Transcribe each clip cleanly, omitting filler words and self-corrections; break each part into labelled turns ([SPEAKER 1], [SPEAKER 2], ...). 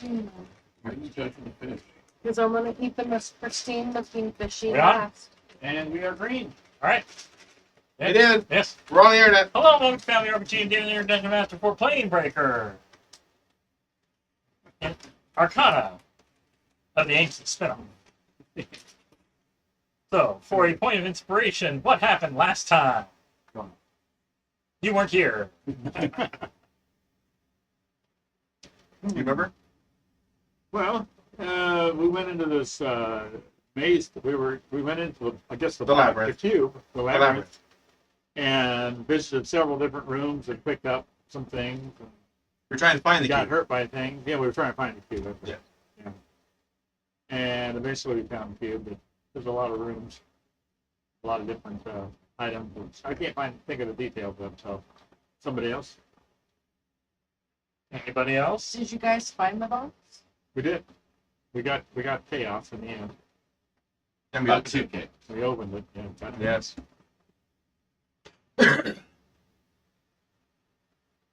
[SPEAKER 1] machine.
[SPEAKER 2] Why are you judging the fish?
[SPEAKER 1] Because I'm going to eat the most pristine looking fishy
[SPEAKER 3] We on?
[SPEAKER 1] last.
[SPEAKER 2] And we are green.
[SPEAKER 3] All right.
[SPEAKER 4] Hey, Dan.
[SPEAKER 3] Yes.
[SPEAKER 4] We're on the internet.
[SPEAKER 3] Hello, welcome to Family RPG and Daily Nerd Dungeon Master for Plane Breaker. And Arcana of the Ancient Spin-off. So, for a point of inspiration, what happened last time? You weren't here.
[SPEAKER 4] You remember?
[SPEAKER 2] Well, we went into this maze. We went into, I guess, the
[SPEAKER 4] labyrinth.
[SPEAKER 2] The cube, the
[SPEAKER 4] The
[SPEAKER 2] labyrinth,
[SPEAKER 4] labyrinth.
[SPEAKER 2] and visited several different rooms and picked up some things.
[SPEAKER 4] We're trying to find the
[SPEAKER 2] Got
[SPEAKER 4] key.
[SPEAKER 2] hurt by things. Yeah, we were trying to find the cube.
[SPEAKER 4] Yeah.
[SPEAKER 2] Yeah. And eventually we found the cube, but there's a lot of rooms, a lot of different items. Which I can't think of the details of. So, somebody else?
[SPEAKER 3] Anybody else?
[SPEAKER 1] Did you guys find the box?
[SPEAKER 2] We did. We got Chaoz in the end.
[SPEAKER 4] And we got the key.
[SPEAKER 2] We opened it. Yeah. got it.
[SPEAKER 4] Yes.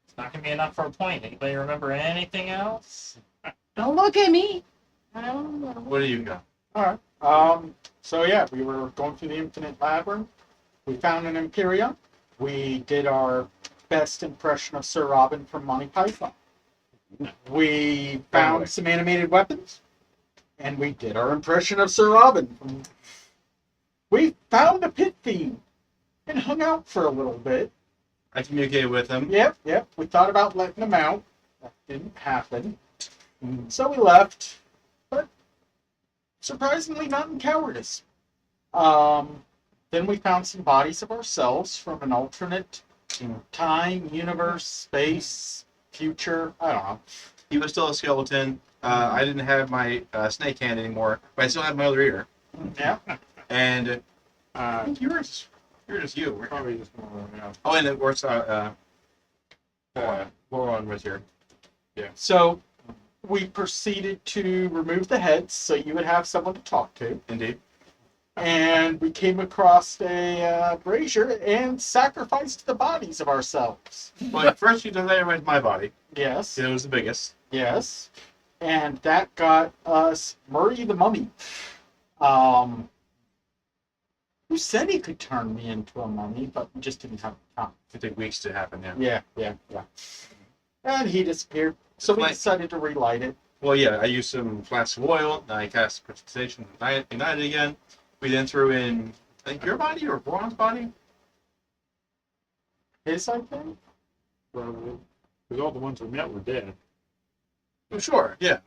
[SPEAKER 3] It's not going to be enough for a point. Anybody remember anything else?
[SPEAKER 1] Don't look at me. I don't know.
[SPEAKER 4] What do you got?
[SPEAKER 5] All right. So yeah, we were going through the Infinite Labyrinth. We found an Imperium. We did our best impression of Sir Robin from Monty Python. We found some animated weapons, and we did our impression of Sir Robin. We found a pit fiend and hung out for a little bit.
[SPEAKER 4] I communicated with him.
[SPEAKER 5] Yep. We thought about letting him out. That didn't happen. So we left, but surprisingly not in cowardice. Then we found some bodies of ourselves from an alternate time, universe, space, future. I don't know.
[SPEAKER 4] He was still a skeleton. I didn't have my snake hand anymore, but I still had my other ear.
[SPEAKER 5] Yeah.
[SPEAKER 4] And I
[SPEAKER 2] Uh,
[SPEAKER 4] think you were just you. weren't you?
[SPEAKER 2] probably just more. Yeah.
[SPEAKER 4] Oh, and of course, Lauren was here.
[SPEAKER 5] So we proceeded to remove the heads so you would have someone to talk to.
[SPEAKER 4] Indeed.
[SPEAKER 5] And we came across a brazier and sacrificed the bodies of ourselves.
[SPEAKER 4] Well, first you decided my body.
[SPEAKER 5] Yes.
[SPEAKER 4] It was the biggest.
[SPEAKER 5] Yes. And that got us Murray the Mummy. Who said he could turn me into a mummy, but we just didn't have time.
[SPEAKER 4] It took weeks to happen, yeah.
[SPEAKER 5] Yeah. And he disappeared. So we
[SPEAKER 4] Like-
[SPEAKER 5] decided to relight it.
[SPEAKER 4] Well, yeah, I used some flasks of oil, and I cast precipitation, ignited again. We then threw in, I think, your body or Braun's body?
[SPEAKER 5] His, I think?
[SPEAKER 2] Probably. Because all the ones we met were dead.
[SPEAKER 4] Oh, sure, yeah.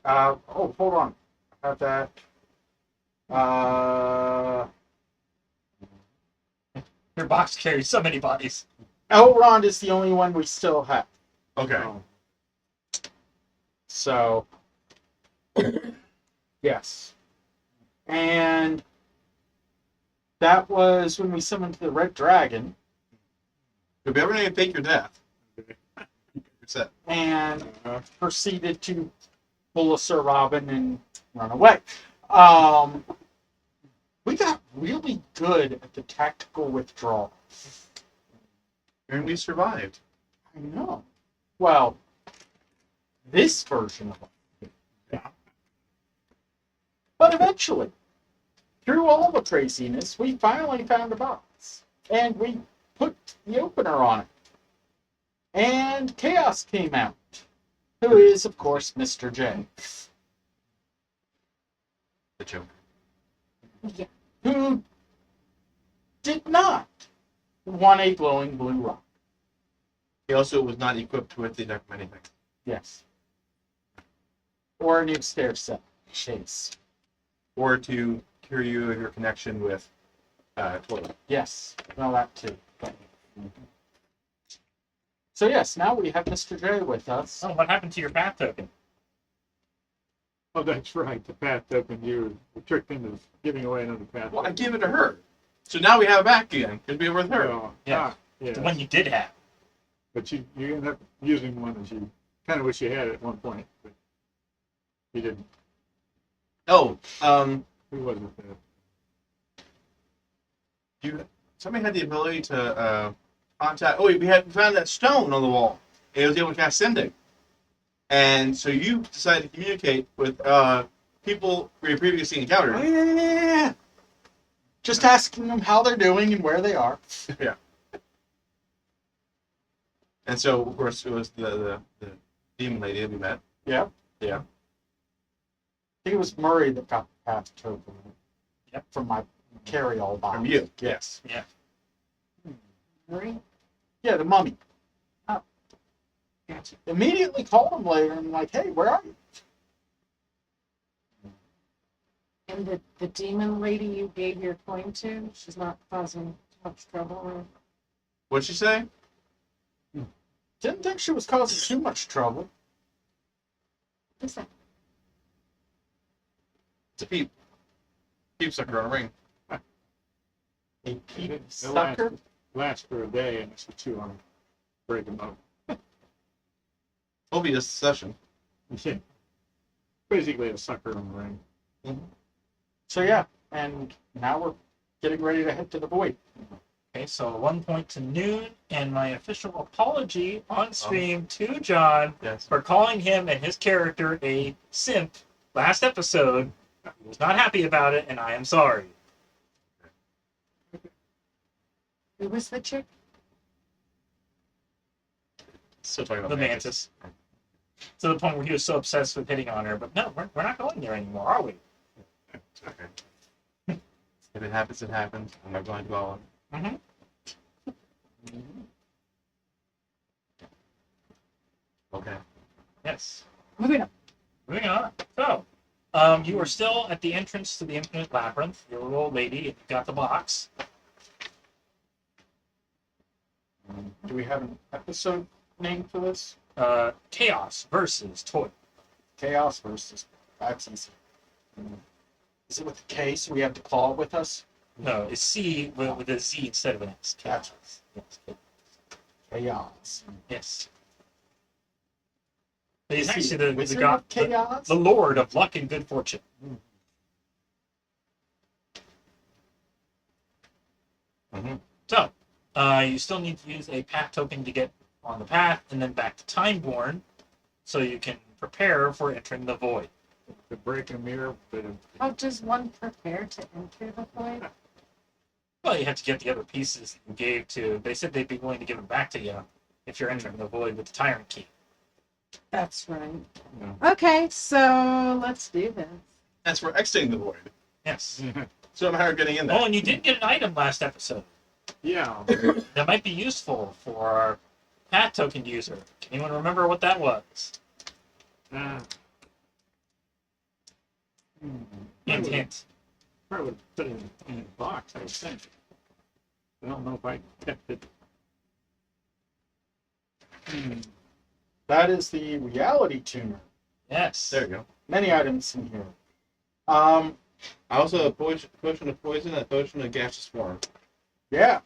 [SPEAKER 5] Hold on. I have that.
[SPEAKER 3] Your box carries so many bodies.
[SPEAKER 5] Elrond is the only one we still have.
[SPEAKER 4] Okay.
[SPEAKER 2] Oh,
[SPEAKER 5] So, yes. And that was when we summoned the Red Dragon.
[SPEAKER 4] If we ever need to fake your death, you're set.
[SPEAKER 5] And proceeded to pull a Sir Robin and run away. We got really good at the tactical withdrawal.
[SPEAKER 4] And we survived.
[SPEAKER 5] I know. Well, this version of it.
[SPEAKER 2] Yeah.
[SPEAKER 5] But eventually, through all the craziness, we finally found a box. And we put the opener on it. And Chaos came out. Who is, of course, Mr. J.
[SPEAKER 4] The joke.
[SPEAKER 5] Who did not want a glowing blue rock.
[SPEAKER 4] He also was not equipped with the necromantic thing.
[SPEAKER 5] Yes. Or a new stair set. Chase.
[SPEAKER 4] Or to cure you of your connection with Toil.
[SPEAKER 5] Yes. Well, that too. So yes, now we have Mr. J with us.
[SPEAKER 3] Oh, what happened to your path token?
[SPEAKER 2] Oh, that's right. The path token, you were tricked into giving away another path.
[SPEAKER 4] Well, I gave it to her. So now we have it back again. It'd be with her.
[SPEAKER 2] Oh,
[SPEAKER 3] Yeah.
[SPEAKER 2] yeah.
[SPEAKER 3] The one you did have.
[SPEAKER 2] But you end up using one that you kind of wish you had at one point, but you didn't.
[SPEAKER 4] Oh,
[SPEAKER 2] Who was it?
[SPEAKER 4] somebody had the ability to contact. Oh, we found that stone on the wall. it was able to cast sending. And so you decided to communicate with people you previously
[SPEAKER 5] Oh,
[SPEAKER 4] encountered.
[SPEAKER 5] yeah. Just asking them how they're doing and where they are.
[SPEAKER 4] And so, of course, it was the demon lady that we met.
[SPEAKER 5] Yeah.
[SPEAKER 4] Yeah.
[SPEAKER 5] I think it was Murray that got the path token.
[SPEAKER 3] Yep.
[SPEAKER 5] From my carry-all box.
[SPEAKER 4] From you.
[SPEAKER 5] Yes.
[SPEAKER 3] Yeah.
[SPEAKER 1] Hurry.
[SPEAKER 5] Yeah, the mummy.
[SPEAKER 1] Gotcha.
[SPEAKER 5] Immediately called him later and like, hey, where are you?
[SPEAKER 1] And the demon lady you gave your coin to, she's not causing much trouble. Or...
[SPEAKER 4] What'd she say?
[SPEAKER 5] Didn't think she was causing too much trouble.
[SPEAKER 1] What's that?
[SPEAKER 4] It's a peep. Peep sucker on a ring.
[SPEAKER 5] A peep
[SPEAKER 2] It'll
[SPEAKER 5] sucker.
[SPEAKER 2] last for a day, and it's two on break them up.
[SPEAKER 4] Will be just a session.
[SPEAKER 2] Yeah. Basically a sucker on the ring.
[SPEAKER 5] So yeah, and now we're getting ready to head to the void.
[SPEAKER 3] Okay, so 1 point to Noon, and my official apology on stream to John
[SPEAKER 4] Yes.
[SPEAKER 3] for calling him and his character a simp last episode. He was not happy about it, and I am sorry.
[SPEAKER 1] Who was the chick?
[SPEAKER 4] Still talking about
[SPEAKER 3] The mantis. To the point where he was so obsessed with hitting on her, but no, we're not going there anymore, are we?
[SPEAKER 4] Okay. If it happens, it happens. I'm not going to dwell on it.
[SPEAKER 3] Mm-hmm.
[SPEAKER 4] Okay.
[SPEAKER 3] Yes.
[SPEAKER 1] Moving on.
[SPEAKER 3] Moving on. So, you are still at the entrance to the Infinite Labyrinth. Your little old lady, you got the box.
[SPEAKER 5] Do we have an episode name for this?
[SPEAKER 3] Chaos versus Toil.
[SPEAKER 5] Chaos versus. That's easy. Is it with a K, so we have the claw with us?
[SPEAKER 3] No, it's C with a Z instead of an S.
[SPEAKER 5] Gotcha.
[SPEAKER 3] Yes.
[SPEAKER 5] Chaos.
[SPEAKER 3] Yes. He's
[SPEAKER 5] Is he
[SPEAKER 3] actually the
[SPEAKER 5] Wizard
[SPEAKER 3] god,
[SPEAKER 5] of Chaos?
[SPEAKER 3] the Lord of Luck and Good Fortune.
[SPEAKER 4] Mm-hmm.
[SPEAKER 3] So, you still need to use a path token to get on the path and then back to Timeborn so you can prepare for entering the void.
[SPEAKER 2] The break a mirror, but
[SPEAKER 1] How does one prepare to enter the void?
[SPEAKER 3] Well, you have to get the other pieces that you gave to. They said they'd be willing to give them back to you if you're entering the void with the Tyrant Key.
[SPEAKER 1] That's right.
[SPEAKER 2] no.
[SPEAKER 1] Okay, so let's do this.
[SPEAKER 4] As for exiting the void,
[SPEAKER 3] Yes.
[SPEAKER 4] so I'm how getting in there.
[SPEAKER 3] Oh, and you did get an item last episode
[SPEAKER 2] Yeah.
[SPEAKER 3] that might be useful for our path token user. Can anyone remember what that was? Hint, hint.
[SPEAKER 2] Probably would put it in a box, I think. I don't know if I kept it.
[SPEAKER 5] That is the reality tuner.
[SPEAKER 3] Yes.
[SPEAKER 4] There you go.
[SPEAKER 5] Many items in here.
[SPEAKER 4] I also have a potion of poison and a potion of gaseous form.
[SPEAKER 5] Yeah.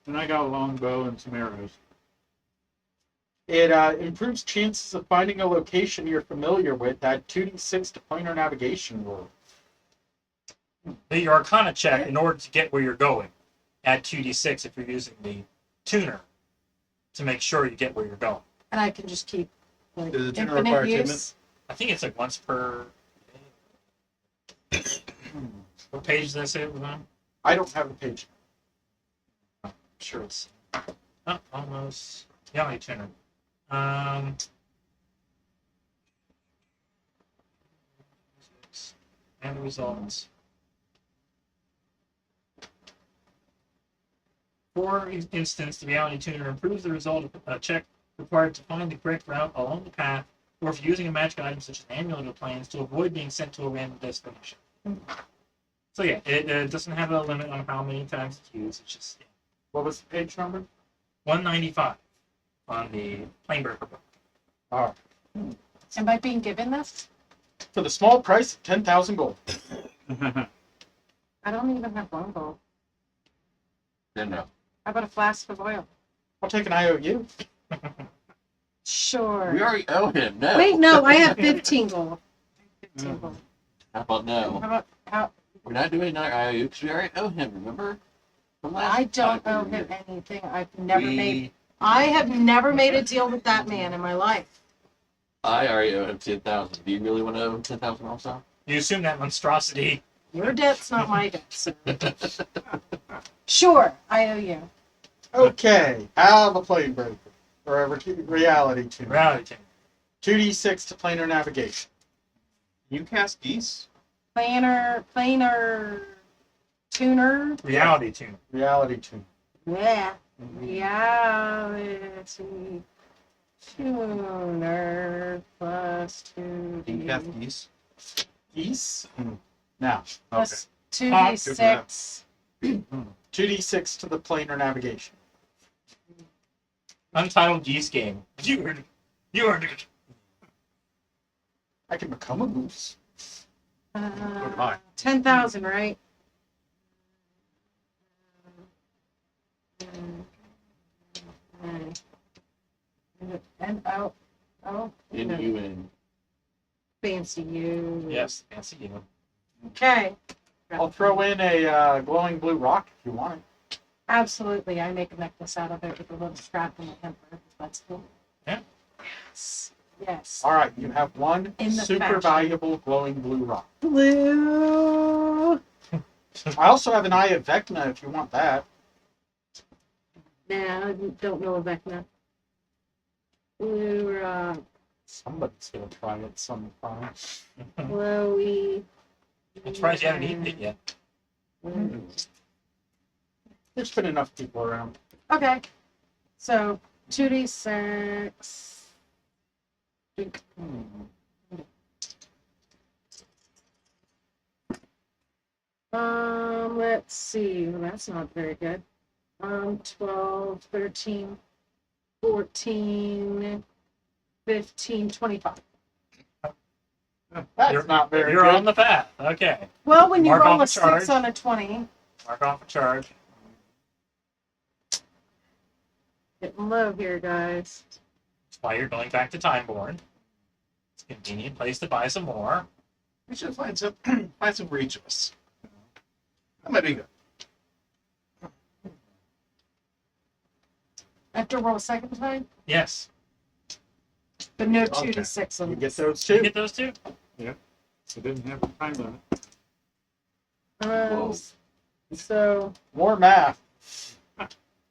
[SPEAKER 2] And I got a longbow and some arrows.
[SPEAKER 5] It improves chances of finding a location you're familiar with. Add 2d6 to pointer navigation roll.
[SPEAKER 3] Your Arcana check, in order to get where you're going, add 2d6 if you're using the tuner to make sure you get where you're going.
[SPEAKER 1] And I can just keep like
[SPEAKER 4] Does the tuner require
[SPEAKER 1] infinite
[SPEAKER 4] attunement?
[SPEAKER 3] I think it's like once per. What page did I say it was on?
[SPEAKER 5] I don't have a page.
[SPEAKER 3] Sure, it's. Oh, almost. Yeah, my tuner. And the results. For instance, the reality tuner improves the result of a check required to find the correct route along the path, or if using a magic item such as amulet or plans to avoid being sent to a random destination. So yeah, it doesn't have a limit on how many times it's used. It's just
[SPEAKER 5] What was the page number?
[SPEAKER 3] 195 on the Plainburger book.
[SPEAKER 5] All
[SPEAKER 1] Am I being given this?
[SPEAKER 5] right. For the small price of 10,000 gold.
[SPEAKER 1] I don't even have one gold.
[SPEAKER 4] Then no.
[SPEAKER 1] How about a flask of oil?
[SPEAKER 5] I'll take an IOU.
[SPEAKER 1] Sure.
[SPEAKER 6] We already owe him. No.
[SPEAKER 1] Wait, no, I have 15 gold. 15 gold.
[SPEAKER 6] How about
[SPEAKER 1] How
[SPEAKER 6] no?
[SPEAKER 1] about how?
[SPEAKER 6] We're not doing another IOU because we already owe him. Remember? From last
[SPEAKER 1] I don't
[SPEAKER 6] time
[SPEAKER 1] owe
[SPEAKER 6] we
[SPEAKER 1] him
[SPEAKER 6] were
[SPEAKER 1] anything. I've never
[SPEAKER 6] here.
[SPEAKER 1] made I have never made a deal with that man in my life.
[SPEAKER 6] I already owe him 10,000. Do you really want to owe him 10,000 also?
[SPEAKER 3] You assume that monstrosity.
[SPEAKER 1] Your debt's not my debt, sir. Sure, I owe you.
[SPEAKER 5] Okay, out of a plane breaker. Or a reality tune.
[SPEAKER 3] Reality.
[SPEAKER 5] 2d6 to planar navigation.
[SPEAKER 4] You cast geese?
[SPEAKER 1] Planar tuner.
[SPEAKER 3] Reality tune.
[SPEAKER 5] Reality tune.
[SPEAKER 1] Yeah. Reality tuner plus
[SPEAKER 4] You can cast
[SPEAKER 1] 2D.
[SPEAKER 4] geese?
[SPEAKER 5] Geese. Now,
[SPEAKER 1] Plus
[SPEAKER 4] Good
[SPEAKER 1] 2d6.
[SPEAKER 5] 2d6 to the planar navigation.
[SPEAKER 3] Untitled Geese game. You heard it.
[SPEAKER 5] I can become a goose.
[SPEAKER 4] I.
[SPEAKER 1] 10,000, right? And oh,
[SPEAKER 6] N-U-N.
[SPEAKER 1] fancy you.
[SPEAKER 3] Yes, fancy you.
[SPEAKER 1] Okay.
[SPEAKER 5] I'll throw in a glowing blue rock if you want it.
[SPEAKER 1] Absolutely, I make a necklace out of it with a little strap and a hamper. That's cool.
[SPEAKER 3] Yeah.
[SPEAKER 1] Yes. Yes.
[SPEAKER 5] All right, you have one
[SPEAKER 1] In the
[SPEAKER 5] super
[SPEAKER 1] fashion.
[SPEAKER 5] valuable glowing blue rock.
[SPEAKER 1] Blue.
[SPEAKER 5] I also have an eye of Vecna if you want that.
[SPEAKER 1] Nah, I don't know a Vecna. Blue rock.
[SPEAKER 5] Somebody's gonna try it sometime.
[SPEAKER 1] Glowy.
[SPEAKER 3] I'm surprised you haven't eaten it yet.
[SPEAKER 5] There's been enough people around.
[SPEAKER 1] Okay. So 2d6. Let's see. Well, that's not very good. 12, 13, 14, 15, 25.
[SPEAKER 5] That's
[SPEAKER 3] You're-
[SPEAKER 5] not very
[SPEAKER 3] You're
[SPEAKER 5] good.
[SPEAKER 3] on the path. Okay.
[SPEAKER 1] Well, when you
[SPEAKER 3] Mark
[SPEAKER 1] roll
[SPEAKER 3] off
[SPEAKER 1] a
[SPEAKER 3] a charge.
[SPEAKER 1] 6 on a 20,
[SPEAKER 3] Mark off a charge.
[SPEAKER 1] getting low here, guys.
[SPEAKER 3] That's why you're going back to Timeborn. It's a convenient place to buy some more.
[SPEAKER 4] We should find some for each of us. That might be good.
[SPEAKER 1] I have to roll a second time,
[SPEAKER 3] Yes.
[SPEAKER 1] but no
[SPEAKER 4] Okay.
[SPEAKER 1] 2d6 on
[SPEAKER 5] You
[SPEAKER 1] this.
[SPEAKER 5] get those
[SPEAKER 3] You
[SPEAKER 5] two.
[SPEAKER 3] get those two?
[SPEAKER 2] I didn't have a time limit.
[SPEAKER 3] Whoa.
[SPEAKER 1] So
[SPEAKER 5] More math.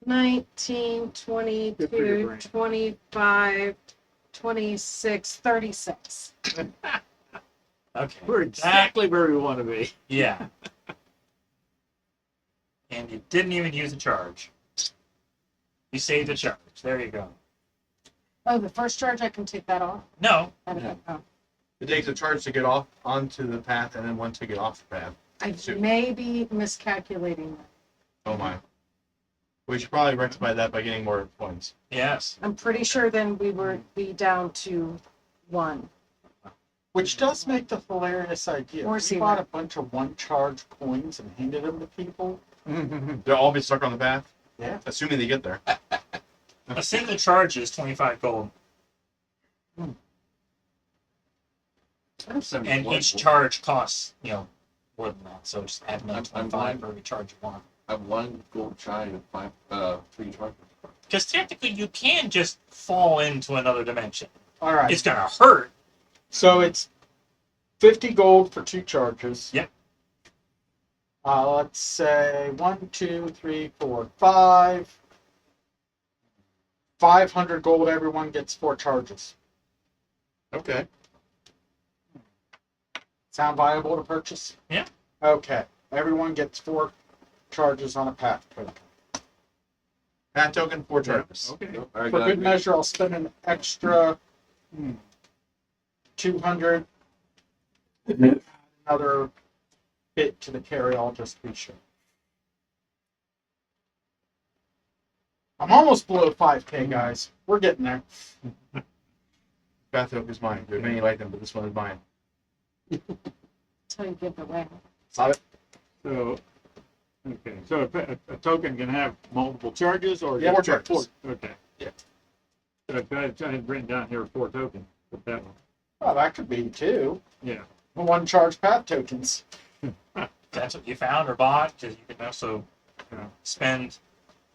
[SPEAKER 1] 19,
[SPEAKER 2] Good for your
[SPEAKER 1] 22,
[SPEAKER 2] brain.
[SPEAKER 1] 25, 26, 36.
[SPEAKER 3] Okay.
[SPEAKER 2] We're exactly where we want to be.
[SPEAKER 3] Yeah. And you didn't even use a charge. You saved a charge. There you go.
[SPEAKER 1] Oh, the first charge, I can take that off.
[SPEAKER 3] No.
[SPEAKER 1] Oh.
[SPEAKER 4] It takes a charge to get off onto the path and then one to get off the path.
[SPEAKER 1] I
[SPEAKER 4] Shoot.
[SPEAKER 1] may be miscalculating that.
[SPEAKER 4] Oh my. We should probably rectify that by getting more points.
[SPEAKER 3] Yes.
[SPEAKER 1] I'm pretty sure then we would be down to 1.
[SPEAKER 5] Which does make the hilarious idea.
[SPEAKER 1] Or
[SPEAKER 5] We
[SPEAKER 1] zero.
[SPEAKER 5] bought a bunch of one-charge coins and handed them to people.
[SPEAKER 4] They'll all be stuck on the path,
[SPEAKER 5] Yeah.
[SPEAKER 4] assuming they get there.
[SPEAKER 3] A single charge is 25 gold. And each charge costs, more than that. So just add another
[SPEAKER 6] I'm
[SPEAKER 3] 25 for every charge you want.
[SPEAKER 6] I'm one gold shy of 3 charges.
[SPEAKER 3] Because technically you can just fall into another dimension.
[SPEAKER 5] All right.
[SPEAKER 3] It's going to hurt.
[SPEAKER 5] So it's 50 gold for 2 charges.
[SPEAKER 3] Yep.
[SPEAKER 5] Let's say 1, 2, 3, 4, 5. 500 gold, everyone gets 4 charges.
[SPEAKER 4] Okay.
[SPEAKER 5] Sound viable to purchase?
[SPEAKER 3] Yeah.
[SPEAKER 5] Okay. Everyone gets 4 charges on a path token.
[SPEAKER 4] Path token, 4 charges.
[SPEAKER 2] Okay.
[SPEAKER 5] For good measure, I'll spend an extra 200. Another bit to the carry-all just to be sure. I'm almost below 5k, guys. We're getting there.
[SPEAKER 4] Path token is mine. There's many like them, but this one is mine.
[SPEAKER 1] Until you give it away.
[SPEAKER 2] So, okay. So a token can have multiple charges or
[SPEAKER 4] Yeah,
[SPEAKER 2] just
[SPEAKER 4] 4 charges.
[SPEAKER 2] Okay.
[SPEAKER 4] Yeah.
[SPEAKER 2] So I had written down here 4 tokens. But that one.
[SPEAKER 5] Well, that could be 2.
[SPEAKER 2] Yeah.
[SPEAKER 5] 1 charge path tokens.
[SPEAKER 3] If that's what you found or bought, because you can also spend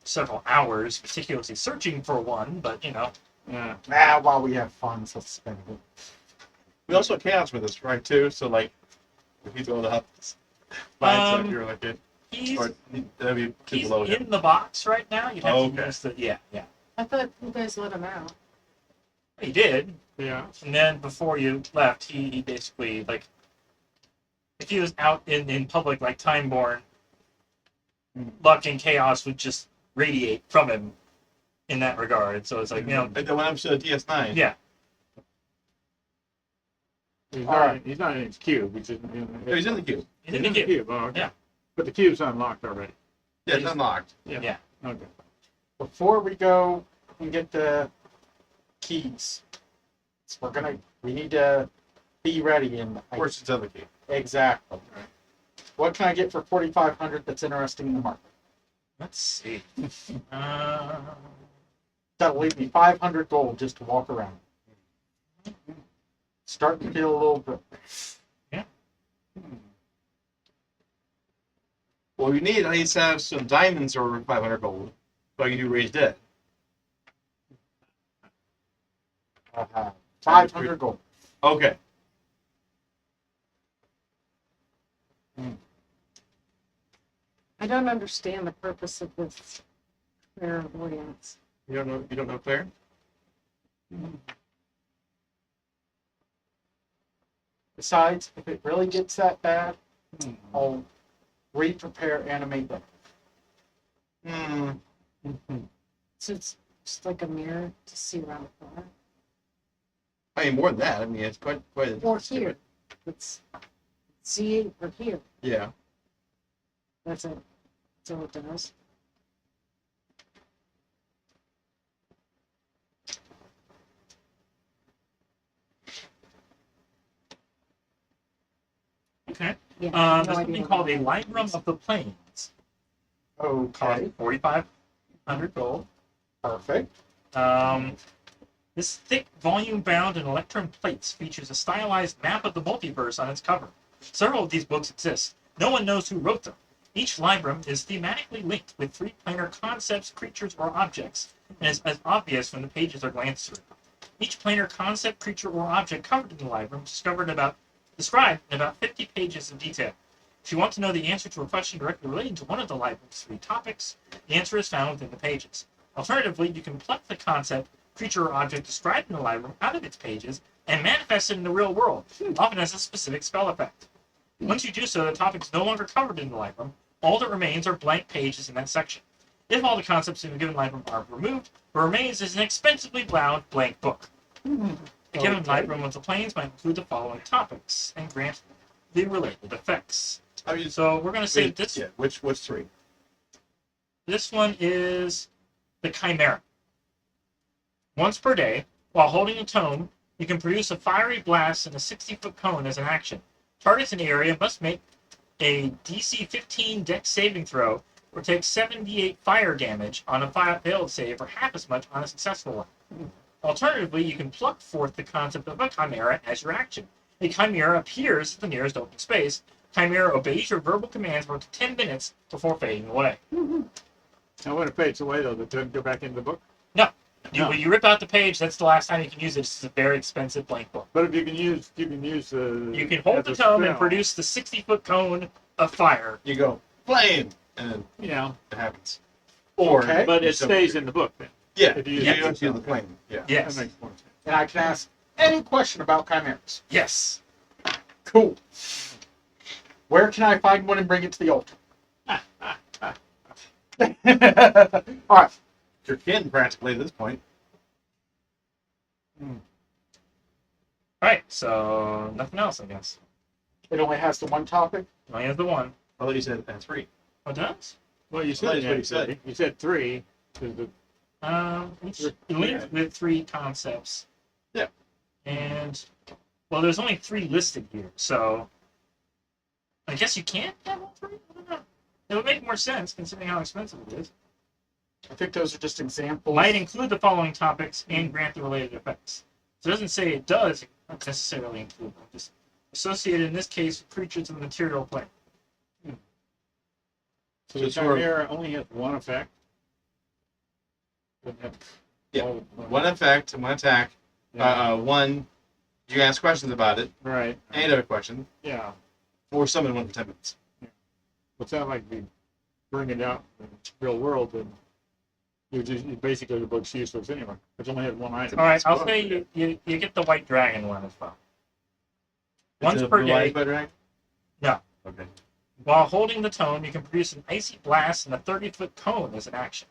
[SPEAKER 3] several hours meticulously searching for one, but you know.
[SPEAKER 2] Yeah.
[SPEAKER 5] While we have fun, so spend it.
[SPEAKER 4] We also have Chaos with us, right? Too. So like, if he's able to help us find stuff, you're like it.
[SPEAKER 3] He's
[SPEAKER 4] Or that'd be too
[SPEAKER 3] he's
[SPEAKER 4] below
[SPEAKER 3] in
[SPEAKER 4] him.
[SPEAKER 3] the box right now. You'd have
[SPEAKER 4] Okay.
[SPEAKER 3] to use the yeah.
[SPEAKER 1] I thought you guys let him out.
[SPEAKER 3] He did,
[SPEAKER 2] Yeah.
[SPEAKER 3] and then before you left, he basically like if he was out in public like Timeborn, luck and chaos would just radiate from him in that regard. So it's like, you know,
[SPEAKER 4] Like the one episode of DS9.
[SPEAKER 3] yeah.
[SPEAKER 2] He's
[SPEAKER 5] All
[SPEAKER 2] not,
[SPEAKER 5] right.
[SPEAKER 2] he's not in his cube. He's in,
[SPEAKER 4] No, he's in the queue.
[SPEAKER 3] He's in the queue.
[SPEAKER 2] Oh, okay.
[SPEAKER 3] Yeah.
[SPEAKER 2] But the cube's unlocked already.
[SPEAKER 4] Yeah, it's unlocked.
[SPEAKER 3] Yeah.
[SPEAKER 2] Okay.
[SPEAKER 5] Before we go and get the keys, we need to be ready and
[SPEAKER 4] Where's his other key?
[SPEAKER 5] exactly. What can I get for 4,500 that's interesting in the market?
[SPEAKER 3] Let's see.
[SPEAKER 5] That'll leave me 500 gold just to walk around. Starting to feel a little bit.
[SPEAKER 4] Well, you need at least have some diamonds or 500 gold, so I can do raise dead.
[SPEAKER 5] 500 gold.
[SPEAKER 4] Okay.
[SPEAKER 1] I don't understand the purpose of this clairvoyance.
[SPEAKER 4] You don't know Claire?
[SPEAKER 5] Besides, if it really gets that bad, I'll re-prepare animate them.
[SPEAKER 1] So it's just like a mirror to see around the corner.
[SPEAKER 4] I mean, more than that. I mean, it's quite a
[SPEAKER 1] Or here. It's see or here.
[SPEAKER 4] Yeah.
[SPEAKER 1] That's it. That's all it does.
[SPEAKER 3] Okay.
[SPEAKER 1] Yeah.
[SPEAKER 3] There's
[SPEAKER 1] no
[SPEAKER 3] something
[SPEAKER 1] idea
[SPEAKER 3] called a
[SPEAKER 1] what that
[SPEAKER 3] Librum
[SPEAKER 1] is.
[SPEAKER 3] of the Plains.
[SPEAKER 5] Okay,
[SPEAKER 3] Cost 4,500 gold.
[SPEAKER 5] perfect.
[SPEAKER 3] This thick, volume-bound and electrum plates features a stylized map of the multiverse on its cover. Several of these books exist. No one knows who wrote them. Each Librum is thematically linked with three planar concepts, creatures, or objects, and is as obvious when the pages are glanced through. Each planar concept, creature, or object covered in the Librum is described in about 50 pages of detail. If you want to know the answer to a question directly relating to one of the Librum's three topics, the answer is found within the pages. Alternatively, you can pluck the concept, creature, or object described in the Librum out of its pages and manifest it in the real world, often as a specific spell effect. Once you do so, the topic is no longer covered in the Librum. All that remains are blank pages in that section. If all the concepts in a given Librum are removed, what remains is an expensively bound blank book. A given Librum of the Plains might include the following topics and grant the related effects.
[SPEAKER 4] I mean,
[SPEAKER 3] So we're going to say this.
[SPEAKER 4] Yeah. Which three?
[SPEAKER 3] This one is the Chimera. Once per day, while holding a tome, you can produce a fiery blast in a 60-foot cone as an action. Targets in the area must make a DC 15 dex saving throw or take 78 fire damage on a failed save or half as much on a successful one. Alternatively, you can pluck forth the concept of a chimera as your action. A chimera appears at the nearest open space. Chimera obeys your verbal commands for up to 10 minutes before fading away.
[SPEAKER 2] Now, when it fades away, though, it doesn't go back into the book.
[SPEAKER 3] When you rip out the page, that's the last time you can use it. This is a very expensive blank book.
[SPEAKER 2] But if you can use the.
[SPEAKER 3] You can hold
[SPEAKER 2] as
[SPEAKER 3] the
[SPEAKER 2] a
[SPEAKER 3] tome and
[SPEAKER 2] spell,
[SPEAKER 3] produce the 60-foot cone of fire.
[SPEAKER 4] You go flame, and then
[SPEAKER 2] You know,
[SPEAKER 4] it happens. Or
[SPEAKER 5] Okay.
[SPEAKER 2] but it stays in the book then.
[SPEAKER 4] Yeah.
[SPEAKER 2] If
[SPEAKER 4] You
[SPEAKER 2] you use
[SPEAKER 4] don't
[SPEAKER 2] it,
[SPEAKER 4] feel the flame. Yeah.
[SPEAKER 3] Yes.
[SPEAKER 2] That makes more sense.
[SPEAKER 5] And I can ask any question about chimeras.
[SPEAKER 3] Yes.
[SPEAKER 5] Cool. Where can I find one and bring it to the altar? All right.
[SPEAKER 4] You're kin practically at this point.
[SPEAKER 3] All right. So nothing else, I guess.
[SPEAKER 5] It only has the one topic.
[SPEAKER 3] Only has the one.
[SPEAKER 4] I thought you said it had three.
[SPEAKER 3] Oh, it does?
[SPEAKER 2] Well, you
[SPEAKER 4] That
[SPEAKER 2] said
[SPEAKER 4] is what he said.
[SPEAKER 2] You said three. 'Cause the-
[SPEAKER 3] It's linked with three concepts.
[SPEAKER 4] Yeah.
[SPEAKER 3] And well, there's only three listed here, so I guess you can't have all three. I don't know. It would make more sense considering how expensive it is.
[SPEAKER 5] I think those are just examples.
[SPEAKER 3] Might include the following topics and grant the related effects. So it doesn't say it does necessarily include them. Just associated in this case with creatures of the material plane.
[SPEAKER 2] So the
[SPEAKER 4] So sort of-
[SPEAKER 2] chimera only has one effect. Wouldn't have
[SPEAKER 4] Yeah.
[SPEAKER 2] all-
[SPEAKER 4] One effect, one attack.
[SPEAKER 2] Yeah.
[SPEAKER 4] One, you can ask questions about it.
[SPEAKER 2] Right.
[SPEAKER 4] And other question.
[SPEAKER 2] Yeah.
[SPEAKER 4] Or summon one for 10 minutes.
[SPEAKER 2] What's that like? We bring it out in the real world, and basically the book's useless anyway. It's only had one item.
[SPEAKER 3] All right, I'll say you get the white dragon one as well. Once
[SPEAKER 4] Is it a
[SPEAKER 3] per
[SPEAKER 4] blue
[SPEAKER 3] day,
[SPEAKER 4] light by drag?
[SPEAKER 3] No.
[SPEAKER 4] Okay.
[SPEAKER 3] while holding the tome, you can produce an icy blast and a 30-foot cone as an action.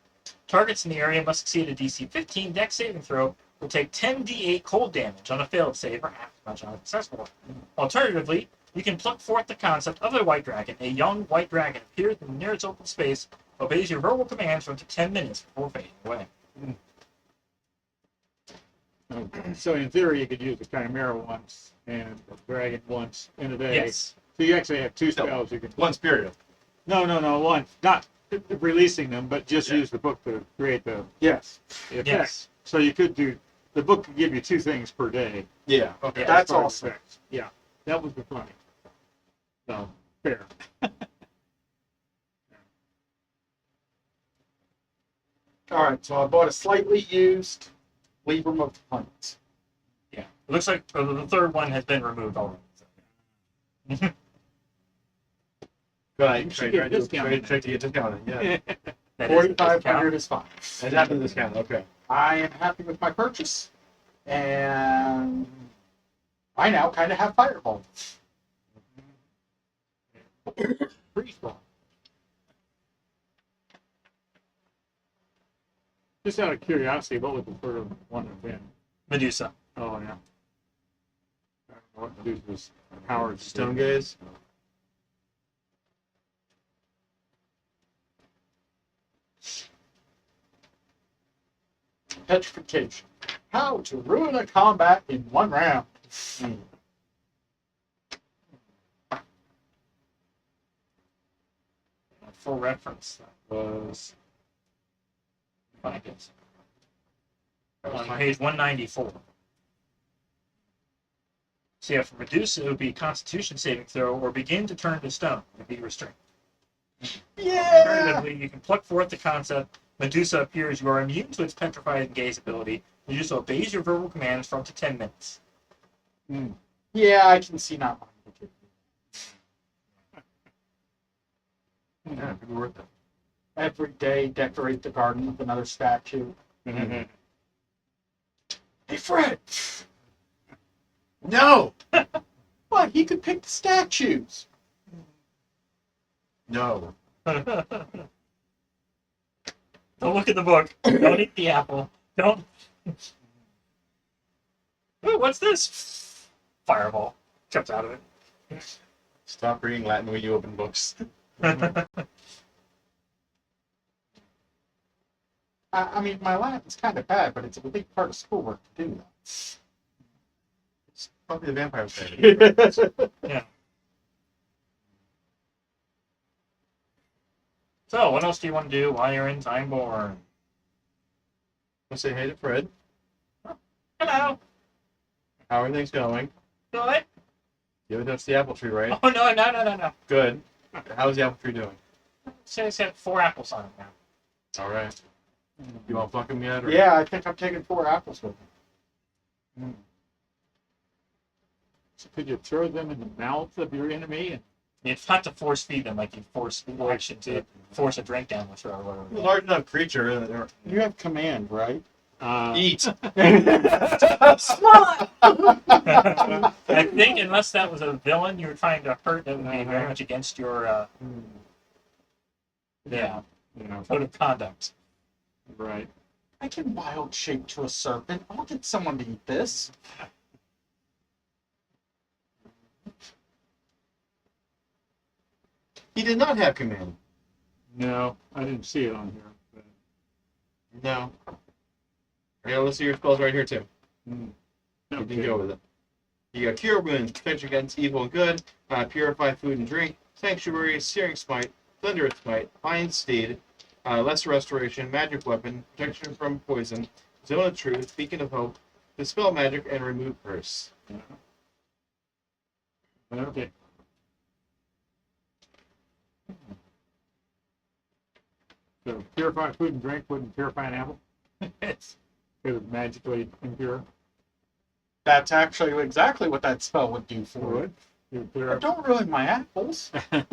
[SPEAKER 3] Targets in the area must succeed a DC 15 Dex saving throw, will take 10d8 cold damage on a failed save or half as much on a successful one. Alternatively, you can pluck forth the concept of the white dragon. A young white dragon appears in the nearest open space, obeys your verbal commands for up to 10 minutes before fading away.
[SPEAKER 2] Okay. So in theory, you could use the Chimera once and the Dragon once in a day.
[SPEAKER 3] Yes.
[SPEAKER 2] So you actually have two spells you can.
[SPEAKER 4] Once period.
[SPEAKER 2] No, one. Not releasing them, but just use the book to create the
[SPEAKER 5] Yes.
[SPEAKER 2] effect.
[SPEAKER 3] Yes.
[SPEAKER 2] So you could do. The book could give you 2 things per day.
[SPEAKER 4] Yeah. Okay.
[SPEAKER 3] Yeah.
[SPEAKER 5] That's
[SPEAKER 2] as part of
[SPEAKER 5] awesome.
[SPEAKER 2] effects. Yeah, that was the funny. So fair.
[SPEAKER 5] All right, so I bought a slightly used Libram of Plains.
[SPEAKER 3] Yeah. It looks like the third one has been removed already.
[SPEAKER 4] Good. I
[SPEAKER 2] You should
[SPEAKER 4] tried
[SPEAKER 2] get a
[SPEAKER 4] to
[SPEAKER 2] discount.
[SPEAKER 4] try to get discounted. Yeah.
[SPEAKER 3] That is a discount.
[SPEAKER 5] 4,500 is fine.
[SPEAKER 4] And after the discount. Okay.
[SPEAKER 5] I am happy with my purchase, and I now kind of have Fireball.
[SPEAKER 2] Freeze ball. Just out of curiosity, what would the third one have been?
[SPEAKER 3] Medusa.
[SPEAKER 2] Oh yeah. I don't know what Medusa's powers.
[SPEAKER 4] Stone gaze.
[SPEAKER 5] Petrification. How to ruin a combat in 1 round.
[SPEAKER 3] For reference, that was. Find it. On page 194. So yeah, for Medusa, it would be Constitution saving throw or begin to turn to stone and be restrained.
[SPEAKER 5] Yeah!
[SPEAKER 3] Alternatively, you can pluck forth the concept Medusa appears. You are immune to its petrified gaze ability. Medusa obeys your verbal commands for up to 10 minutes.
[SPEAKER 5] Yeah, I can see not mine.
[SPEAKER 4] Yeah, it could be worth it.
[SPEAKER 5] Every day, decorate the garden with another statue. Hey, Fred!
[SPEAKER 4] No.
[SPEAKER 5] What? He could pick the statues.
[SPEAKER 4] No.
[SPEAKER 3] Don't look at the book. Don't eat the apple. Don't. Ooh, what's this? Fireball. Jumps out of it.
[SPEAKER 4] Stop reading Latin when you open books.
[SPEAKER 5] I mean, my Latin's kind of bad, but it's a big part of schoolwork to do
[SPEAKER 4] It's probably the vampire side.
[SPEAKER 5] that.
[SPEAKER 3] So, what else do you want to do while you're in Timeborn?
[SPEAKER 4] I'll say hey to Fred.
[SPEAKER 3] Hello.
[SPEAKER 4] How are things going?
[SPEAKER 3] Good.
[SPEAKER 4] You haven't touched the apple tree, right?
[SPEAKER 3] Oh, no.
[SPEAKER 4] Good. How's the apple tree doing?
[SPEAKER 3] So it's got 4 apples on it now.
[SPEAKER 4] All right. You want to pluck them yet? Or?
[SPEAKER 5] Yeah, I think I'm taking 4 apples with me.
[SPEAKER 2] So could you throw them in the mouth of your enemy? And
[SPEAKER 3] You have to force feed them, like you force the action to force a drink down the throat or
[SPEAKER 4] A
[SPEAKER 3] whatever.
[SPEAKER 4] large enough creature.
[SPEAKER 5] You have command, right?
[SPEAKER 4] Eat.
[SPEAKER 3] I think unless that was a villain you were trying to hurt, that would be very much against your code of conduct.
[SPEAKER 2] right.
[SPEAKER 5] I can wild shape to a serpent. I'll get someone to eat this.
[SPEAKER 4] He did not have command.
[SPEAKER 2] No, I didn't see it on here. But,
[SPEAKER 4] No. I got a list of your spells right here too.
[SPEAKER 2] mm,
[SPEAKER 4] You
[SPEAKER 2] okay.
[SPEAKER 4] can go with it. You got Cure Wounds, Protection Against Evil and Good, Purify Food and Drink, Sanctuary, Searing Smite, Thunderous Smite, Iron Steed, Lesser Restoration, Magic Weapon, Protection from Poison, Zone of Truth, Beacon of Hope, Dispel Magic, and Remove Curse.
[SPEAKER 2] Okay. So purify food and drink wouldn't purify an apple?
[SPEAKER 3] It's
[SPEAKER 2] It was magically impure.
[SPEAKER 5] That's actually exactly what that spell would do for
[SPEAKER 2] Would
[SPEAKER 5] it.
[SPEAKER 2] you clear
[SPEAKER 5] But
[SPEAKER 2] up?
[SPEAKER 5] don't ruin my apples.
[SPEAKER 4] I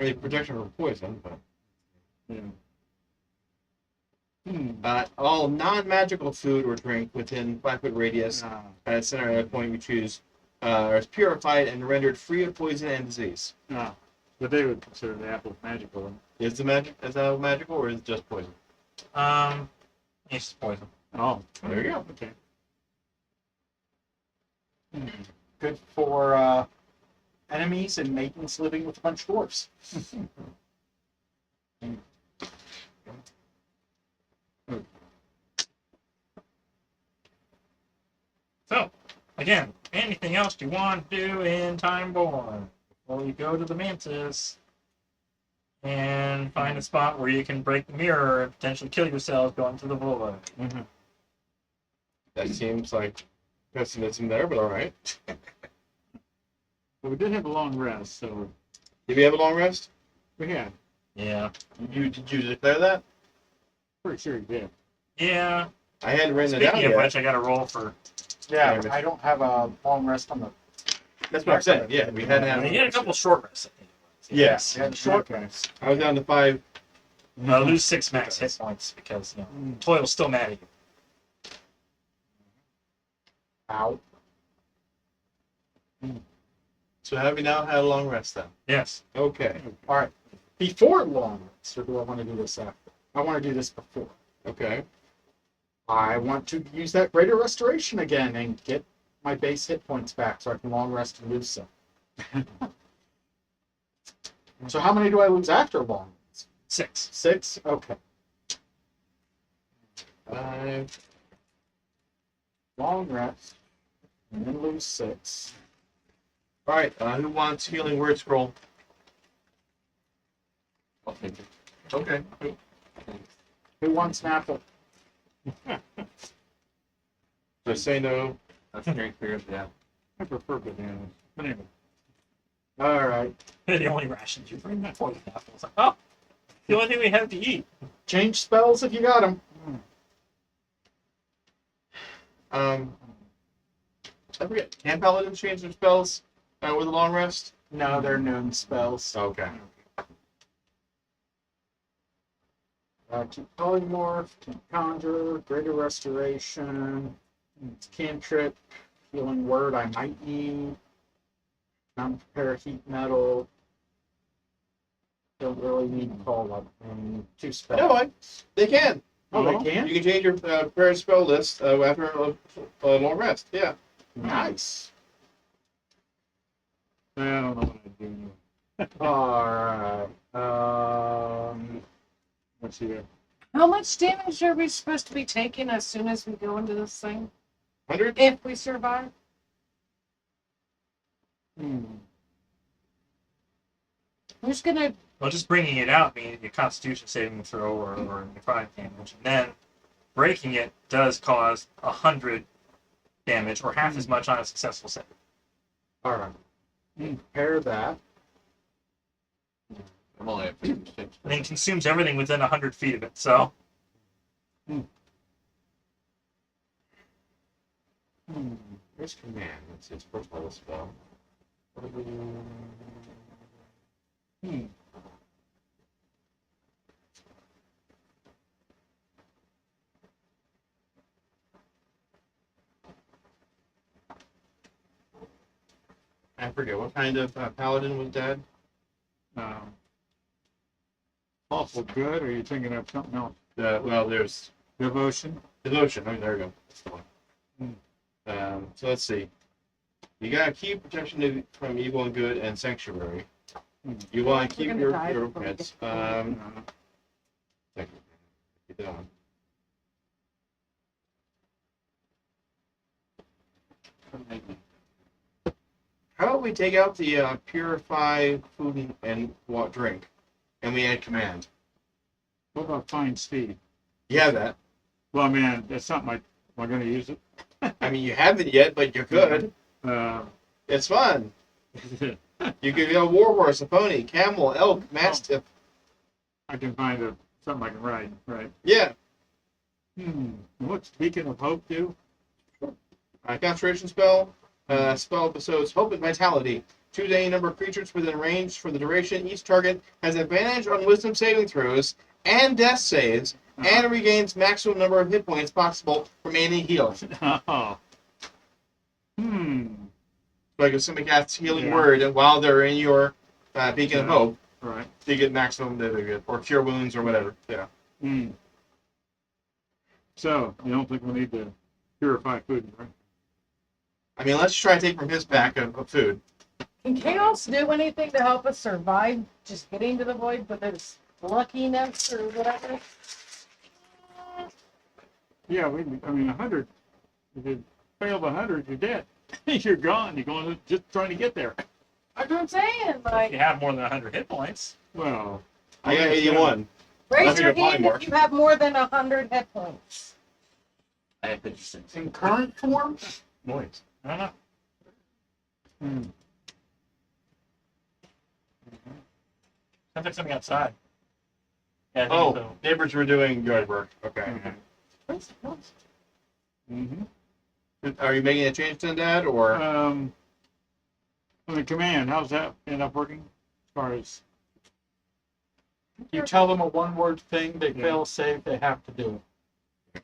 [SPEAKER 4] mean, protection from poison, but
[SPEAKER 2] Yeah.
[SPEAKER 4] all non-magical food or drink within 5-foot radius at a center at a point you choose is purified and rendered free of poison and disease.
[SPEAKER 2] No. But they would consider the apple magical.
[SPEAKER 4] Is that magical or is it just poison?
[SPEAKER 3] it's poison.
[SPEAKER 2] Oh,
[SPEAKER 4] There you go.
[SPEAKER 2] okay.
[SPEAKER 5] Good for enemies and maidens living with a bunch of dwarfs.
[SPEAKER 3] So, again, anything else you want to do in Timeborn? Well, you go to the Mantis and find a spot where you can break the mirror and potentially kill yourself going to the Void.
[SPEAKER 4] That seems like pessimism there, but all right.
[SPEAKER 2] But we did have a long rest, so
[SPEAKER 4] Did we have a long rest?
[SPEAKER 2] we had.
[SPEAKER 3] Yeah.
[SPEAKER 4] Did you declare that?
[SPEAKER 2] Pretty sure he did.
[SPEAKER 3] Yeah.
[SPEAKER 4] I hadn't written it down
[SPEAKER 3] Speaking of
[SPEAKER 4] yet.
[SPEAKER 3] which, I got to roll for.
[SPEAKER 5] Yeah,
[SPEAKER 4] Yeah,
[SPEAKER 5] I don't have a long rest on the.
[SPEAKER 4] That's what I'm saying. Yeah, we hadn't had.
[SPEAKER 3] You had a couple short rests. I think it was.
[SPEAKER 4] Yes.
[SPEAKER 5] I had a short
[SPEAKER 2] Okay.
[SPEAKER 5] rest.
[SPEAKER 4] I was down to 5.
[SPEAKER 3] Lose 6 max hit points because Toil's still mad at you.
[SPEAKER 5] Ow.
[SPEAKER 4] So have we now had a long rest then?
[SPEAKER 3] Yes.
[SPEAKER 4] Okay.
[SPEAKER 5] All right. Before long rest, or do I want to do this after? I want to do this before.
[SPEAKER 4] Okay.
[SPEAKER 5] I want to use that greater restoration again and get my base hit points back so I can long rest and lose some. So how many do I lose after long rest?
[SPEAKER 3] 6.
[SPEAKER 5] 6? Okay.
[SPEAKER 4] 5.
[SPEAKER 5] Long rest. And then lose 6.
[SPEAKER 4] All right. Who wants healing word scroll?
[SPEAKER 6] I'll take it.
[SPEAKER 4] Okay.
[SPEAKER 5] Who wants an apple?
[SPEAKER 4] So say no.
[SPEAKER 6] That's strength clears, yeah.
[SPEAKER 2] I prefer bananas. But anyway,
[SPEAKER 5] All right.
[SPEAKER 3] The only rations you bring that poison apples. Like, oh, the only thing we have to eat.
[SPEAKER 5] Change spells if you got them.
[SPEAKER 4] I forget. Can paladins change their spells with a long rest?
[SPEAKER 5] No, they're noon spells.
[SPEAKER 4] Okay.
[SPEAKER 5] Keep polymorph, keep conjure, greater restoration, cantrip, healing word I might need, non-prepare heat metal. Don't really need call up and 2 spells.
[SPEAKER 4] No, they can.
[SPEAKER 5] Oh, they can?
[SPEAKER 4] You can change your prayer spell list after a long rest. Yeah.
[SPEAKER 5] Nice.
[SPEAKER 2] I don't know what I'd do anyway.
[SPEAKER 5] All right.
[SPEAKER 2] Let's see there.
[SPEAKER 1] How much damage are we supposed to be taking as soon as we go into this thing?
[SPEAKER 4] 100?
[SPEAKER 1] If we survive? Who's gonna?
[SPEAKER 3] Well, just bringing it out means your Constitution saving throw or necrotic damage, and then breaking it does cause 100 damage or half as much on a successful save.
[SPEAKER 5] All right. Prepare that.
[SPEAKER 6] I'm only at 56.
[SPEAKER 3] And then consumes everything within 100 feet of it. So
[SPEAKER 4] Where's command? Let's see. It's first level spell. I forget what kind of paladin was dead.
[SPEAKER 2] Awful good, or are you thinking of something else?
[SPEAKER 4] Well, there's
[SPEAKER 2] Devotion?
[SPEAKER 4] devotion. Oh, there we go. That's the one. So let's see. You gotta keep protection from evil and good and sanctuary. You want to keep
[SPEAKER 1] gonna
[SPEAKER 4] your
[SPEAKER 1] die before we
[SPEAKER 4] pets.
[SPEAKER 1] get
[SPEAKER 4] Keep it on. How about we take out the purify food and drink, and we add command?
[SPEAKER 2] What about fine speed?
[SPEAKER 4] You have that.
[SPEAKER 2] Well, man, that's something am I going to use it?
[SPEAKER 4] I mean, you haven't yet, but you could.
[SPEAKER 2] Uh,
[SPEAKER 4] It's fun. You could go war horse, a pony, camel, elk, mastiff.
[SPEAKER 2] I can find a something I can write, right?
[SPEAKER 4] Yeah.
[SPEAKER 2] What's Beacon of Hope do?
[SPEAKER 4] Concentration spell. Spell bestows hope and vitality. Choose any number of creatures within range for the duration. Each target has advantage on wisdom saving throws and death saves, and regains maximum number of hit points possible from any heal.
[SPEAKER 2] Oh.
[SPEAKER 4] Like if somebody casts healing
[SPEAKER 2] Yeah.
[SPEAKER 4] word and while they're in your beacon of
[SPEAKER 2] Yeah.
[SPEAKER 4] hope,
[SPEAKER 2] Right.
[SPEAKER 4] they get maximum or cure wounds or whatever. Yeah.
[SPEAKER 2] So, you don't think we need to purify food, right?
[SPEAKER 4] I mean, let's try to take from his pack of food.
[SPEAKER 1] Can Chaos do anything to help us survive just getting to the void with his luckiness or whatever?
[SPEAKER 2] Yeah, 100. If you fail the 100, you're dead. You're gone. You're going just trying to get there.
[SPEAKER 1] That's what I'm saying.
[SPEAKER 3] If
[SPEAKER 1] Like,
[SPEAKER 3] you have more than 100 hit points,
[SPEAKER 2] Well,
[SPEAKER 4] I got 81.
[SPEAKER 1] raise
[SPEAKER 4] That's
[SPEAKER 1] your
[SPEAKER 4] a body
[SPEAKER 1] hand
[SPEAKER 4] mark.
[SPEAKER 1] if you have more than 100 hit points.
[SPEAKER 6] I have 56.
[SPEAKER 5] In current form,
[SPEAKER 3] boys. I don't know. Sounds like something outside. Yeah, I think
[SPEAKER 4] Oh,
[SPEAKER 3] so.
[SPEAKER 4] neighbors were doing yard work. Okay. Are you making a change to that, or
[SPEAKER 2] on the command, how's that end up working? As far as
[SPEAKER 5] you tell them a one-word thing, they
[SPEAKER 2] Yeah.
[SPEAKER 5] fail save, they have to do it.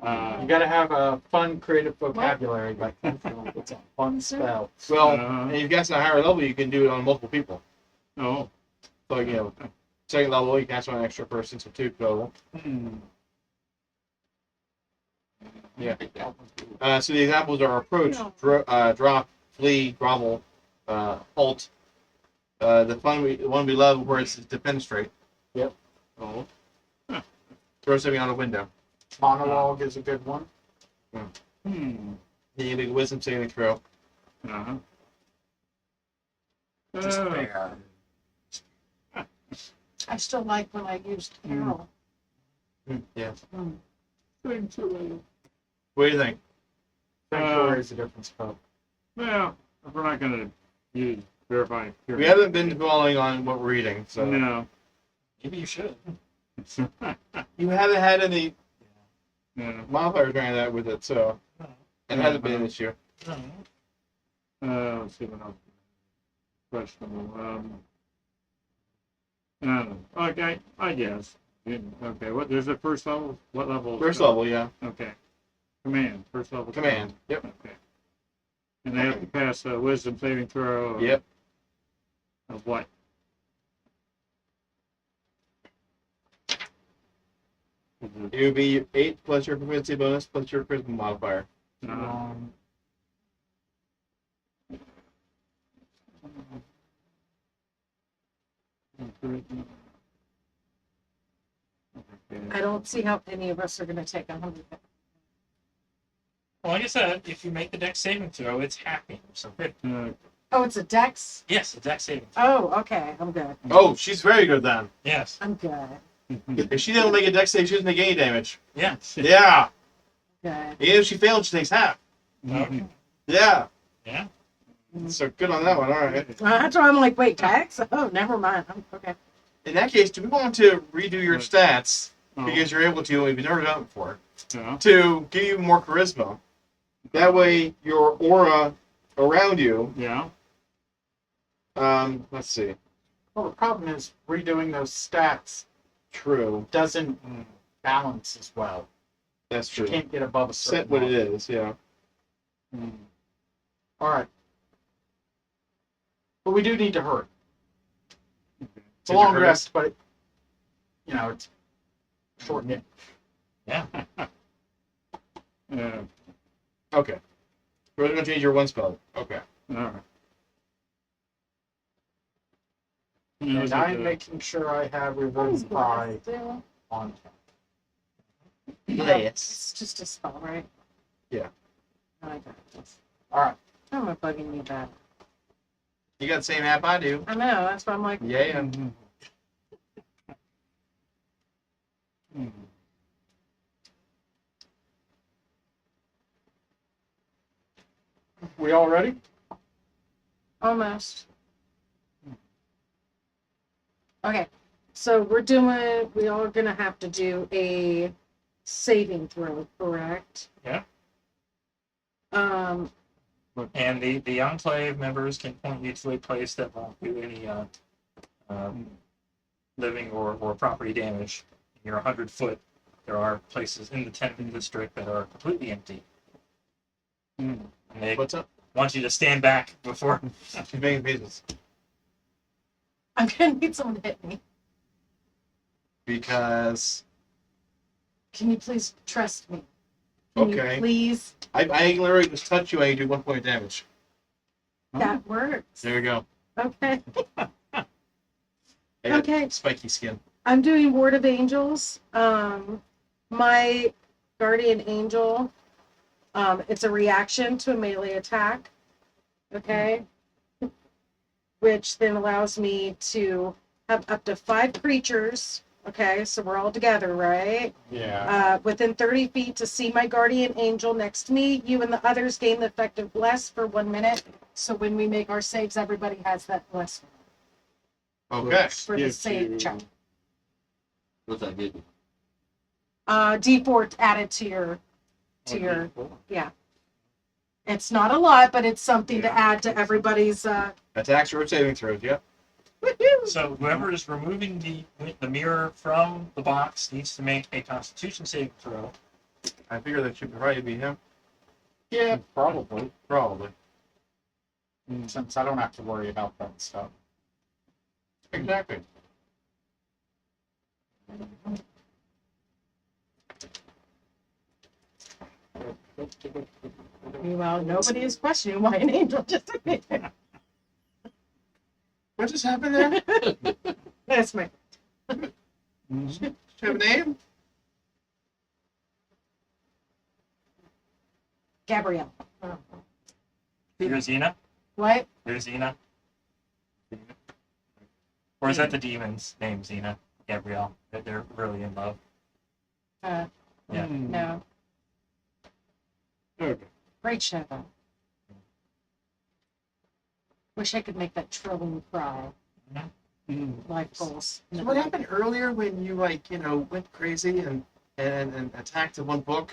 [SPEAKER 5] You
[SPEAKER 2] uh,
[SPEAKER 5] got to have a fun, creative vocabulary. Like it's a fun spell.
[SPEAKER 4] well,
[SPEAKER 2] Uh-huh.
[SPEAKER 4] and you've got to a higher level, you can do it on multiple people.
[SPEAKER 2] oh,
[SPEAKER 4] So second level, you can cast on an extra person, so 2 total. Yeah. So the examples are approach, drop, flee, grovel, halt. The one we love, where it's defenestrate.
[SPEAKER 2] oh,
[SPEAKER 4] Throw something out a window.
[SPEAKER 5] Monologue is a good one.
[SPEAKER 2] hmm.
[SPEAKER 4] You make a wisdom saving throw.
[SPEAKER 2] Uh-huh.
[SPEAKER 3] Despair.
[SPEAKER 1] I still like when I used Carol.
[SPEAKER 4] Yeah.
[SPEAKER 1] Mm.
[SPEAKER 4] What do you think?
[SPEAKER 5] Sanctuary is a different spell.
[SPEAKER 2] Well, if we're not going to use verify.
[SPEAKER 4] We haven't been dwelling on what we're reading, so
[SPEAKER 2] No.
[SPEAKER 3] Maybe you should.
[SPEAKER 4] you haven't had any
[SPEAKER 2] No.
[SPEAKER 4] modifiers or any of that with it, so it hasn't been an issue.
[SPEAKER 2] Let's see what else. Questionable. Okay, I guess. Okay, what? There's a first level. What level?
[SPEAKER 4] First level, yeah.
[SPEAKER 2] Okay. Command. First level.
[SPEAKER 4] Command. Yep.
[SPEAKER 2] Okay. And they have to pass a wisdom saving throw.
[SPEAKER 4] Yep.
[SPEAKER 2] Of what?
[SPEAKER 4] It would be 8 plus your proficiency bonus plus your charisma modifier.
[SPEAKER 1] I don't see how any of us are going to take 100.
[SPEAKER 3] Well, like I said, if you make the dex saving throw, it's happy. So
[SPEAKER 1] Oh, it's a dex?
[SPEAKER 3] yes, the dex saving throw.
[SPEAKER 1] Oh, okay. I'm good.
[SPEAKER 4] Oh, she's very good then.
[SPEAKER 3] Yes.
[SPEAKER 1] I'm good.
[SPEAKER 4] If she doesn't make a dex save, she doesn't take any damage.
[SPEAKER 3] Yeah.
[SPEAKER 4] Yeah.
[SPEAKER 1] Good.
[SPEAKER 4] Even if she failed, she takes half.
[SPEAKER 3] Okay.
[SPEAKER 4] Yeah.
[SPEAKER 3] Yeah.
[SPEAKER 4] So good on that one. All right.
[SPEAKER 1] That's why I'm like, wait, dex? Oh, never mind. I'm okay.
[SPEAKER 4] In that case, do we want to redo your stats
[SPEAKER 2] Oh,
[SPEAKER 4] because you're able to, and we've never done it before,
[SPEAKER 2] yeah.
[SPEAKER 4] to give you more charisma? That way, your aura around you.
[SPEAKER 2] Yeah.
[SPEAKER 4] Let's see.
[SPEAKER 5] Well, the problem is redoing those stats
[SPEAKER 4] True.
[SPEAKER 5] doesn't balance as well.
[SPEAKER 4] That's
[SPEAKER 5] You
[SPEAKER 4] true.
[SPEAKER 5] can't get above a certain
[SPEAKER 4] Set what it
[SPEAKER 5] level.
[SPEAKER 4] is. Yeah.
[SPEAKER 5] All right. But we do need to hurry. It's a
[SPEAKER 4] Did you
[SPEAKER 5] long
[SPEAKER 4] hurry?
[SPEAKER 5] rest, but it's short nip.
[SPEAKER 3] Yeah.
[SPEAKER 2] Yeah.
[SPEAKER 4] Okay. We're going to change your one spell. Okay.
[SPEAKER 2] All right.
[SPEAKER 5] And I'm making sure I have reverse by
[SPEAKER 1] Still.
[SPEAKER 5] on.
[SPEAKER 1] It's just a spell, right?
[SPEAKER 4] Yeah.
[SPEAKER 1] I got this.
[SPEAKER 5] All right.
[SPEAKER 1] I'm not bugging me back.
[SPEAKER 4] You got the same app I do.
[SPEAKER 1] I know. That's why I'm like,
[SPEAKER 4] Yeah.
[SPEAKER 5] We all ready?
[SPEAKER 1] almost. Okay. So we all gonna have to do a saving throw, correct?
[SPEAKER 3] Yeah.
[SPEAKER 1] Um,
[SPEAKER 3] And the enclave members can point you to a place that won't do any living or property damage. You're 100 foot. There are places in the tenement district that are completely empty. And they
[SPEAKER 4] What's up?
[SPEAKER 3] want you to stand back before.
[SPEAKER 4] She's making pieces.
[SPEAKER 1] I'm gonna need someone to hit me.
[SPEAKER 4] Because
[SPEAKER 1] Can you please trust me? Can
[SPEAKER 4] Okay.
[SPEAKER 1] you please?
[SPEAKER 4] I literally just touch you and you do 1 point of damage.
[SPEAKER 1] That works.
[SPEAKER 4] There we go.
[SPEAKER 1] Okay.
[SPEAKER 4] I got
[SPEAKER 1] Okay.
[SPEAKER 4] Spiky skin.
[SPEAKER 1] I'm doing Ward of Angels. My guardian angel, it's a reaction to a melee attack. Okay. Which then allows me to have up to 5 creatures. Okay, so we're all together, right?
[SPEAKER 5] Yeah.
[SPEAKER 1] Within 30 feet to see my guardian angel next to me. You and the others gain the effective bless for 1 minute. So when we make our saves, everybody has that bless
[SPEAKER 4] Okay.
[SPEAKER 1] for the save check.
[SPEAKER 6] What's that get you?
[SPEAKER 1] D4 added to your yeah. It's not a lot, but it's something to add to everybody's
[SPEAKER 4] Attacks or saving throws, yep.
[SPEAKER 1] woohoo!
[SPEAKER 3] So whoever is removing the mirror from the box needs to make a Constitution saving throw.
[SPEAKER 4] I figure that should probably be him.
[SPEAKER 5] Yeah, probably.
[SPEAKER 4] Probably.
[SPEAKER 5] Since I don't have to worry about that stuff.
[SPEAKER 4] Exactly.
[SPEAKER 1] Meanwhile, nobody is questioning why an angel just appeared.
[SPEAKER 4] What just happened there?
[SPEAKER 1] That's me.
[SPEAKER 4] Do you have a name?
[SPEAKER 1] Gabrielle.
[SPEAKER 3] You're Xena?
[SPEAKER 1] What?
[SPEAKER 3] You're Xena? Or is that the demon's name, Xena? Gabrielle? They're really in love.
[SPEAKER 1] Yeah. No.
[SPEAKER 2] Okay.
[SPEAKER 1] Great show though. Wish I could make that Trillium cry. Life goals.
[SPEAKER 4] So what happened earlier when you went crazy and attacked the one book?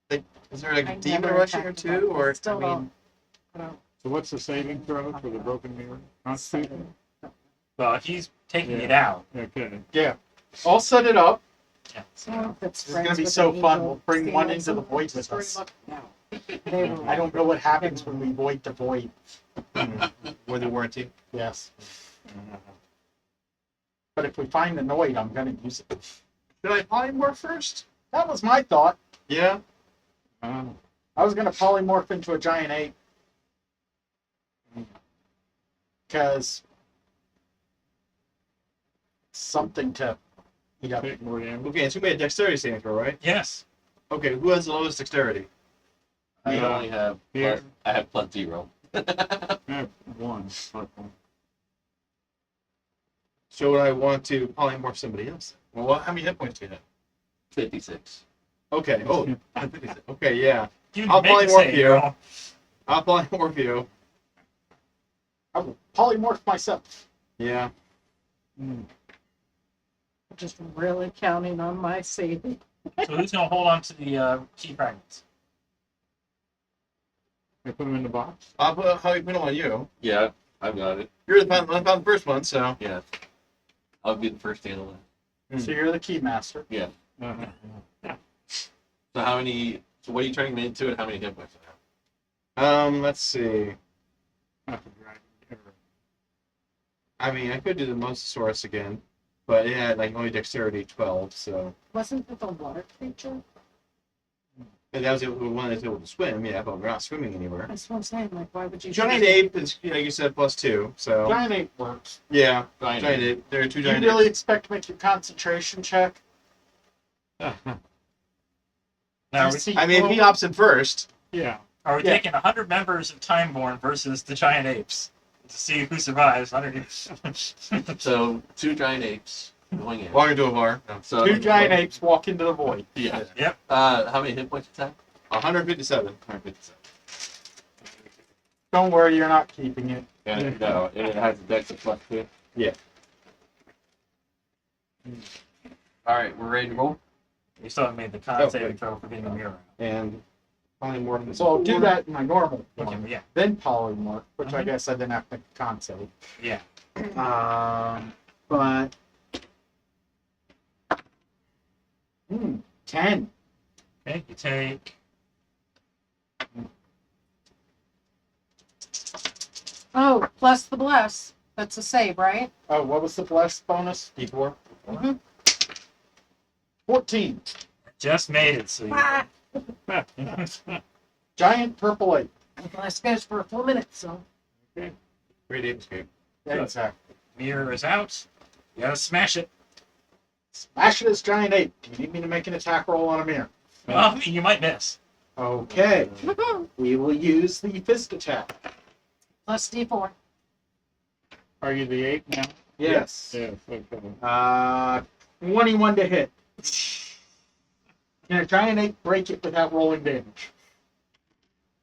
[SPEAKER 4] Like, is there like
[SPEAKER 1] I
[SPEAKER 4] a demon
[SPEAKER 1] never
[SPEAKER 4] rushing or
[SPEAKER 1] attacked the book.
[SPEAKER 4] two? Or
[SPEAKER 1] Still
[SPEAKER 4] I mean,
[SPEAKER 1] don't.
[SPEAKER 2] So what's the saving throw for the broken mirror? Constitution?
[SPEAKER 3] Well, he's taking
[SPEAKER 2] Yeah.
[SPEAKER 3] it out.
[SPEAKER 2] Okay.
[SPEAKER 5] Yeah. I'll set it up.
[SPEAKER 1] So that's
[SPEAKER 5] This is gonna be so fun. We'll bring one into the void with us.
[SPEAKER 1] No. They were
[SPEAKER 5] I don't know what happens when we void the void.
[SPEAKER 4] with the warranty.
[SPEAKER 5] Yes. But if we find the Noid, I'm gonna use it.
[SPEAKER 4] Did I polymorph first?
[SPEAKER 5] That was my thought.
[SPEAKER 4] Yeah.
[SPEAKER 5] I was gonna polymorph into a giant ape. Because something to eat up.
[SPEAKER 2] Take more damage.
[SPEAKER 4] Okay, so we made a dexterity saving throw, right?
[SPEAKER 3] Yes.
[SPEAKER 4] Okay, who has the lowest dexterity?
[SPEAKER 6] I
[SPEAKER 2] Yeah.
[SPEAKER 6] only have
[SPEAKER 2] Here.
[SPEAKER 6] plus, I have plus 0.
[SPEAKER 2] I have 1.
[SPEAKER 4] So would I want to polymorph somebody else? Well, how many hit points do you have?
[SPEAKER 6] 56.
[SPEAKER 4] Okay. Oh, okay, yeah.
[SPEAKER 3] You
[SPEAKER 4] I'll
[SPEAKER 3] make the
[SPEAKER 4] polymorph
[SPEAKER 3] save,
[SPEAKER 4] you.
[SPEAKER 3] girl.
[SPEAKER 4] I'll polymorph you.
[SPEAKER 5] I will polymorph myself.
[SPEAKER 4] Yeah.
[SPEAKER 1] just really counting on my saving.
[SPEAKER 3] So who's going to hold on to the key fragments?
[SPEAKER 2] I put them in the box.
[SPEAKER 4] I'll put how you put them on you.
[SPEAKER 6] Yeah, I've got it.
[SPEAKER 4] You're the I found the first one, so.
[SPEAKER 6] Yeah. I'll be the first to handle it.
[SPEAKER 5] So you're the key master.
[SPEAKER 6] Yeah.
[SPEAKER 2] Uh-huh.
[SPEAKER 6] So what are you turning me into and how many hit points do I have?
[SPEAKER 4] Let's see.
[SPEAKER 2] Not the dragon.
[SPEAKER 4] I mean, I could do the Mosasaurus again, but it had like only dexterity 12, so.
[SPEAKER 1] Wasn't it the water creature?
[SPEAKER 4] And that was the one that's able to swim, yeah, but we're not swimming anywhere.
[SPEAKER 1] That's what I'm saying. Like, why would you?
[SPEAKER 4] Giant ape is, you said +2, so.
[SPEAKER 5] Giant ape works.
[SPEAKER 4] Yeah,
[SPEAKER 6] Giant
[SPEAKER 4] giant
[SPEAKER 6] ape.
[SPEAKER 4] ape. There are 2
[SPEAKER 5] You
[SPEAKER 4] giant
[SPEAKER 5] really
[SPEAKER 4] apes.
[SPEAKER 5] expect to make your concentration check?
[SPEAKER 3] Now,
[SPEAKER 5] You see-
[SPEAKER 4] I mean, if he opts in first.
[SPEAKER 2] Yeah.
[SPEAKER 3] are we
[SPEAKER 5] Yeah.
[SPEAKER 3] taking 100 members of Timeborn versus the giant apes to see who survives 100 years?
[SPEAKER 6] So 2 giant apes going in.
[SPEAKER 4] Walk into a bar. No.
[SPEAKER 6] So
[SPEAKER 5] 2 giant apes walk into the void.
[SPEAKER 6] Yeah.
[SPEAKER 3] Yep.
[SPEAKER 6] How many hit points attack?
[SPEAKER 4] 157.
[SPEAKER 6] 157.
[SPEAKER 5] Don't worry, you're not keeping it.
[SPEAKER 6] And no, and it has a dex of +2. All right, we're ready to roll.
[SPEAKER 3] You still haven't made the con
[SPEAKER 4] Oh,
[SPEAKER 3] saving
[SPEAKER 4] wait.
[SPEAKER 3] throw for getting the mirror.
[SPEAKER 4] And polymorph.
[SPEAKER 5] So I'll do that in my normal
[SPEAKER 3] Okay,
[SPEAKER 5] form.
[SPEAKER 3] yeah.
[SPEAKER 5] Then polymorph, which I
[SPEAKER 3] Mhm.
[SPEAKER 5] guess I didn't have to con save.
[SPEAKER 3] Yeah.
[SPEAKER 5] But 10.
[SPEAKER 3] Okay, you take.
[SPEAKER 1] Oh, plus the bless. That's a save, right?
[SPEAKER 5] Oh, what was the blessed bonus?
[SPEAKER 4] D4.
[SPEAKER 1] Mhm.
[SPEAKER 5] 14.
[SPEAKER 3] Just made it, so you.
[SPEAKER 1] Ah,
[SPEAKER 5] Giant purple ape.
[SPEAKER 1] the bless goes for a full minute, so.
[SPEAKER 4] Great ape escape.
[SPEAKER 5] Exactly.
[SPEAKER 3] Mirror is out. You gotta smash it.
[SPEAKER 5] Smash it as giant ape. Do you need me to make an attack roll on a mirror?
[SPEAKER 3] Well, I mean, you might miss.
[SPEAKER 5] Okay. We will use the fist attack.
[SPEAKER 1] Plus D4.
[SPEAKER 2] Are you the 8 now?
[SPEAKER 5] Yes.
[SPEAKER 2] Yes, okay.
[SPEAKER 5] 21 to hit. Can a giant ape break it without rolling damage?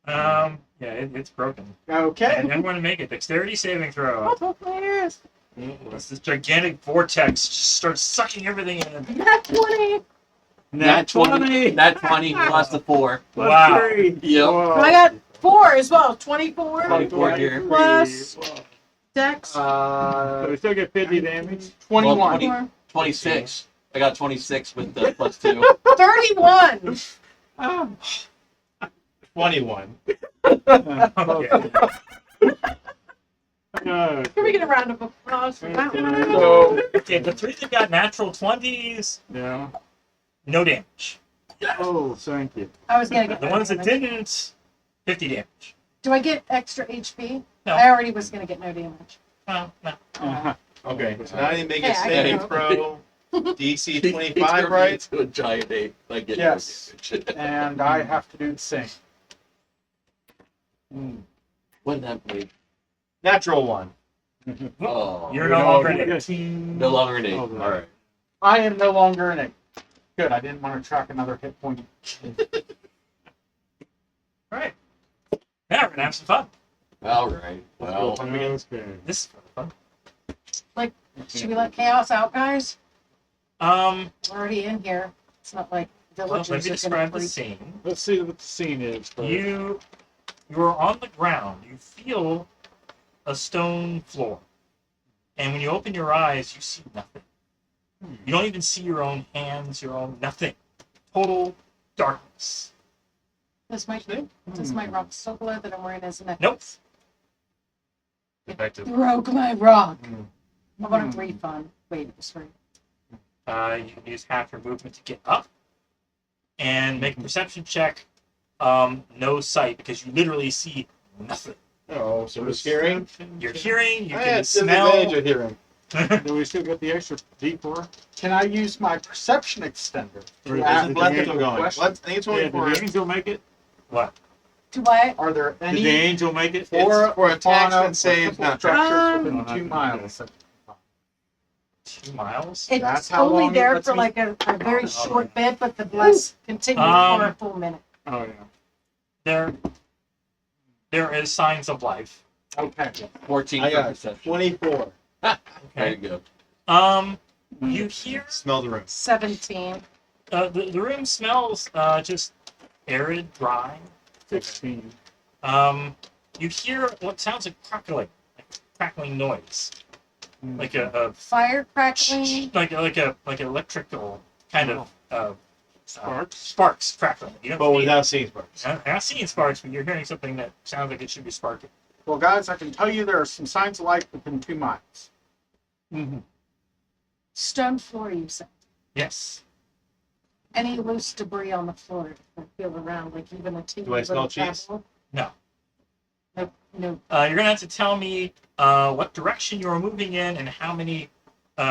[SPEAKER 3] Yeah, it's broken.
[SPEAKER 5] Okay.
[SPEAKER 3] And I'm going to make a dexterity saving throw.
[SPEAKER 1] Yes.
[SPEAKER 3] This Gigantic vortex just starts sucking everything in.
[SPEAKER 1] Nat 20.
[SPEAKER 6] Nat 20. Nat 20 plus the 4.
[SPEAKER 3] Wow.
[SPEAKER 6] Yep.
[SPEAKER 1] I got 4 as well. 24.
[SPEAKER 6] 24 here.
[SPEAKER 1] Plus Dex.
[SPEAKER 2] So we still get 50 damage?
[SPEAKER 5] 21.
[SPEAKER 6] Well, 20. 26. I got 26 with the plus 2.
[SPEAKER 1] 31.
[SPEAKER 4] 21.
[SPEAKER 3] Okay.
[SPEAKER 2] No.
[SPEAKER 1] Can we get a round of applause for that one?
[SPEAKER 5] So,
[SPEAKER 3] Okay, the 3 that got natural 20s,
[SPEAKER 2] Yeah.
[SPEAKER 3] no damage.
[SPEAKER 2] Oh, thank you.
[SPEAKER 1] I was gonna get
[SPEAKER 3] The
[SPEAKER 1] no
[SPEAKER 3] ones that
[SPEAKER 1] damage.
[SPEAKER 3] didn't, 50 damage.
[SPEAKER 1] Do I get extra HP?
[SPEAKER 3] No.
[SPEAKER 1] I already was gonna get no damage.
[SPEAKER 3] Oh, no.
[SPEAKER 2] Uh-huh.
[SPEAKER 4] Okay, so now you make
[SPEAKER 1] Hey,
[SPEAKER 4] a
[SPEAKER 1] I
[SPEAKER 4] saving
[SPEAKER 1] can
[SPEAKER 4] throw. DC
[SPEAKER 6] He's
[SPEAKER 4] 25,
[SPEAKER 6] turning
[SPEAKER 4] right?
[SPEAKER 6] into a giant ape. Like, get
[SPEAKER 5] Yes.
[SPEAKER 6] no damage.
[SPEAKER 5] and I have to do the same.
[SPEAKER 6] Wouldn't that be?
[SPEAKER 4] Natural 1.
[SPEAKER 6] Oh,
[SPEAKER 3] You're no longer an
[SPEAKER 2] Yes.
[SPEAKER 3] ape.
[SPEAKER 6] no longer an ape.
[SPEAKER 2] Oh,
[SPEAKER 6] All
[SPEAKER 2] right.
[SPEAKER 6] right.
[SPEAKER 5] I am no longer an ape. Good, I didn't want to track another hit point.
[SPEAKER 3] Alright. Now we're going to have some fun.
[SPEAKER 6] All right. Well,
[SPEAKER 2] Okay.
[SPEAKER 3] This is fun.
[SPEAKER 1] Should we let chaos out, guys?
[SPEAKER 3] Um,
[SPEAKER 1] We're already in here. It's not like
[SPEAKER 3] well,
[SPEAKER 1] villagers
[SPEAKER 3] let me
[SPEAKER 1] are
[SPEAKER 3] describe
[SPEAKER 1] gonna
[SPEAKER 3] the
[SPEAKER 1] freak.
[SPEAKER 3] scene.
[SPEAKER 2] Let's see what the scene is first.
[SPEAKER 3] You're on the ground. You feel a stone floor. And when you open your eyes, you see nothing. You don't even see your own hands, your own nothing. Total darkness.
[SPEAKER 1] This might rock so glow that I'm wearing as a necklace.
[SPEAKER 3] Nope.
[SPEAKER 4] Effective.
[SPEAKER 1] Broke my rock.
[SPEAKER 2] Hmm.
[SPEAKER 1] I want a refund. Wait, it was free.
[SPEAKER 3] You can use half your movement to get up and make a perception check. No sight, because you literally see nothing.
[SPEAKER 4] Oh, so we're hearing?
[SPEAKER 3] You're hearing, you
[SPEAKER 4] I
[SPEAKER 3] can
[SPEAKER 4] had
[SPEAKER 3] smell.
[SPEAKER 4] disadvantage of hearing.
[SPEAKER 2] Do we still get the extra D4?
[SPEAKER 5] Can I use my perception extender?
[SPEAKER 2] Or
[SPEAKER 5] to
[SPEAKER 2] is
[SPEAKER 5] ask
[SPEAKER 2] it
[SPEAKER 4] Bless
[SPEAKER 2] the
[SPEAKER 4] is still going.
[SPEAKER 5] question?
[SPEAKER 4] Let's, I think it's
[SPEAKER 2] Yeah,
[SPEAKER 4] only
[SPEAKER 2] did
[SPEAKER 4] for,
[SPEAKER 2] the angel make it?
[SPEAKER 3] What?
[SPEAKER 1] Do I?
[SPEAKER 5] Are there
[SPEAKER 2] Did the
[SPEAKER 5] any
[SPEAKER 2] angel make it?
[SPEAKER 5] flora
[SPEAKER 4] for
[SPEAKER 5] or
[SPEAKER 4] attacks
[SPEAKER 5] fauna
[SPEAKER 4] and saves,
[SPEAKER 5] or
[SPEAKER 4] not
[SPEAKER 5] structures
[SPEAKER 1] Um,
[SPEAKER 5] within
[SPEAKER 2] Oh,
[SPEAKER 5] 2 miles?
[SPEAKER 3] 2 miles?
[SPEAKER 1] It's
[SPEAKER 5] That's how
[SPEAKER 1] only
[SPEAKER 5] long it
[SPEAKER 1] there
[SPEAKER 5] lets
[SPEAKER 1] for
[SPEAKER 5] me-
[SPEAKER 1] like a very
[SPEAKER 3] Oh,
[SPEAKER 1] short bit, but the bless continues for a full minute.
[SPEAKER 2] Oh, yeah.
[SPEAKER 3] There is signs of life.
[SPEAKER 5] Okay.
[SPEAKER 6] 14
[SPEAKER 4] I
[SPEAKER 6] for
[SPEAKER 4] got
[SPEAKER 6] perception.
[SPEAKER 4] 24.
[SPEAKER 6] There
[SPEAKER 3] Okay.
[SPEAKER 6] you go.
[SPEAKER 3] You hear
[SPEAKER 4] Smell the room.
[SPEAKER 1] 17.
[SPEAKER 3] the room smells just arid, dry.
[SPEAKER 2] 16.
[SPEAKER 3] You hear what sounds like crackling noise, like a
[SPEAKER 1] Fire crackling.
[SPEAKER 3] like electrical kind of
[SPEAKER 2] Sparks?
[SPEAKER 3] sparks crackling. You don't
[SPEAKER 4] But
[SPEAKER 3] see
[SPEAKER 4] without seeing sparks.
[SPEAKER 3] I'm not seeing sparks, but you're hearing something that sounds like it should be sparking.
[SPEAKER 5] Well, guys, I can tell you there are some signs of life within 2 miles.
[SPEAKER 2] Mm-hmm.
[SPEAKER 1] Stone floor, you said.
[SPEAKER 3] Yes.
[SPEAKER 1] Any loose debris on the floor I feel around, like even a teeny
[SPEAKER 4] Do I smell
[SPEAKER 1] little
[SPEAKER 4] cheese?
[SPEAKER 1] pebble?
[SPEAKER 3] No.
[SPEAKER 1] Nope. No.
[SPEAKER 3] You're gonna have to tell me what direction you're moving in and how many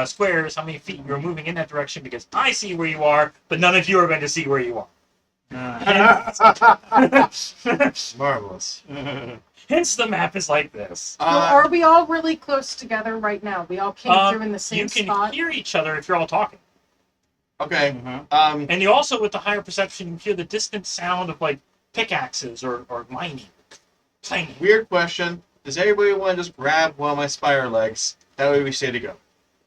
[SPEAKER 3] squares, how many feet you're moving in that direction, because I see where you are, but none of you are going to see where you are.
[SPEAKER 4] Marvelous.
[SPEAKER 3] Hence, the map is like this.
[SPEAKER 1] Well, are we all really close together right now? We all came through in the same
[SPEAKER 3] You can
[SPEAKER 1] spot.
[SPEAKER 3] hear each other if you're all talking.
[SPEAKER 4] Okay.
[SPEAKER 2] Uh-huh.
[SPEAKER 3] And you also, with the higher perception, you hear the distant sound of like pickaxes or mining. Planing.
[SPEAKER 4] Weird question. Does everybody want to just grab one of my spire legs? That way we stay to go.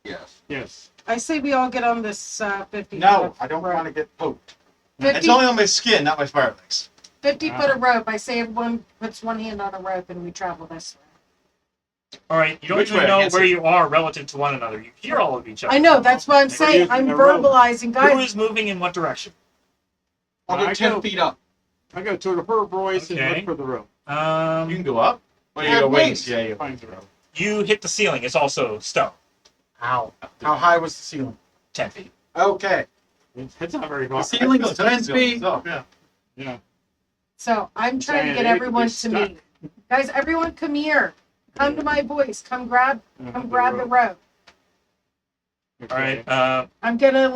[SPEAKER 6] Yes.
[SPEAKER 2] Yes.
[SPEAKER 1] I say we all get on this 50
[SPEAKER 5] No,
[SPEAKER 1] foot
[SPEAKER 5] I don't
[SPEAKER 1] rope.
[SPEAKER 5] want to get poked.
[SPEAKER 1] 50,
[SPEAKER 4] It's only on my skin, not my fire legs.
[SPEAKER 1] 50 foot of rope. I say everyone puts one hand on a rope and we travel this way.
[SPEAKER 3] All right, you don't
[SPEAKER 4] Which
[SPEAKER 3] even
[SPEAKER 4] way? I
[SPEAKER 3] know
[SPEAKER 4] can't
[SPEAKER 3] where
[SPEAKER 4] see.
[SPEAKER 3] you are relative to one another. You hear all of each other.
[SPEAKER 1] I know, that's what I'm
[SPEAKER 2] We're
[SPEAKER 1] saying.
[SPEAKER 2] using
[SPEAKER 1] I'm
[SPEAKER 2] a rope.
[SPEAKER 1] verbalizing,
[SPEAKER 3] Who
[SPEAKER 1] guys.
[SPEAKER 3] is moving in what direction?
[SPEAKER 5] I'll go
[SPEAKER 2] I
[SPEAKER 5] 10
[SPEAKER 2] go-
[SPEAKER 5] feet up.
[SPEAKER 2] I go to her voice and
[SPEAKER 3] Okay.
[SPEAKER 2] look for the rope.
[SPEAKER 4] You can go up? Or you
[SPEAKER 5] Yeah,
[SPEAKER 4] go
[SPEAKER 5] wings.
[SPEAKER 4] wings? Yeah, you
[SPEAKER 2] Find the rope.
[SPEAKER 3] You hit the ceiling. It's also stone.
[SPEAKER 5] Ow. How high was the ceiling?
[SPEAKER 3] 10 feet.
[SPEAKER 5] Okay.
[SPEAKER 2] It's not very far.
[SPEAKER 5] The ceiling's 10 feet.
[SPEAKER 4] Yeah.
[SPEAKER 2] Yeah.
[SPEAKER 1] So I'm trying to
[SPEAKER 2] saying
[SPEAKER 1] get
[SPEAKER 2] it could
[SPEAKER 1] everyone
[SPEAKER 2] be
[SPEAKER 1] to me. Guys, everyone come here. Come to my voice. Come grab the rope.
[SPEAKER 3] All right.
[SPEAKER 1] I'm gonna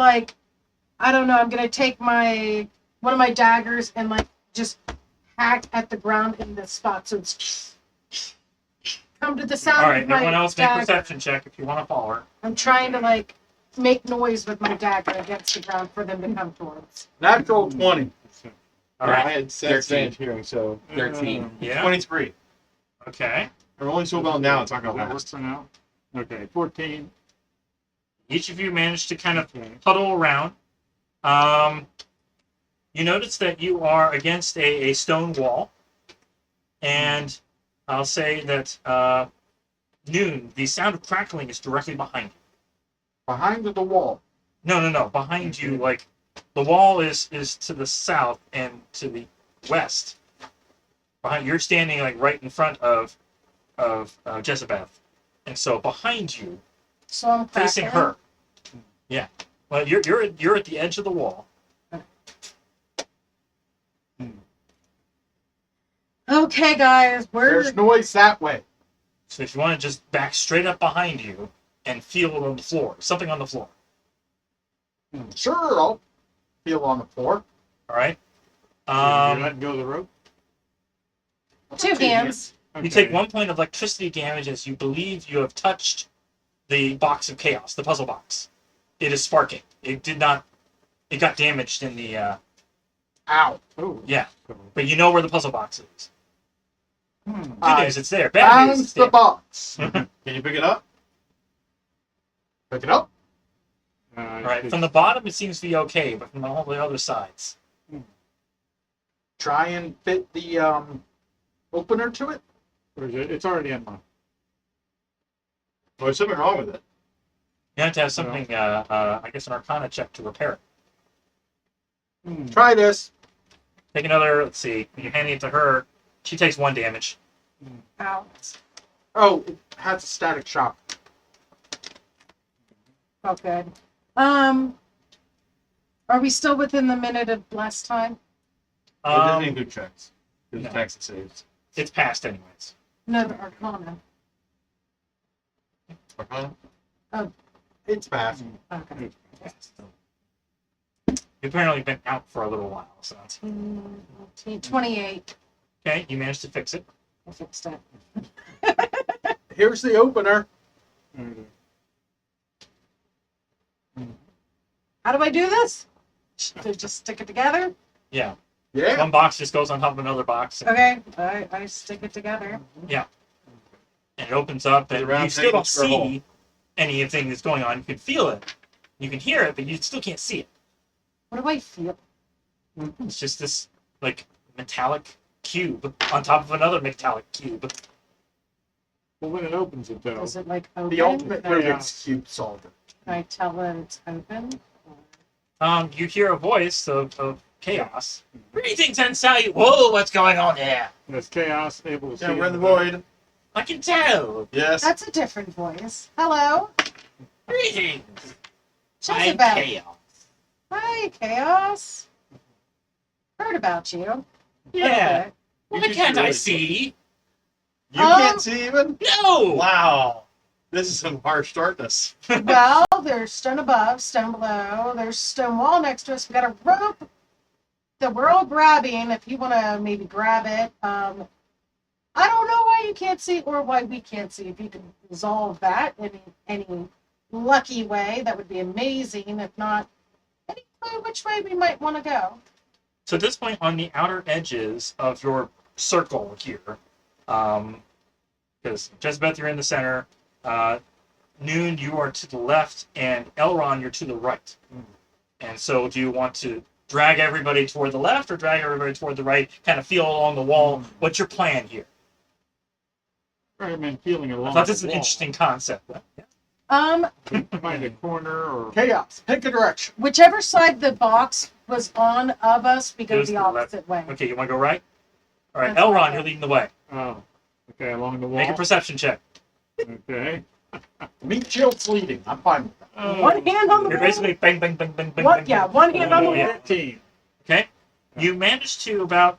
[SPEAKER 1] I don't know, I'm gonna take one of my daggers and just hack at the ground in this spot so it's come to the sound
[SPEAKER 3] All right.
[SPEAKER 1] of my
[SPEAKER 3] Everyone else make a
[SPEAKER 1] dagger.
[SPEAKER 3] perception check if you want to follow her.
[SPEAKER 1] I'm trying to make noise with my dagger against the ground for them to come towards.
[SPEAKER 5] Natural 20.
[SPEAKER 3] All
[SPEAKER 4] I
[SPEAKER 3] right.
[SPEAKER 4] had
[SPEAKER 6] 13.
[SPEAKER 4] advanced hearing, so
[SPEAKER 6] 13.
[SPEAKER 3] Yeah.
[SPEAKER 4] 23.
[SPEAKER 3] Okay.
[SPEAKER 4] I'm only so well now, it's not
[SPEAKER 2] That
[SPEAKER 4] gonna
[SPEAKER 2] works
[SPEAKER 4] last.
[SPEAKER 2] for now. Okay, 14.
[SPEAKER 3] Each of you managed to kind of
[SPEAKER 2] Okay.
[SPEAKER 3] huddle around. You notice that you are against a stone wall, and I'll say that noon. The sound of crackling is directly behind you.
[SPEAKER 5] Behind the wall.
[SPEAKER 3] No. Behind you, like the wall is to the south and to the west. Behind you're standing right in front of Jezebeth, and so behind you,
[SPEAKER 1] So I'm
[SPEAKER 3] facing
[SPEAKER 1] cracking.
[SPEAKER 3] her. Yeah. Well, you're at the edge of the wall.
[SPEAKER 1] Okay, guys,
[SPEAKER 5] There's noise that way.
[SPEAKER 3] So if you want to just back straight up behind you and feel it on the floor, something on the floor.
[SPEAKER 5] Sure, I'll feel on the floor.
[SPEAKER 3] All right.
[SPEAKER 2] You letting go of the rope?
[SPEAKER 1] two hands.
[SPEAKER 3] You take 1 point of electricity damage as you believe you have touched the box of chaos, the puzzle box. It is sparking. It did not. It got damaged in the.
[SPEAKER 5] Ow.
[SPEAKER 2] Oh.
[SPEAKER 3] Yeah, but you know where the puzzle box is. Good
[SPEAKER 5] I
[SPEAKER 3] news, it's there. Bad news,
[SPEAKER 5] found
[SPEAKER 3] it's
[SPEAKER 5] the
[SPEAKER 3] there.
[SPEAKER 5] box.
[SPEAKER 4] Can you pick it up?
[SPEAKER 5] Pick it up.
[SPEAKER 3] All right, from the bottom it seems to be okay, but from all the other sides.
[SPEAKER 5] Try and fit the opener to it.
[SPEAKER 2] Or is it? It's already unlocked.
[SPEAKER 4] Well, there's something wrong with it.
[SPEAKER 3] You have to have something, I guess, an Arcana check to repair it.
[SPEAKER 5] Try this.
[SPEAKER 3] Take another. Let's see. When you're handing it to her, she takes 1 damage.
[SPEAKER 1] Ow.
[SPEAKER 5] Oh, it has a static shock.
[SPEAKER 1] Oh, good. Are we still within the minute of blast time?
[SPEAKER 4] It doesn't
[SPEAKER 3] Um,
[SPEAKER 4] include checks. Because
[SPEAKER 3] no.
[SPEAKER 4] attacks and saves.
[SPEAKER 3] it's passed anyways.
[SPEAKER 1] No, the Arcana.
[SPEAKER 4] Arcana?
[SPEAKER 5] It's fast.
[SPEAKER 1] Okay.
[SPEAKER 3] You've apparently been out for a little while, so that's
[SPEAKER 1] 28.
[SPEAKER 3] okay. You managed to fix it.
[SPEAKER 1] I fixed it.
[SPEAKER 5] Here's the opener.
[SPEAKER 1] How do I do this? Just stick it together?
[SPEAKER 3] Yeah.
[SPEAKER 5] Yeah.
[SPEAKER 3] One box just goes on top of another box, and
[SPEAKER 1] Okay, I stick it together.
[SPEAKER 3] it opens up,
[SPEAKER 4] Is it
[SPEAKER 3] and
[SPEAKER 4] round
[SPEAKER 3] you still don't
[SPEAKER 4] thing or hole?
[SPEAKER 3] see anything that's going on. You can feel it, you can hear it, but you still can't see it.
[SPEAKER 1] What do I feel?
[SPEAKER 3] It's just this metallic cube on top of another metallic cube.
[SPEAKER 2] Well, when it opens it, though.
[SPEAKER 1] Is it open?
[SPEAKER 5] The ultimate
[SPEAKER 1] Can
[SPEAKER 5] Rubik's Cube solver.
[SPEAKER 1] I tell it it's open?
[SPEAKER 3] You hear a voice of chaos. Greetings and salute. Whoa, what's going on there?
[SPEAKER 2] There's chaos able to see.
[SPEAKER 4] Yeah, we're in the void.
[SPEAKER 3] I can tell.
[SPEAKER 4] Yes.
[SPEAKER 1] That's a different voice. Hello?
[SPEAKER 3] Greetings. I'm
[SPEAKER 1] Jezebel.
[SPEAKER 3] chaos.
[SPEAKER 1] Hi, Chaos. Heard about you.
[SPEAKER 3] Yeah. Why
[SPEAKER 4] You
[SPEAKER 3] can't I
[SPEAKER 4] really-
[SPEAKER 3] see?
[SPEAKER 4] You can't see even?
[SPEAKER 3] No.
[SPEAKER 4] Wow. This is some harsh darkness.
[SPEAKER 1] Well, there's stone above, stone below. There's stone wall next to us. We got a rope that we're all grabbing. If you want to maybe grab it. I don't know why you can't see or why we can't see. If you can resolve that in any lucky way, that would be amazing. If not, any clue which way we might want to go.
[SPEAKER 3] So at this point, on the outer edges of your circle here, because Jezebeth, you're in the center. Noon, you are to the left, and Elron, you're to the right. And so, do you want to drag everybody toward the left or drag everybody toward the right? Kind of feel along the wall. What's your plan here?
[SPEAKER 2] Recommend feeling
[SPEAKER 3] I
[SPEAKER 2] along.
[SPEAKER 3] thought this was
[SPEAKER 2] the
[SPEAKER 3] an
[SPEAKER 2] wall.
[SPEAKER 3] interesting concept. Yeah.
[SPEAKER 2] Find a corner or
[SPEAKER 5] Chaos. Pick a direction.
[SPEAKER 1] Whichever side the box was on of us, we go
[SPEAKER 3] Goes
[SPEAKER 1] the
[SPEAKER 3] to the left.
[SPEAKER 1] opposite way.
[SPEAKER 3] Okay, you want to go right? All right,
[SPEAKER 1] That's
[SPEAKER 3] Elron,
[SPEAKER 1] fine.
[SPEAKER 3] you're leading the way.
[SPEAKER 2] oh, okay, along the wall.
[SPEAKER 3] Make a perception check.
[SPEAKER 2] Okay.
[SPEAKER 5] Meat Shield's leading. I'm fine with that.
[SPEAKER 2] Oh,
[SPEAKER 1] One hand on the
[SPEAKER 3] You're
[SPEAKER 1] wall.
[SPEAKER 3] basically bang, bang, bang, bang, bang.
[SPEAKER 1] One,
[SPEAKER 3] bang,
[SPEAKER 1] yeah,
[SPEAKER 3] bang.
[SPEAKER 1] one hand on the
[SPEAKER 3] Yeah.
[SPEAKER 1] wall.
[SPEAKER 2] 13.
[SPEAKER 3] Okay. You manage to about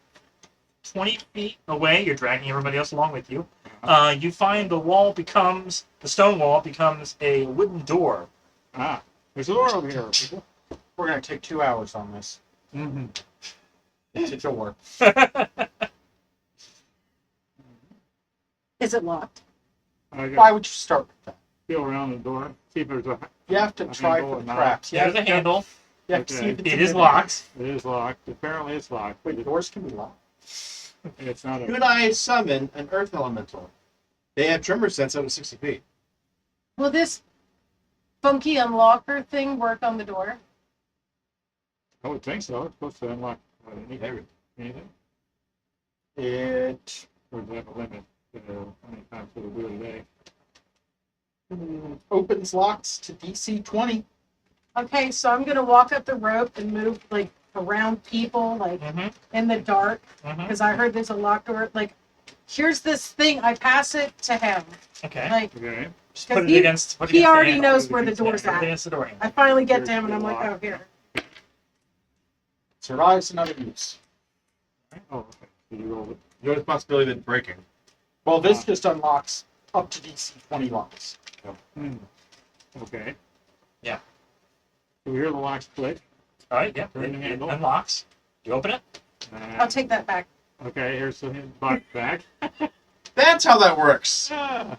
[SPEAKER 3] 20 feet away. You're dragging everybody else along with you. You find the stone wall becomes a wooden door.
[SPEAKER 2] Ah, there's a door over here. people.
[SPEAKER 5] We're going to take 2 hours on this.
[SPEAKER 2] Mm-hmm.
[SPEAKER 5] It's a door.
[SPEAKER 1] Is it locked?
[SPEAKER 2] I
[SPEAKER 5] Why
[SPEAKER 2] got
[SPEAKER 5] would you start with that?
[SPEAKER 2] feel around the door. See if there's a.
[SPEAKER 5] You have to try
[SPEAKER 2] handle
[SPEAKER 5] for
[SPEAKER 2] or
[SPEAKER 5] the
[SPEAKER 2] not.
[SPEAKER 5] traps.
[SPEAKER 3] There's a handle.
[SPEAKER 5] You have to see
[SPEAKER 2] Okay.
[SPEAKER 5] if it's
[SPEAKER 3] It
[SPEAKER 5] in
[SPEAKER 3] is
[SPEAKER 5] the-
[SPEAKER 3] locked.
[SPEAKER 2] It is locked. Apparently, it's locked.
[SPEAKER 5] Wait, the doors can be locked.
[SPEAKER 2] It's not
[SPEAKER 4] Could
[SPEAKER 2] a.
[SPEAKER 4] I summon an earth elemental? They have tremor sense up to 60 feet.
[SPEAKER 1] Will this funky unlocker thing work on the door?
[SPEAKER 2] I would think so. It's supposed to unlock anything.
[SPEAKER 5] It
[SPEAKER 2] Or does it have a limit to how many times it'll do it a day?
[SPEAKER 5] opens locks to DC 20.
[SPEAKER 1] Okay, so I'm gonna walk up the rope and move like around people, like
[SPEAKER 3] Mm-hmm.
[SPEAKER 1] in the dark,
[SPEAKER 3] Mm-hmm.
[SPEAKER 1] because I heard there's a locked door. Like, here's this thing. I pass it to him.
[SPEAKER 3] Okay.
[SPEAKER 1] Like,
[SPEAKER 2] Okay.
[SPEAKER 3] Just put it
[SPEAKER 1] he-
[SPEAKER 3] against. Put it
[SPEAKER 1] he
[SPEAKER 3] against the
[SPEAKER 1] already
[SPEAKER 3] handle.
[SPEAKER 1] knows where the
[SPEAKER 3] Yeah,
[SPEAKER 1] door's
[SPEAKER 3] put it
[SPEAKER 1] at.
[SPEAKER 3] against the door handle.
[SPEAKER 1] I finally get to him and I'm like, oh, here.
[SPEAKER 5] Survives another use.
[SPEAKER 2] Oh, okay. So you roll it.
[SPEAKER 4] No possibility of it breaking.
[SPEAKER 5] Well, this just unlocks up to DC 20 locks.
[SPEAKER 2] Hmm. Okay.
[SPEAKER 3] Yeah.
[SPEAKER 2] So we hear the locks click.
[SPEAKER 3] All right. Yeah.
[SPEAKER 2] Turn the
[SPEAKER 3] It
[SPEAKER 2] handle.
[SPEAKER 3] unlocks. You open it.
[SPEAKER 1] I'll take that back.
[SPEAKER 2] Okay, here's the box back.
[SPEAKER 4] That's how that works.
[SPEAKER 2] Ah.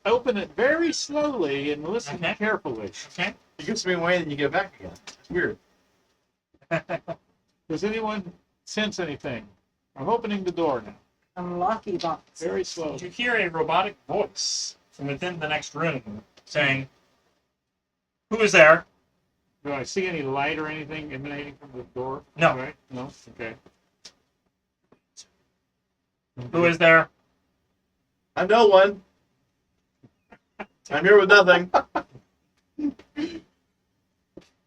[SPEAKER 2] Open it very slowly and listen
[SPEAKER 3] Okay.
[SPEAKER 2] carefully.
[SPEAKER 3] Okay.
[SPEAKER 4] You give something away, then you get it back again. It's weird.
[SPEAKER 2] Does anyone sense anything? I'm opening the door now.
[SPEAKER 1] Unlocky box.
[SPEAKER 2] Very slowly.
[SPEAKER 3] You hear a robotic voice from within the next room saying, "Who is there?"
[SPEAKER 2] Do I see any light or anything emanating from the door?
[SPEAKER 3] No.
[SPEAKER 2] Right? No? Okay.
[SPEAKER 3] Who is there?
[SPEAKER 4] I'm no one. I'm here with nothing.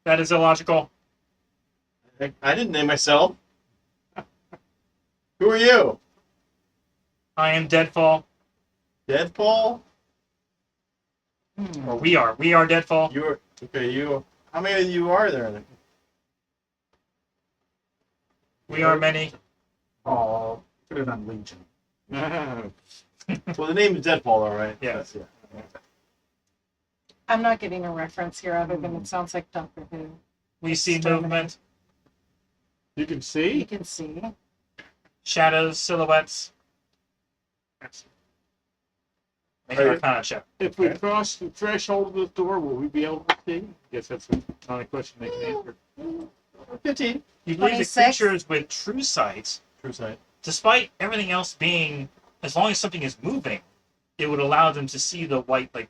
[SPEAKER 3] That is illogical.
[SPEAKER 4] I didn't name myself. Who are you?
[SPEAKER 3] I am Deadfall.
[SPEAKER 4] Deadfall?
[SPEAKER 3] Or we are. We are Deadfall.
[SPEAKER 4] You are okay. You. How many of you are there? Then?
[SPEAKER 3] We are many.
[SPEAKER 5] Oh, put it on Legion.
[SPEAKER 4] Well, the name is Deadfall, all right.
[SPEAKER 3] Yes.
[SPEAKER 4] Yeah.
[SPEAKER 1] I'm not getting a reference here other than it sounds like Doctor Who.
[SPEAKER 3] We see
[SPEAKER 1] Exterminate.
[SPEAKER 3] movement,
[SPEAKER 2] You can
[SPEAKER 1] You
[SPEAKER 2] see?
[SPEAKER 1] can see.
[SPEAKER 3] shadows, silhouettes. Make an
[SPEAKER 4] Are you-
[SPEAKER 3] Arcana check.
[SPEAKER 2] If we cross the threshold of the door, will we be able to see? Guess that's not a question they can answer.
[SPEAKER 4] 15.
[SPEAKER 3] You believe the
[SPEAKER 1] 26.
[SPEAKER 3] creatures with true sight,
[SPEAKER 4] True sight.
[SPEAKER 3] despite everything else being, as long as something is moving, it would allow them to see the white, like,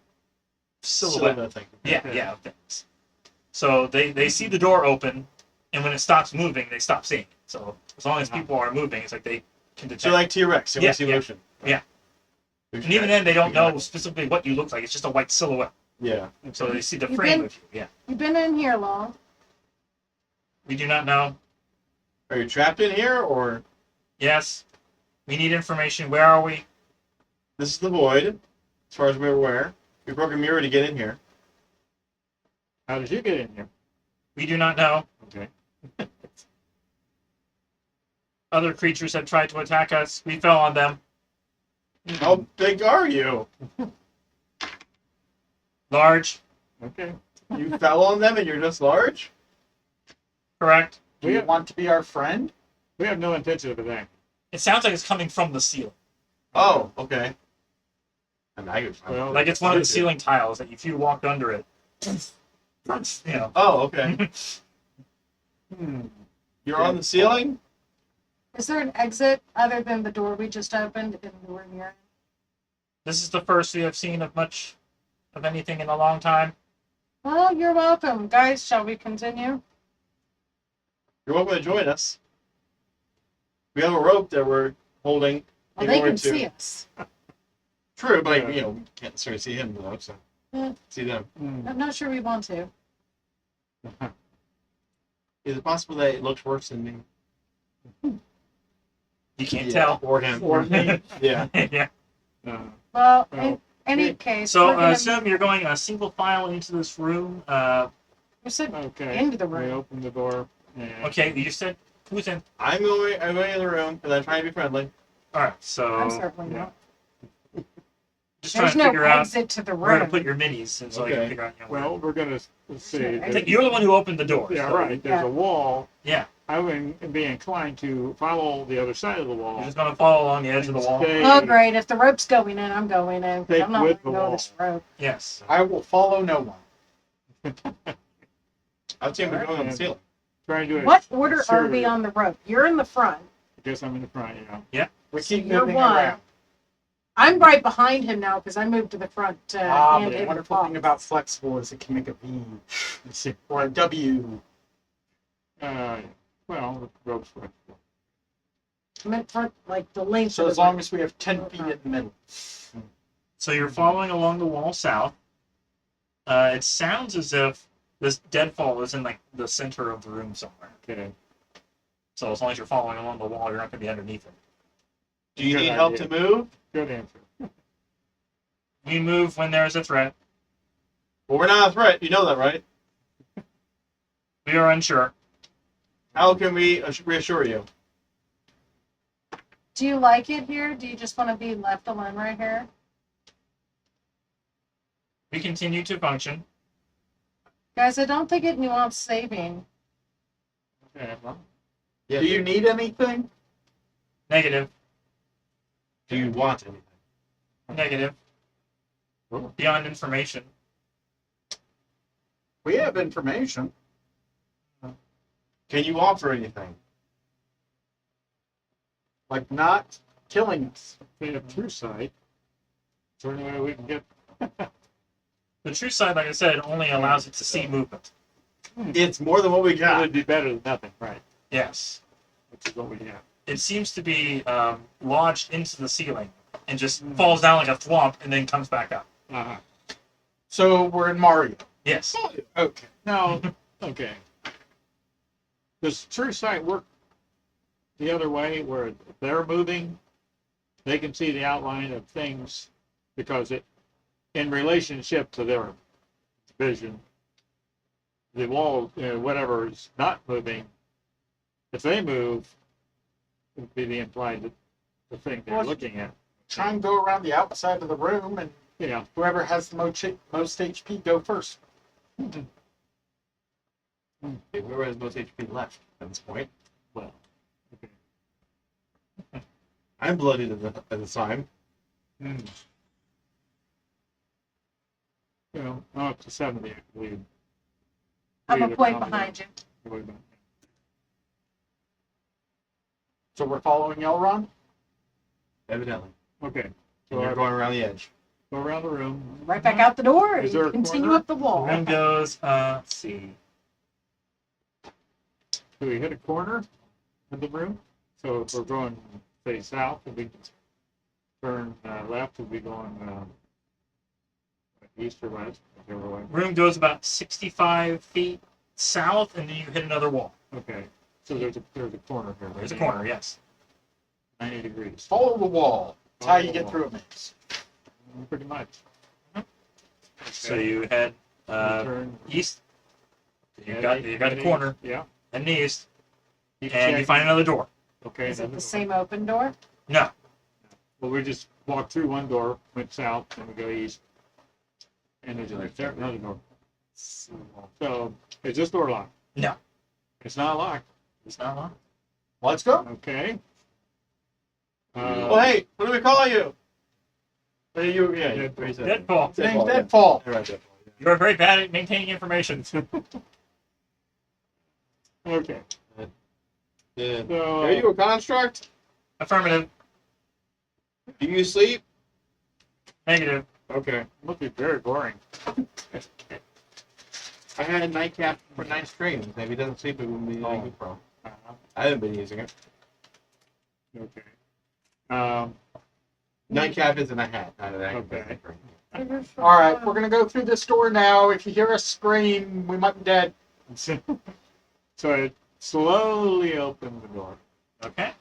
[SPEAKER 3] silhouette.
[SPEAKER 4] Thing.
[SPEAKER 3] Yeah, of things. So they see the door open, and when it stops moving, they stop seeing it. So as long as people are moving, it's like they can detect.
[SPEAKER 4] So like T-Rex, you
[SPEAKER 3] Yeah,
[SPEAKER 4] see
[SPEAKER 3] yeah.
[SPEAKER 4] motion.
[SPEAKER 3] Yeah. And even then, they don't know specifically what you look like. It's just a white silhouette.
[SPEAKER 4] Yeah.
[SPEAKER 3] So they see the
[SPEAKER 1] You've
[SPEAKER 3] frame
[SPEAKER 1] been-
[SPEAKER 3] of you. Yeah.
[SPEAKER 1] You've been in here long.
[SPEAKER 3] We do not know.
[SPEAKER 4] Are you trapped in here, or
[SPEAKER 3] Yes. We need information. Where are we?
[SPEAKER 4] this is the void? As far as we're aware, we broke a mirror to get in here.
[SPEAKER 2] How did you get in here?
[SPEAKER 3] We do not know.
[SPEAKER 2] Okay.
[SPEAKER 3] Other creatures have tried to attack us. We fell on them.
[SPEAKER 4] How big are you?
[SPEAKER 3] Large.
[SPEAKER 2] Okay.
[SPEAKER 4] You fell on them, and you're just large.
[SPEAKER 3] Correct.
[SPEAKER 5] Do you want to be our friend?
[SPEAKER 2] We have no intention of attacking.
[SPEAKER 3] It sounds like it's coming from the ceiling.
[SPEAKER 4] Oh, okay. And I could.
[SPEAKER 2] Well,
[SPEAKER 3] Like it's one of the ceiling tiles that if you walked under it, you know.
[SPEAKER 4] Oh, okay.
[SPEAKER 2] Hmm.
[SPEAKER 4] You're on the ceiling.
[SPEAKER 1] Is there an exit other than the door we just opened in the room here?
[SPEAKER 3] This is the first we have seen of much of anything in a long time.
[SPEAKER 1] Well, you're welcome. Guys, shall we continue?
[SPEAKER 4] You're welcome to join us. We have a rope that we're holding.
[SPEAKER 1] Well,
[SPEAKER 4] in
[SPEAKER 1] they
[SPEAKER 4] order
[SPEAKER 1] can
[SPEAKER 4] to...
[SPEAKER 1] see us.
[SPEAKER 4] True, but we can't necessarily see him though. So
[SPEAKER 1] Yeah.
[SPEAKER 4] see them.
[SPEAKER 1] I'm not sure we want to.
[SPEAKER 4] Is it possible that it looks worse than me?
[SPEAKER 3] You can't
[SPEAKER 4] Yeah,
[SPEAKER 3] tell.
[SPEAKER 4] or him.
[SPEAKER 5] Or me.
[SPEAKER 4] Yeah.
[SPEAKER 3] Yeah.
[SPEAKER 1] Well,
[SPEAKER 2] Well,
[SPEAKER 1] in any case,
[SPEAKER 3] So
[SPEAKER 1] we're gonna
[SPEAKER 3] assume you're going a single file into this room.
[SPEAKER 1] we said
[SPEAKER 2] Okay.
[SPEAKER 1] into the
[SPEAKER 2] We
[SPEAKER 1] room.
[SPEAKER 2] open the door. And
[SPEAKER 3] Okay, you said who's in?
[SPEAKER 4] I'm going in the room because I'm trying to be friendly.
[SPEAKER 3] All right, so
[SPEAKER 1] I'm certainly
[SPEAKER 2] yeah.
[SPEAKER 1] not.
[SPEAKER 3] just trying
[SPEAKER 1] There's
[SPEAKER 3] to
[SPEAKER 1] no
[SPEAKER 3] figure out
[SPEAKER 1] exit to the
[SPEAKER 3] where to
[SPEAKER 1] room.
[SPEAKER 3] put your minis, and so I
[SPEAKER 4] Okay.
[SPEAKER 3] can figure out.
[SPEAKER 2] Well, we're gonna let's see.
[SPEAKER 1] I
[SPEAKER 3] I
[SPEAKER 2] there's-
[SPEAKER 3] think you're the one who opened the door.
[SPEAKER 2] Yeah,
[SPEAKER 3] so
[SPEAKER 2] right. There's
[SPEAKER 1] Yeah.
[SPEAKER 2] a wall.
[SPEAKER 3] Yeah.
[SPEAKER 2] I would be inclined to follow the other side of the wall.
[SPEAKER 3] You're just gonna follow along the edge of the wall.
[SPEAKER 2] Stay-
[SPEAKER 1] Oh, great. If the rope's going in, I'm going in. 'Cause
[SPEAKER 2] Take
[SPEAKER 1] I'm not
[SPEAKER 2] with
[SPEAKER 1] letting
[SPEAKER 2] the
[SPEAKER 1] go of
[SPEAKER 2] wall.
[SPEAKER 1] this rope.
[SPEAKER 3] Yes.
[SPEAKER 5] I will follow no one.
[SPEAKER 4] I'd say we're going on the ceiling.
[SPEAKER 2] Try to do it.
[SPEAKER 1] What order are we
[SPEAKER 2] conservative.
[SPEAKER 1] on the rope? You're in the front.
[SPEAKER 2] I guess I'm in the front, yeah.
[SPEAKER 5] We
[SPEAKER 1] So
[SPEAKER 5] keep
[SPEAKER 1] you're
[SPEAKER 5] moving
[SPEAKER 1] one.
[SPEAKER 5] around.
[SPEAKER 1] I'm right behind him now because I moved to the front to hand
[SPEAKER 5] But the
[SPEAKER 1] him the
[SPEAKER 5] wonderful
[SPEAKER 1] box.
[SPEAKER 5] thing about flexible is it can make a V or a W.
[SPEAKER 2] Well, the rope's right.
[SPEAKER 1] I meant front, like the length.
[SPEAKER 5] So
[SPEAKER 1] of
[SPEAKER 5] as
[SPEAKER 1] the
[SPEAKER 5] long
[SPEAKER 1] rope.
[SPEAKER 5] as we have 10 feet in the middle.
[SPEAKER 3] So you're following along the wall south. It sounds as if this deadfall is in like the center of the room somewhere.
[SPEAKER 2] Okay.
[SPEAKER 3] So as long as you're following along the wall, you're not going to be underneath it.
[SPEAKER 4] Do you
[SPEAKER 2] Good
[SPEAKER 4] need help
[SPEAKER 2] idea.
[SPEAKER 4] to move?
[SPEAKER 2] Good answer.
[SPEAKER 3] You move when there is a threat.
[SPEAKER 4] Well, we're not a threat. You know that, right?
[SPEAKER 3] We are unsure.
[SPEAKER 4] How can we reassure you?
[SPEAKER 1] Do you like it here? Do you just want to be left alone right here?
[SPEAKER 3] We continue to function.
[SPEAKER 1] Guys, I don't think it wants saving.
[SPEAKER 2] Okay, well,
[SPEAKER 4] Yeah.
[SPEAKER 5] Do you need anything?
[SPEAKER 3] Negative.
[SPEAKER 4] Do you want anything?
[SPEAKER 3] Negative.
[SPEAKER 2] Oh.
[SPEAKER 3] Beyond information.
[SPEAKER 5] We have information.
[SPEAKER 4] Can you offer anything?
[SPEAKER 5] Like not killing us.
[SPEAKER 2] we have true sight. Is there any way we can get?
[SPEAKER 3] The true side, like I said, only allows it to see movement.
[SPEAKER 4] It's more than what we
[SPEAKER 2] It
[SPEAKER 4] got.
[SPEAKER 2] would be better than nothing, right?
[SPEAKER 3] Yes.
[SPEAKER 2] Which is what we have.
[SPEAKER 3] It seems to be lodged into the ceiling and just falls down like a thwomp and then comes back up.
[SPEAKER 2] Uh-huh.
[SPEAKER 5] So we're in Mario.
[SPEAKER 3] Yes.
[SPEAKER 5] Okay.
[SPEAKER 2] No. Okay. Does true sight work the other way, where if they're moving, they can see the outline of things because it, in relationship to their vision, the wall, whatever is not moving, if they move, it would be the implied the thing they're
[SPEAKER 5] Well,
[SPEAKER 2] looking at.
[SPEAKER 5] Try and go around the outside of the room, and
[SPEAKER 2] Yeah.
[SPEAKER 5] whoever has the most HP go first.
[SPEAKER 4] Whoever has most HP left at this point.
[SPEAKER 2] Well. Okay.
[SPEAKER 4] I'm bloodied at the time.
[SPEAKER 2] You know, up to 70, I believe.
[SPEAKER 1] I'm a
[SPEAKER 2] Either
[SPEAKER 1] point
[SPEAKER 2] down
[SPEAKER 1] behind you.
[SPEAKER 2] or-
[SPEAKER 5] So we're following Elron.
[SPEAKER 4] Evidently.
[SPEAKER 2] Okay.
[SPEAKER 4] And
[SPEAKER 2] So
[SPEAKER 4] you're
[SPEAKER 2] I
[SPEAKER 4] going around the edge.
[SPEAKER 2] go around the room.
[SPEAKER 1] Right back out the door
[SPEAKER 2] Is there a
[SPEAKER 1] and continue
[SPEAKER 2] corner?
[SPEAKER 1] up the
[SPEAKER 3] The
[SPEAKER 1] wall.
[SPEAKER 3] room goes, let's see.
[SPEAKER 2] Do we hit a corner of the room? So if we're going, say, south, if we turn left, we'll be going east or west, whichever way.
[SPEAKER 3] Room goes about 65 feet south, and then you hit another wall.
[SPEAKER 2] Okay. So there's a corner here.
[SPEAKER 3] There's a corner, yes.
[SPEAKER 2] 90 degrees.
[SPEAKER 5] Follow the wall. That's how you get through a maze.
[SPEAKER 2] Pretty much.
[SPEAKER 3] So you head
[SPEAKER 2] turn.
[SPEAKER 3] east. You got the corner,
[SPEAKER 2] Yeah.
[SPEAKER 3] and the east,
[SPEAKER 2] Keep
[SPEAKER 3] and you
[SPEAKER 2] checking.
[SPEAKER 3] find another door.
[SPEAKER 2] Okay.
[SPEAKER 1] Is it
[SPEAKER 2] another
[SPEAKER 1] the
[SPEAKER 2] door.
[SPEAKER 1] same open door?
[SPEAKER 3] No.
[SPEAKER 2] Well, we just walked through one door, went south, then we go east, and there's another door. So, is this door locked?
[SPEAKER 3] No.
[SPEAKER 2] It's not locked.
[SPEAKER 3] It's not locked.
[SPEAKER 5] Let's go.
[SPEAKER 2] Okay.
[SPEAKER 4] Well, hey, what do we call you? Yeah, you said it.
[SPEAKER 3] Deadfall.
[SPEAKER 5] Name's
[SPEAKER 4] yeah.
[SPEAKER 5] Deadfall.
[SPEAKER 4] You're right, Deadfall.
[SPEAKER 3] You're very bad at maintaining information.
[SPEAKER 2] Okay.
[SPEAKER 4] Yeah.
[SPEAKER 2] So,
[SPEAKER 4] Are you a construct?
[SPEAKER 3] Affirmative.
[SPEAKER 4] Do you sleep?
[SPEAKER 3] Negative.
[SPEAKER 2] Okay. Must be very boring.
[SPEAKER 4] I had a nightcap for 9 streams. Maybe it doesn't sleep, it wouldn't be any good for him. I haven't been using it.
[SPEAKER 2] Okay.
[SPEAKER 4] Nightcap isn't a hat.
[SPEAKER 2] Okay.
[SPEAKER 5] All right, we're gonna go through this door now. If you hear us scream, we might be dead.
[SPEAKER 2] So I slowly open the door
[SPEAKER 3] Okay.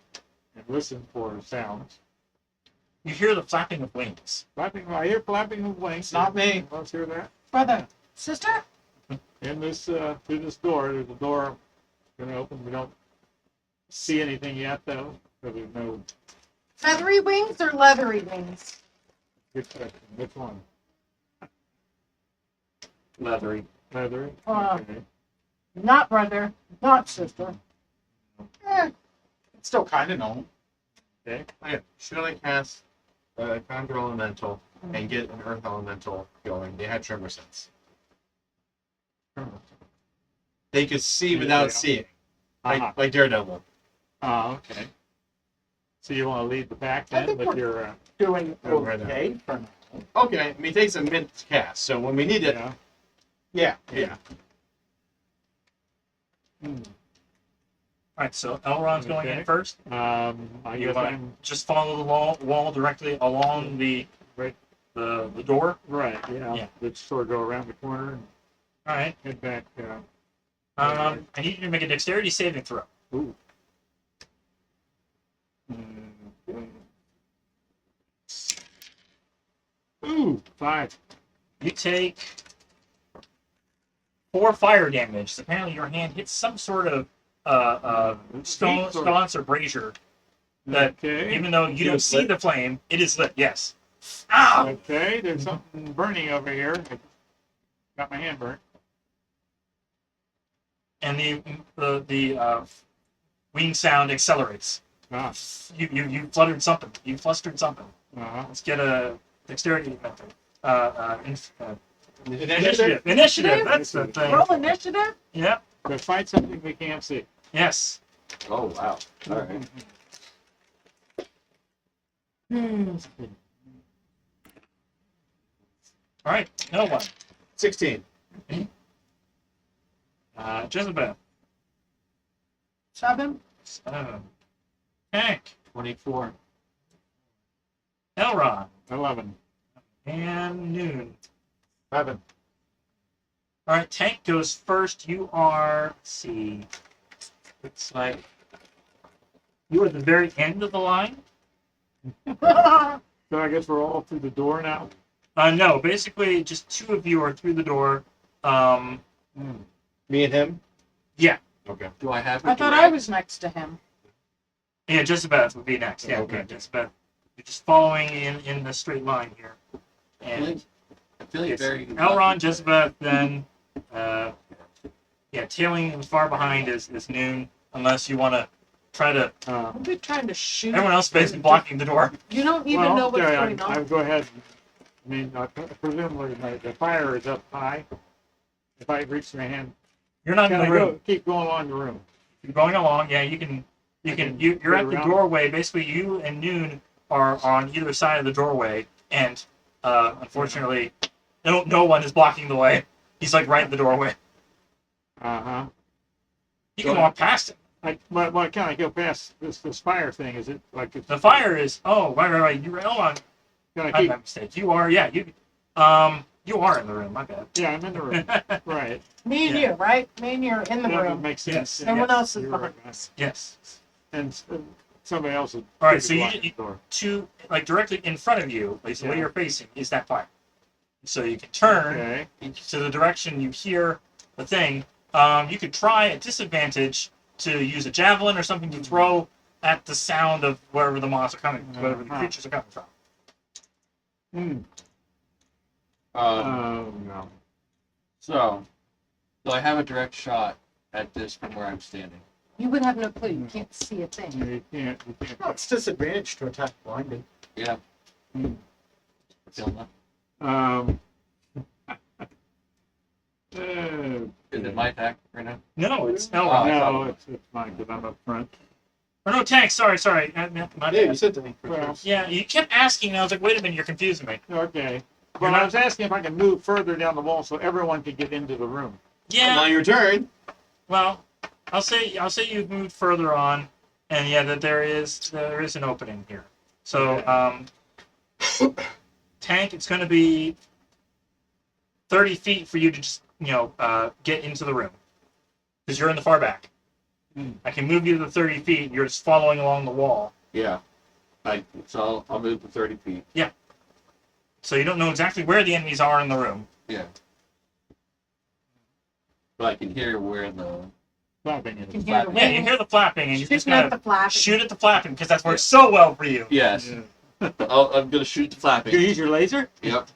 [SPEAKER 2] and listen for sounds.
[SPEAKER 3] You hear the flapping of wings.
[SPEAKER 2] Flapping, I hear flapping of wings.
[SPEAKER 5] It's not me.
[SPEAKER 2] Let's hear that.
[SPEAKER 1] Brother, sister,
[SPEAKER 2] In this, through this door, there's a door going to open. We don't see anything yet, though. So there's no
[SPEAKER 1] feathery wings or leathery wings?
[SPEAKER 2] good question. Which one?
[SPEAKER 3] Leathery.
[SPEAKER 2] Leathery? Okay.
[SPEAKER 1] Not brother, not sister.
[SPEAKER 5] It's still kind of known.
[SPEAKER 2] Okay.
[SPEAKER 4] Okay. Should I cast a Conjure Elemental and get an Earth Elemental going? They had tremor sense. They could see without
[SPEAKER 2] Yeah.
[SPEAKER 4] seeing.
[SPEAKER 2] Uh-huh.
[SPEAKER 4] Like Daredevil.
[SPEAKER 2] Oh, okay. So you want to lead the pack
[SPEAKER 5] I
[SPEAKER 2] then
[SPEAKER 5] think
[SPEAKER 2] with
[SPEAKER 5] we're-
[SPEAKER 2] your,
[SPEAKER 5] Doing
[SPEAKER 4] Over there.
[SPEAKER 5] okay for now.
[SPEAKER 4] Okay, I mean, it takes a minute to cast, so when we need it,
[SPEAKER 2] yeah.
[SPEAKER 5] Yeah.
[SPEAKER 2] Hmm.
[SPEAKER 3] All right, so Elrond's going
[SPEAKER 2] Okay.
[SPEAKER 3] in first.
[SPEAKER 2] I
[SPEAKER 3] You
[SPEAKER 2] guess
[SPEAKER 3] want
[SPEAKER 2] I'm
[SPEAKER 3] just follow the wall directly along the door.
[SPEAKER 2] right. Yeah.
[SPEAKER 3] Yeah.
[SPEAKER 2] Let's sort of go around the corner and
[SPEAKER 3] All right.
[SPEAKER 2] head back.
[SPEAKER 3] I need you to make a dexterity saving throw.
[SPEAKER 2] Ooh. Okay. Ooh, 5.
[SPEAKER 3] You take 4 fire damage. Apparently, your hand hits some sort of sconce or brazier. That
[SPEAKER 2] Okay.
[SPEAKER 3] even though you
[SPEAKER 2] It
[SPEAKER 3] don't
[SPEAKER 2] is
[SPEAKER 3] see
[SPEAKER 2] lit.
[SPEAKER 3] the flame, it is lit. Yes. Ow!
[SPEAKER 2] Okay, there's something burning over here. I got my hand burnt.
[SPEAKER 3] And the wing sound accelerates.
[SPEAKER 2] Ah,
[SPEAKER 3] You fluttered something. You flustered something.
[SPEAKER 2] uh-huh.
[SPEAKER 3] Let's get a dexterity method.
[SPEAKER 4] initiative.
[SPEAKER 3] Initiative. That's the thing.
[SPEAKER 1] Roll initiative?
[SPEAKER 3] Yep.
[SPEAKER 2] So find something we can't see.
[SPEAKER 3] Yes.
[SPEAKER 6] Oh wow! All right.
[SPEAKER 3] All right. No one.
[SPEAKER 4] 16.
[SPEAKER 3] Jezebel.
[SPEAKER 1] 7?
[SPEAKER 3] Tank.
[SPEAKER 2] 24.
[SPEAKER 3] Elrond.
[SPEAKER 2] 11.
[SPEAKER 3] And Noon.
[SPEAKER 5] 7.
[SPEAKER 3] All right. Tank goes first. You are. Let's see. Looks like you are at the very end of the line.
[SPEAKER 2] So I guess we're all through the door now.
[SPEAKER 3] No, basically just 2 of you are through the door.
[SPEAKER 4] Me and him?
[SPEAKER 3] Yeah.
[SPEAKER 4] Okay.
[SPEAKER 6] Do I have?
[SPEAKER 1] I thought I was next to him.
[SPEAKER 3] Yeah, Jezebel would be next. Yeah,
[SPEAKER 4] Okay.
[SPEAKER 3] okay. Jezebel. You're just following in the straight line here. And
[SPEAKER 6] I feel like
[SPEAKER 3] it's
[SPEAKER 6] very.
[SPEAKER 3] Elrond, Jezebel, then tailing far behind is Noon, unless you want to try to.
[SPEAKER 1] I've been trying to shoot.
[SPEAKER 3] Everyone else basically blocking the door.
[SPEAKER 1] You don't even know what's
[SPEAKER 2] okay,
[SPEAKER 1] going
[SPEAKER 2] I
[SPEAKER 1] on.
[SPEAKER 2] go ahead. I mean, presumably the fire is up high. If I reach my hand,
[SPEAKER 3] You're not in
[SPEAKER 2] can
[SPEAKER 3] the
[SPEAKER 2] I
[SPEAKER 3] room.
[SPEAKER 2] keep going along the room?
[SPEAKER 3] You're going along. Yeah, you can. You're
[SPEAKER 2] go
[SPEAKER 3] at the
[SPEAKER 2] around.
[SPEAKER 3] doorway. Basically, you and Noon are on either side of the doorway, and unfortunately, no one is blocking the way. He's like right in the doorway.
[SPEAKER 2] Uh-huh.
[SPEAKER 3] You can walk past him.
[SPEAKER 2] Why can't I go past this fire thing? Is it like it's,
[SPEAKER 3] The fire is. Oh, right. You were Elrond.
[SPEAKER 2] can I
[SPEAKER 3] My
[SPEAKER 2] keep?
[SPEAKER 3] mistake. You are. Yeah. You are in the room. My bad.
[SPEAKER 2] Yeah, I'm in the room. Right.
[SPEAKER 1] Me and
[SPEAKER 3] Yeah.
[SPEAKER 1] you, right? Me and you are in the
[SPEAKER 2] That
[SPEAKER 1] room.
[SPEAKER 2] makes sense.
[SPEAKER 3] Yes.
[SPEAKER 1] Someone else is
[SPEAKER 2] You're
[SPEAKER 1] behind
[SPEAKER 2] right.
[SPEAKER 1] us.
[SPEAKER 3] Yes.
[SPEAKER 2] And somebody else is.
[SPEAKER 3] All right, so
[SPEAKER 2] blocking
[SPEAKER 3] you-
[SPEAKER 2] the door.
[SPEAKER 3] To like directly in front of you, like the way
[SPEAKER 2] Yeah.
[SPEAKER 3] you're facing, is that fire. So you can turn
[SPEAKER 2] Okay.
[SPEAKER 3] to the direction you hear the thing. You could try at disadvantage to use a javelin or something to throw at the sound of wherever the mobs are coming, wherever the
[SPEAKER 2] Uh-huh.
[SPEAKER 3] creatures are coming from.
[SPEAKER 2] Oh no.
[SPEAKER 6] So I have a direct shot at this from where I'm standing.
[SPEAKER 1] You would have no clue. You can't see a thing.
[SPEAKER 2] You can't. You can't.
[SPEAKER 5] Well, it's disadvantage to attack blinded.
[SPEAKER 6] Yeah.
[SPEAKER 2] Hmm.
[SPEAKER 6] Feel that?
[SPEAKER 2] Um.
[SPEAKER 6] Is it my attack right now?
[SPEAKER 3] No, it's
[SPEAKER 6] Oh,
[SPEAKER 3] Elrond.
[SPEAKER 2] No, it's mine because I'm up front.
[SPEAKER 3] Or no, Tank. Sorry. My
[SPEAKER 4] Yeah,
[SPEAKER 3] bad.
[SPEAKER 4] you said to me.
[SPEAKER 2] Well,
[SPEAKER 3] Yeah, you kept asking, and I was like, wait a minute, you're confusing me.
[SPEAKER 2] okay. Well, I was asking if I can move further down the wall so everyone could get into the room.
[SPEAKER 3] Yeah.
[SPEAKER 4] Now your turn.
[SPEAKER 3] Well, I'll say you've moved further on, and yeah, that there is an opening here. So Tank, it's going to be 30 feet for you to just get into the room because you're in the far back. I can move you to the 30 feet. You're just following along the wall.
[SPEAKER 6] Yeah. So I'll move to 30 feet.
[SPEAKER 3] So you don't know exactly where the enemies are in the room.
[SPEAKER 6] Yeah. But I can hear where the
[SPEAKER 2] Flapping
[SPEAKER 1] You
[SPEAKER 2] is.
[SPEAKER 1] can hear the
[SPEAKER 3] Yeah, you
[SPEAKER 1] wind
[SPEAKER 3] hear the flapping, and you're just
[SPEAKER 1] shooting at
[SPEAKER 3] gonna
[SPEAKER 1] the flapping.
[SPEAKER 3] shoot at the flapping because that's worked so well for you.
[SPEAKER 6] yes.
[SPEAKER 2] Yeah.
[SPEAKER 6] I'm gonna shoot the
[SPEAKER 2] You
[SPEAKER 6] flapping.
[SPEAKER 2] use your laser?
[SPEAKER 6] Yep.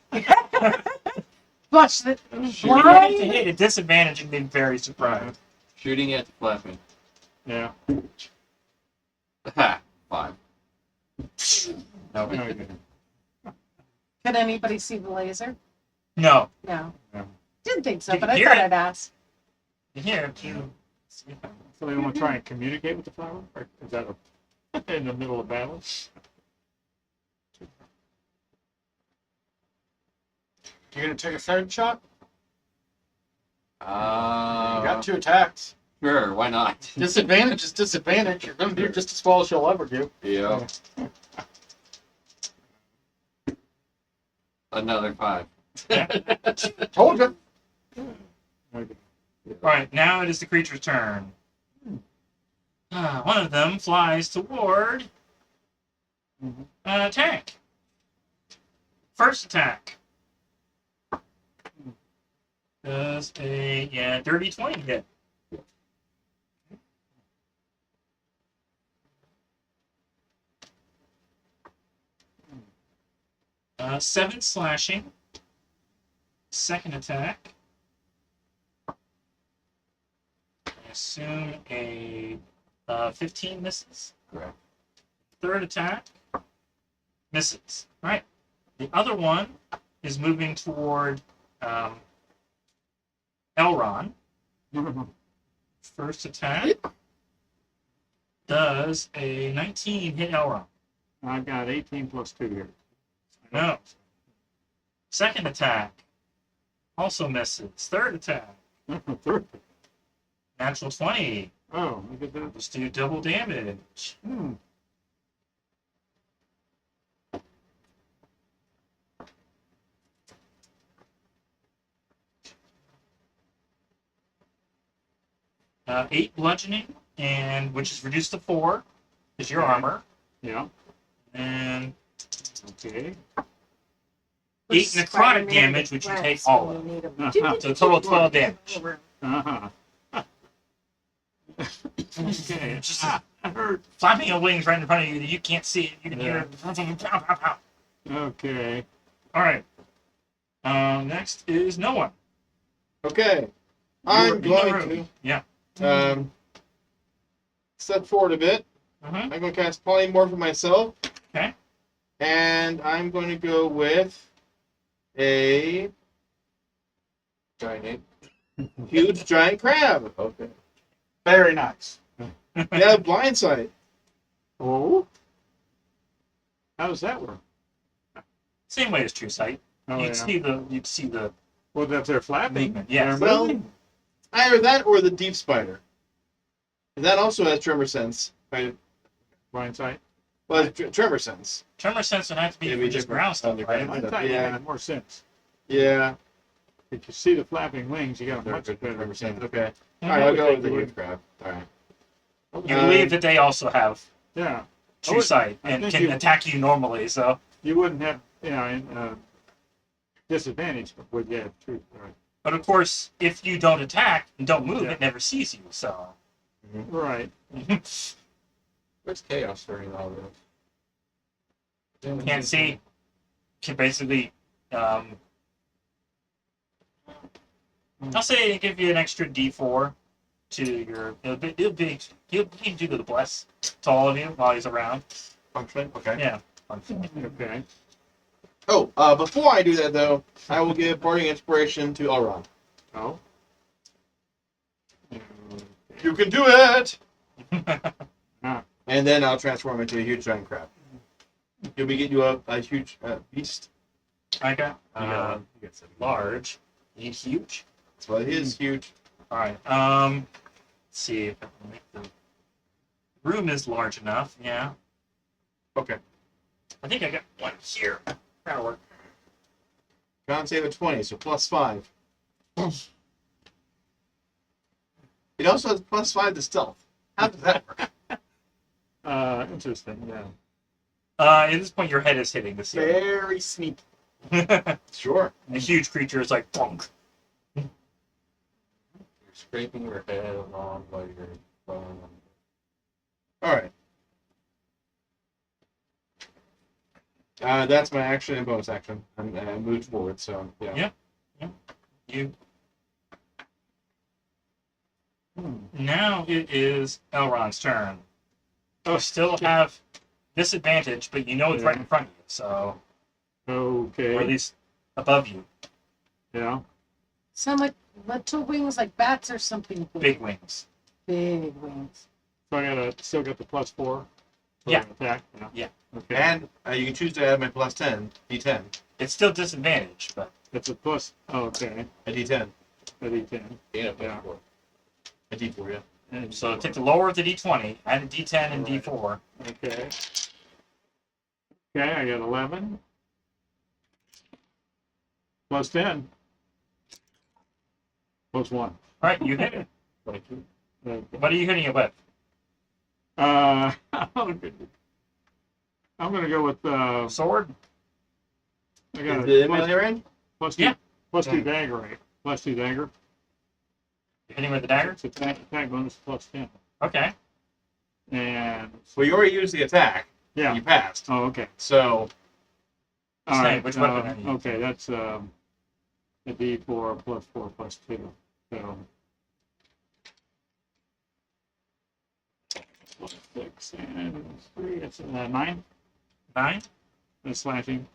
[SPEAKER 1] Flush the
[SPEAKER 3] You're going to
[SPEAKER 1] blind.
[SPEAKER 3] hit a disadvantage and be very surprised.
[SPEAKER 6] Shooting at the flapping.
[SPEAKER 2] Yeah.
[SPEAKER 6] Ha. 5.
[SPEAKER 2] No, you
[SPEAKER 1] Could anybody see the laser?
[SPEAKER 3] No,
[SPEAKER 1] No.
[SPEAKER 2] No.
[SPEAKER 1] Didn't think so,
[SPEAKER 3] You
[SPEAKER 1] but
[SPEAKER 3] can
[SPEAKER 1] I
[SPEAKER 3] hear
[SPEAKER 1] thought
[SPEAKER 3] it.
[SPEAKER 1] I'd ask.
[SPEAKER 3] you hear it too.
[SPEAKER 2] So they want to try and communicate with the flower? Or is that in the middle of battle?
[SPEAKER 5] You're gonna take a third shot? You
[SPEAKER 6] Uh,
[SPEAKER 5] got 2 attacks.
[SPEAKER 6] Sure, why not?
[SPEAKER 5] Disadvantage is disadvantage. You're gonna do just as well as you'll ever do.
[SPEAKER 6] Yeah. Another 5.
[SPEAKER 5] Told you.
[SPEAKER 2] Okay.
[SPEAKER 3] Right, now it is the creature's turn. One of them flies toward Tank. First attack. Does a dirty 20 hit. Seven slashing. Second attack. I assume a 15 misses.
[SPEAKER 6] Correct.
[SPEAKER 3] Third attack misses. All right. The other one is moving toward Elron. First attack does a 19 hit Elron.
[SPEAKER 2] I've got 18 plus 2 here.
[SPEAKER 3] No. Second attack also misses. Third attack,
[SPEAKER 2] Third.
[SPEAKER 3] natural 20.
[SPEAKER 2] Oh, look at that.
[SPEAKER 3] Let's do double damage.
[SPEAKER 2] Hmm.
[SPEAKER 3] Eight bludgeoning, and which is reduced to 4, is your
[SPEAKER 2] Okay.
[SPEAKER 3] armor.
[SPEAKER 2] Yeah.
[SPEAKER 3] And
[SPEAKER 2] Okay.
[SPEAKER 3] 8 necrotic damage, which you take all of. So a total of 12 damage.
[SPEAKER 2] Uh-huh. Okay.
[SPEAKER 3] It's just
[SPEAKER 2] I heard.
[SPEAKER 3] flapping of wings right in front of you that you can't see it. You can hear it. Pow, pow, pow.
[SPEAKER 2] Okay.
[SPEAKER 3] All right. Next is no one.
[SPEAKER 4] Okay.
[SPEAKER 3] You're
[SPEAKER 4] I'm
[SPEAKER 3] in the
[SPEAKER 4] going
[SPEAKER 3] room. Yeah.
[SPEAKER 4] to step forward a bit.
[SPEAKER 3] Uh-huh.
[SPEAKER 4] I'm going to cast Polymorph for myself.
[SPEAKER 3] Okay.
[SPEAKER 4] And I'm going to go with a
[SPEAKER 6] Giant ape.
[SPEAKER 4] huge giant crab.
[SPEAKER 6] Okay.
[SPEAKER 5] Very nice.
[SPEAKER 4] Yeah, blind sight.
[SPEAKER 2] Oh. How does that work?
[SPEAKER 3] Same way as True Sight.
[SPEAKER 2] Oh,
[SPEAKER 3] you'd
[SPEAKER 2] yeah.
[SPEAKER 3] see the
[SPEAKER 2] Well, if they're flapping.
[SPEAKER 3] movement. Yeah.
[SPEAKER 2] They're
[SPEAKER 4] Well,
[SPEAKER 2] moving.
[SPEAKER 4] either that or the deep spider. And that also has tremor sense. Right?
[SPEAKER 2] Blind sight.
[SPEAKER 4] Well, it's tremor sense.
[SPEAKER 3] Tremor sense would have to be
[SPEAKER 4] It'd
[SPEAKER 3] for
[SPEAKER 4] be
[SPEAKER 3] just
[SPEAKER 4] different
[SPEAKER 3] ground stuff,
[SPEAKER 4] on the
[SPEAKER 3] right?
[SPEAKER 4] ground.
[SPEAKER 2] Blind sight
[SPEAKER 4] Yeah.
[SPEAKER 2] makes more sense.
[SPEAKER 4] Yeah.
[SPEAKER 2] If you see the flapping wings, you got a much better
[SPEAKER 4] Tremor sense.
[SPEAKER 2] sense.
[SPEAKER 4] Okay.
[SPEAKER 3] Mhm.
[SPEAKER 4] Alright, I'll go
[SPEAKER 2] would
[SPEAKER 4] with the
[SPEAKER 2] think you
[SPEAKER 4] huge crab. Alright.
[SPEAKER 3] You believe that they also have
[SPEAKER 2] Yeah.
[SPEAKER 3] True
[SPEAKER 2] would-
[SPEAKER 3] Sight
[SPEAKER 2] I
[SPEAKER 3] and
[SPEAKER 2] think
[SPEAKER 3] can
[SPEAKER 2] you-
[SPEAKER 3] attack you normally. So
[SPEAKER 2] You wouldn't have, disadvantage with true. Right.
[SPEAKER 3] But of course, if you don't attack and don't move,
[SPEAKER 2] Yeah.
[SPEAKER 3] it never sees you. So
[SPEAKER 2] Right.
[SPEAKER 6] Where's Chaos during all this?
[SPEAKER 3] can't see. Can basically, I'll say give you an extra D4 to your. He'll do the bless to all of you while he's around.
[SPEAKER 4] Function? Okay.
[SPEAKER 3] Yeah.
[SPEAKER 2] Okay.
[SPEAKER 4] Oh, before I do that though, I will give Parting Inspiration to Elrond.
[SPEAKER 2] Oh.
[SPEAKER 4] You can do it!
[SPEAKER 2] Ah.
[SPEAKER 4] And then I'll transform into a huge giant crab. You'll be getting you a huge beast.
[SPEAKER 3] Okay.
[SPEAKER 6] You got one. You got 7.
[SPEAKER 3] Large. You need huge.
[SPEAKER 4] That's why it is huge.
[SPEAKER 3] All right. Let's see if I can make the room is large enough. Yeah.
[SPEAKER 4] Okay.
[SPEAKER 3] I think I got one here. That'll work.
[SPEAKER 4] Con save at 20, so +5. It also has +5 to stealth. How does that work?
[SPEAKER 2] Interesting. Yeah.
[SPEAKER 3] At this point, your head is hitting the ceiling.
[SPEAKER 5] Very sneaky.
[SPEAKER 3] A
[SPEAKER 4] Sure.
[SPEAKER 3] huge creature is like bonk.
[SPEAKER 6] You're scraping your head along while you're falling.
[SPEAKER 4] All right. That's my action and bonus action. I moved forward, so yeah.
[SPEAKER 3] Yeah. You. Now it is Elrond's turn. Oh, still have disadvantage, but you know it's right in front of you, so
[SPEAKER 2] Okay.
[SPEAKER 3] or at least above you.
[SPEAKER 2] Yeah.
[SPEAKER 1] Sound like little wings, like bats or something.
[SPEAKER 3] Big wings.
[SPEAKER 1] Big wings.
[SPEAKER 2] So I still got the +4. For
[SPEAKER 3] Yeah.
[SPEAKER 2] Attack. Yeah.
[SPEAKER 3] Yeah.
[SPEAKER 2] Okay.
[SPEAKER 4] And you can choose to add my +10, D10.
[SPEAKER 3] It's still disadvantage, but
[SPEAKER 2] It's a plus. Oh, okay.
[SPEAKER 4] A D10.
[SPEAKER 2] A D10.
[SPEAKER 6] Yeah.
[SPEAKER 2] Yeah.
[SPEAKER 4] A D4, yeah.
[SPEAKER 3] so take the lower of the D20, add a D10 and
[SPEAKER 2] Right.
[SPEAKER 3] D4.
[SPEAKER 2] Okay. Okay, I got 11. +10. +1.
[SPEAKER 3] All right, you hit it.
[SPEAKER 6] 22.
[SPEAKER 2] Okay.
[SPEAKER 3] What are you hitting it with?
[SPEAKER 2] I'm gonna go with
[SPEAKER 3] Sword?
[SPEAKER 2] I got
[SPEAKER 4] Is
[SPEAKER 2] a
[SPEAKER 4] it melee range?
[SPEAKER 2] +2.
[SPEAKER 3] Yeah.
[SPEAKER 2] +2 dagger, right? +2 dagger.
[SPEAKER 3] You're hitting with the dagger?
[SPEAKER 2] It's attack bonus +10.
[SPEAKER 3] Okay.
[SPEAKER 2] And
[SPEAKER 4] Well, you already used the attack.
[SPEAKER 2] yeah.
[SPEAKER 4] You passed.
[SPEAKER 2] Oh, okay.
[SPEAKER 4] So,
[SPEAKER 2] All
[SPEAKER 3] Say,
[SPEAKER 2] right.
[SPEAKER 3] which weapon are you
[SPEAKER 2] okay, that's a D4 +4 +2. So 6 and 3. It's 9.
[SPEAKER 3] 9?
[SPEAKER 2] That's slashing.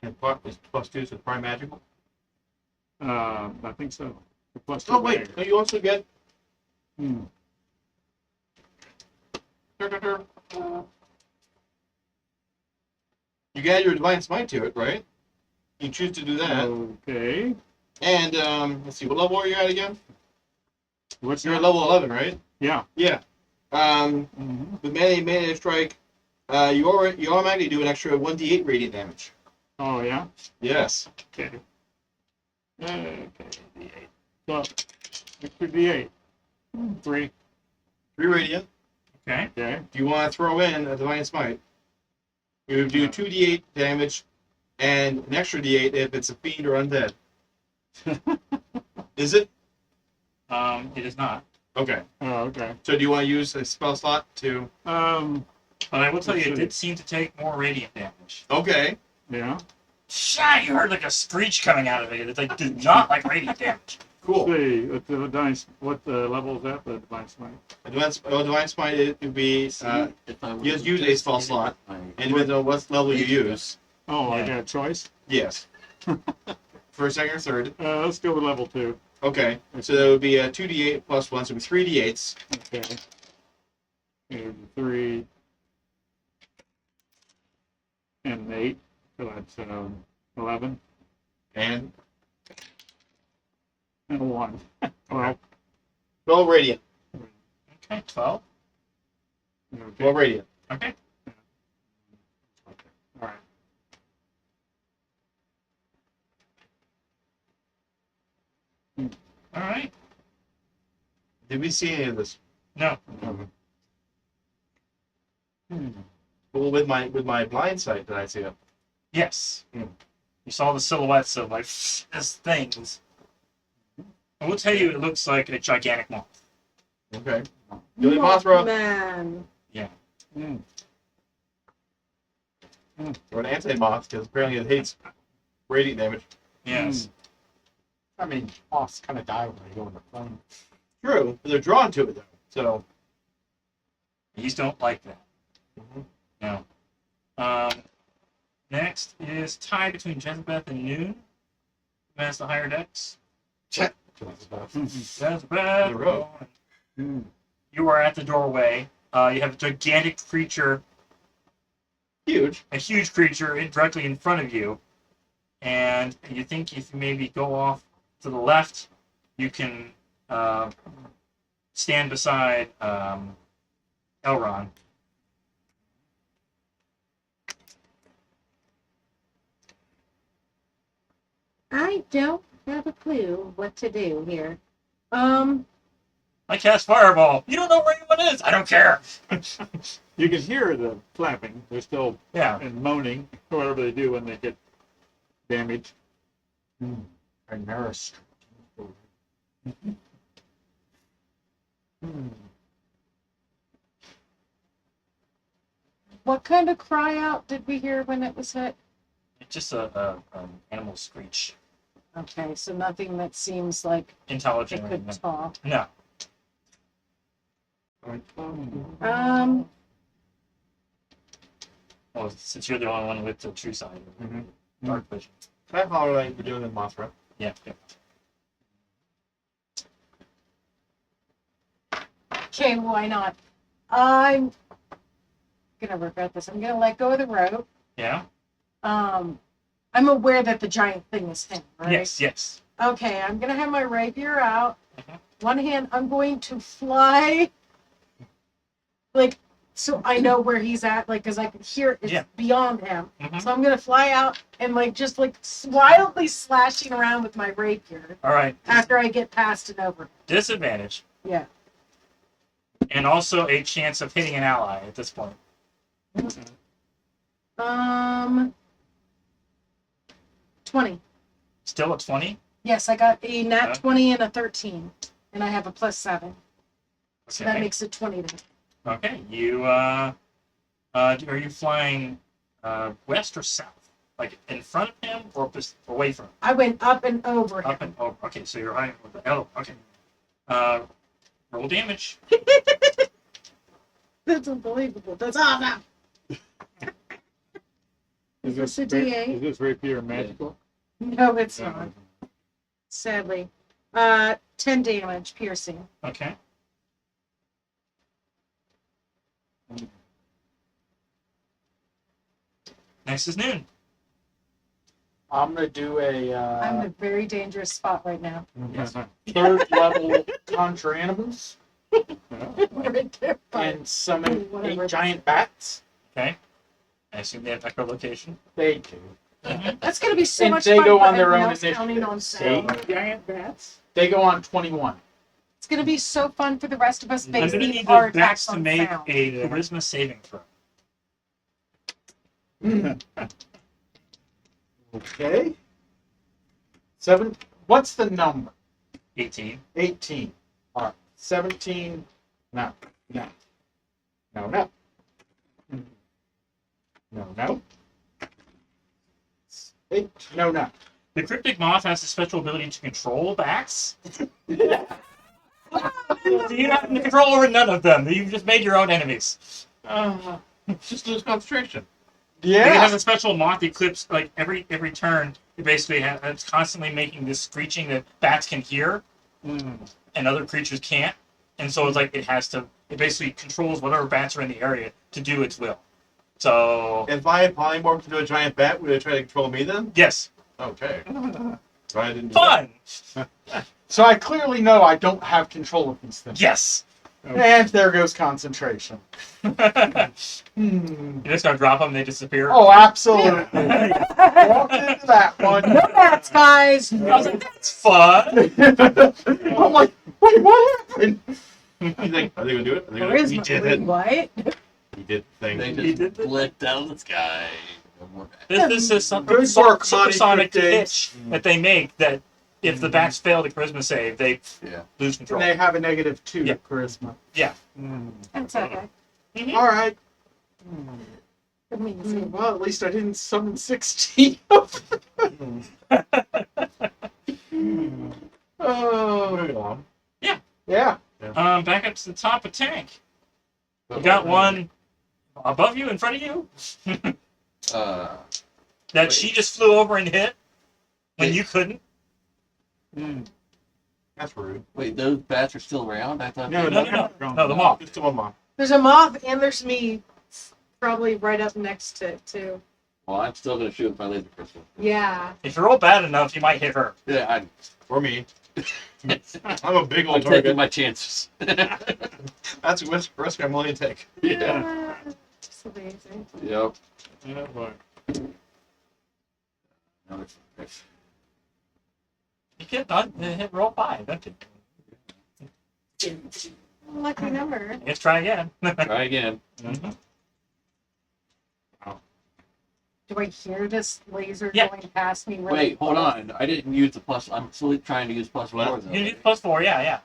[SPEAKER 4] and is +2, so prime magical.
[SPEAKER 2] I think so. The +2
[SPEAKER 4] Oh, wait.
[SPEAKER 2] dagger.
[SPEAKER 4] No, you also get.
[SPEAKER 2] Hmm.
[SPEAKER 4] You can add your divine smite to it, right? You choose to do that.
[SPEAKER 2] Okay.
[SPEAKER 4] And let's see, what level are you at again?
[SPEAKER 2] What's
[SPEAKER 4] You're
[SPEAKER 2] your
[SPEAKER 4] at level 11, right?
[SPEAKER 2] Yeah.
[SPEAKER 4] Yeah.
[SPEAKER 2] Mhm.
[SPEAKER 4] With melee strike, you automatically do an extra 1d8 radiant damage.
[SPEAKER 2] Oh yeah.
[SPEAKER 4] Yes.
[SPEAKER 2] Okay. Okay. D8. So extra D8. 3.
[SPEAKER 4] 3 radiant.
[SPEAKER 3] Okay.
[SPEAKER 2] Okay.
[SPEAKER 4] If you want to throw in a divine smite, you would do 2d8 damage and an extra d8 if it's a fiend or undead. Is it?
[SPEAKER 3] It is not.
[SPEAKER 4] Okay.
[SPEAKER 2] Oh okay.
[SPEAKER 4] So do you want to use a spell slot to?
[SPEAKER 2] Um.
[SPEAKER 3] But I will tell you, it
[SPEAKER 2] Let's see.
[SPEAKER 3] did seem to take more radiant damage.
[SPEAKER 4] Okay.
[SPEAKER 2] Yeah.
[SPEAKER 3] Shot! You heard like a screech coming out of it. It like, did not like radiant damage.
[SPEAKER 4] Cool.
[SPEAKER 2] Let's see. What the level is that? The divine smite.
[SPEAKER 4] Divine smite it would be
[SPEAKER 6] If I
[SPEAKER 4] you just use a spell slot. and depends on what level you use.
[SPEAKER 2] Oh, I
[SPEAKER 3] Yeah.
[SPEAKER 2] got a choice.
[SPEAKER 4] Yes. First, second, or third.
[SPEAKER 2] Let's go with level 2.
[SPEAKER 4] Okay. So that would be a 2d8 plus 1, so it would be 3 d8s.
[SPEAKER 2] Okay. And 3 and an 8. So that's 11
[SPEAKER 4] And
[SPEAKER 2] and a 1. Well,
[SPEAKER 4] 12 radiant.
[SPEAKER 3] Okay, 12.
[SPEAKER 2] okay.
[SPEAKER 4] 12 radiant.
[SPEAKER 3] Okay.
[SPEAKER 2] All right.
[SPEAKER 3] All right.
[SPEAKER 4] Did we see any of this?
[SPEAKER 3] No.
[SPEAKER 2] Hmm.
[SPEAKER 4] Well, with my blind sight, did I see it?
[SPEAKER 3] Yes.
[SPEAKER 4] Hmm.
[SPEAKER 3] You saw the silhouettes of like these things. I will tell you, it looks like a gigantic moth.
[SPEAKER 4] Okay. The only Mothra
[SPEAKER 1] Man.
[SPEAKER 2] Hmm.
[SPEAKER 4] or an anti-moth, because apparently it hates radiant damage.
[SPEAKER 3] Yes.
[SPEAKER 5] I mean, moths kind of die when they go in the flame.
[SPEAKER 4] True, but they're drawn to it though. So
[SPEAKER 3] These don't like that.
[SPEAKER 4] Mhm.
[SPEAKER 3] No. Next is tie between Jezebeth and Noon. Who has the higher decks? Jezebeth.
[SPEAKER 4] The row.
[SPEAKER 2] Hmm.
[SPEAKER 3] You are at the doorway. You have a gigantic creature
[SPEAKER 4] Huge.
[SPEAKER 3] a huge creature directly in front of you, and you think if you maybe go off to the left, you can stand beside Elrond.
[SPEAKER 1] I don't have a clue what to do here.
[SPEAKER 3] I cast Fireball. You don't know where anyone is. I don't care.
[SPEAKER 2] You can hear the flapping. They're still
[SPEAKER 3] Yeah.
[SPEAKER 2] and moaning, or whatever they do when they get damaged.
[SPEAKER 5] I nourished.
[SPEAKER 1] What kind of cry out did we hear when it was hit?
[SPEAKER 3] It's just a animal screech.
[SPEAKER 1] Okay, so nothing that seems like
[SPEAKER 3] Intelligent.
[SPEAKER 1] it could talk.
[SPEAKER 3] No. Well, since you're the only one with the true sight.
[SPEAKER 4] Mhm.
[SPEAKER 3] Dark vision.
[SPEAKER 4] Can I holler like we're doing in Mothra?
[SPEAKER 3] Yeah. Yeah.
[SPEAKER 1] Okay, why not? I'm gonna regret this. I'm gonna let go of the rope.
[SPEAKER 3] Yeah?
[SPEAKER 1] I'm aware that the giant thing is him, right?
[SPEAKER 3] Yes, yes.
[SPEAKER 1] Okay, I'm gonna have my rapier out.
[SPEAKER 3] Mhm.
[SPEAKER 1] One hand, I'm going to fly, like, so I know where he's at, like, because I can hear it's
[SPEAKER 3] Yeah.
[SPEAKER 1] beyond him.
[SPEAKER 3] Mhm.
[SPEAKER 1] So I'm gonna fly out and like just like wildly slashing around with my rapier
[SPEAKER 3] All right.
[SPEAKER 1] after I get past and over.
[SPEAKER 3] Disadvantage.
[SPEAKER 1] Yeah.
[SPEAKER 3] And also a chance of hitting an ally at this point.
[SPEAKER 1] 20.
[SPEAKER 3] Still at 20?
[SPEAKER 1] Yes, I got a nat
[SPEAKER 3] Okay.
[SPEAKER 1] 20 and a 13, and I have a +7, so that
[SPEAKER 3] Okay.
[SPEAKER 1] makes it 20 to me.
[SPEAKER 3] Okay. You, are you flying west or south? Like in front of him or just away from him?
[SPEAKER 1] I went up and over
[SPEAKER 3] Up
[SPEAKER 1] him.
[SPEAKER 3] and over. Okay, so you're high. Oh, okay. Roll damage.
[SPEAKER 1] That's unbelievable. That's awesome. Is this a D8?
[SPEAKER 2] Is this rapier magical?
[SPEAKER 1] No, it's not. Sadly. 10 damage, piercing.
[SPEAKER 3] Okay. Next is noon.
[SPEAKER 5] I'm gonna do a
[SPEAKER 1] I'm in a very dangerous spot right now.
[SPEAKER 3] Yes.
[SPEAKER 5] third level conjure animals
[SPEAKER 1] Right there, but
[SPEAKER 5] and summon
[SPEAKER 1] Whatever.
[SPEAKER 5] 8 giant bats.
[SPEAKER 3] Okay. I assume they have echolocation.
[SPEAKER 5] They do.
[SPEAKER 1] that's gonna be so
[SPEAKER 5] And
[SPEAKER 1] much
[SPEAKER 5] they
[SPEAKER 1] fun.
[SPEAKER 5] go
[SPEAKER 1] for
[SPEAKER 5] on their
[SPEAKER 1] everyone
[SPEAKER 5] own
[SPEAKER 1] else counting on
[SPEAKER 5] initiative.
[SPEAKER 1] sound.
[SPEAKER 2] Giant bats?
[SPEAKER 5] They go on 21.
[SPEAKER 1] It's gonna be so fun for the rest of us
[SPEAKER 3] I'm going to
[SPEAKER 1] facing
[SPEAKER 3] need
[SPEAKER 1] our
[SPEAKER 3] the bats
[SPEAKER 1] attacks
[SPEAKER 3] to
[SPEAKER 1] on
[SPEAKER 3] make
[SPEAKER 1] sound.
[SPEAKER 3] a charisma saving throw.
[SPEAKER 5] Okay. 7. What's the number?
[SPEAKER 3] 18.
[SPEAKER 5] 18. All right. 17. No. No. No. No. No. No. 8. No. No.
[SPEAKER 3] The cryptic moth has the special ability to control bats. So you have control over none of them. You've just made your own enemies.
[SPEAKER 4] Just lose concentration.
[SPEAKER 3] It has
[SPEAKER 5] Yeah.
[SPEAKER 3] a special moth eclipse. Like every turn, it basically it's constantly making this screeching that bats can hear, and other creatures can't. And so it's like it basically controls whatever bats are in the area to do its will. So
[SPEAKER 4] If I had polymorphed into a giant bat, would it try to control me then?
[SPEAKER 3] yes,
[SPEAKER 4] Okay. So I didn't do
[SPEAKER 3] fun.
[SPEAKER 5] So I clearly know I don't have control of these things.
[SPEAKER 3] Yes.
[SPEAKER 5] And there goes concentration.
[SPEAKER 3] You're just gonna drop them, they disappear.
[SPEAKER 5] Oh, absolutely. Walked into that one.
[SPEAKER 1] No bats, guys.
[SPEAKER 3] I was like, that's fun.
[SPEAKER 5] I'm like, wait, what happened?
[SPEAKER 4] He's like, are they gonna do it? Are they gonna do it?
[SPEAKER 1] Charisma.
[SPEAKER 4] We did it.
[SPEAKER 1] What?
[SPEAKER 4] We did the thing.
[SPEAKER 6] They
[SPEAKER 3] He did
[SPEAKER 6] just
[SPEAKER 3] this?
[SPEAKER 6] blinked down in the sky. No more bats.
[SPEAKER 3] This is some
[SPEAKER 5] Good work,
[SPEAKER 3] supersonic
[SPEAKER 5] Monty
[SPEAKER 3] pitch that they make that if the bats fail the charisma save, they
[SPEAKER 6] Yeah.
[SPEAKER 3] lose
[SPEAKER 5] And
[SPEAKER 3] control.
[SPEAKER 5] they have a -2
[SPEAKER 3] Yeah.
[SPEAKER 5] charisma.
[SPEAKER 3] Yeah.
[SPEAKER 1] That's okay.
[SPEAKER 5] All right.
[SPEAKER 1] That means
[SPEAKER 5] Well, at least I didn't summon 16. Oh.
[SPEAKER 3] Yeah.
[SPEAKER 5] Yeah.
[SPEAKER 3] Back up to the top of tank. You got one above you, in front of you,
[SPEAKER 6] Uh,
[SPEAKER 3] that she just flew over and hit when
[SPEAKER 6] Wait.
[SPEAKER 3] you couldn't.
[SPEAKER 4] That's rude.
[SPEAKER 6] wait, those bats are still around? I thought.
[SPEAKER 2] No,
[SPEAKER 3] No, the moth.
[SPEAKER 4] Just to one more.
[SPEAKER 1] there's a moth and there's me probably right up next to it too.
[SPEAKER 6] Well, I'm still gonna shoot with my laser pistol.
[SPEAKER 1] Yeah.
[SPEAKER 3] If you roll bad enough, you might hit her.
[SPEAKER 6] Yeah,
[SPEAKER 4] Or me. I'm a big
[SPEAKER 6] I'm
[SPEAKER 4] old
[SPEAKER 6] taking
[SPEAKER 4] target.
[SPEAKER 6] my chances.
[SPEAKER 4] That's a risk I'm willing to take.
[SPEAKER 6] Yeah.
[SPEAKER 1] It's amazing.
[SPEAKER 6] Yep.
[SPEAKER 2] Yeah, boy.
[SPEAKER 6] No,
[SPEAKER 3] You get done, hit roll 5, don't you?
[SPEAKER 1] Lucky number.
[SPEAKER 3] Let's try again.
[SPEAKER 6] Try again.
[SPEAKER 3] Mhm.
[SPEAKER 1] Do I hear this laser
[SPEAKER 3] Yeah.
[SPEAKER 1] going past me? Really
[SPEAKER 6] Wait, hold
[SPEAKER 1] close?
[SPEAKER 6] on. I didn't use the plus. I'm still trying to use plus
[SPEAKER 4] What?
[SPEAKER 6] 4. Though.
[SPEAKER 3] You need +4, yeah.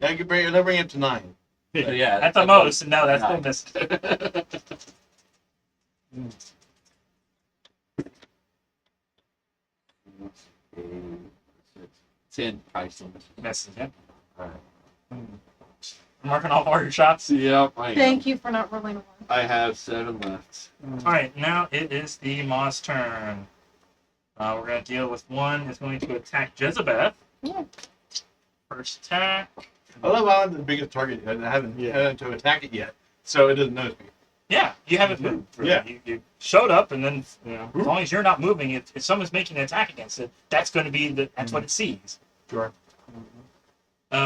[SPEAKER 4] Yeah, you bring it up to 9.
[SPEAKER 6] Yeah.
[SPEAKER 3] At the most, and no, that's still
[SPEAKER 6] Nine.
[SPEAKER 3] missed.
[SPEAKER 6] 10. I still miss.
[SPEAKER 3] Misses, yeah.
[SPEAKER 6] Alright.
[SPEAKER 3] Marking off all your shots.
[SPEAKER 6] Yep. I am.
[SPEAKER 1] Thank you for not rolling a one.
[SPEAKER 6] I have 7 left.
[SPEAKER 3] Alright, now it is the Moss turn. We're going to deal with one. It's going to attack Jezebeth.
[SPEAKER 1] Yeah.
[SPEAKER 3] First attack.
[SPEAKER 4] I love how I'm the biggest target. I haven't had to attack it yet, so it doesn't notice me.
[SPEAKER 3] Yeah, you haven't moved. Really.
[SPEAKER 4] Yeah.
[SPEAKER 3] You showed up, and then
[SPEAKER 2] Yeah.
[SPEAKER 3] as long as you're not moving, if someone's making an attack against it, that's going to be that's what it sees.
[SPEAKER 4] Sure.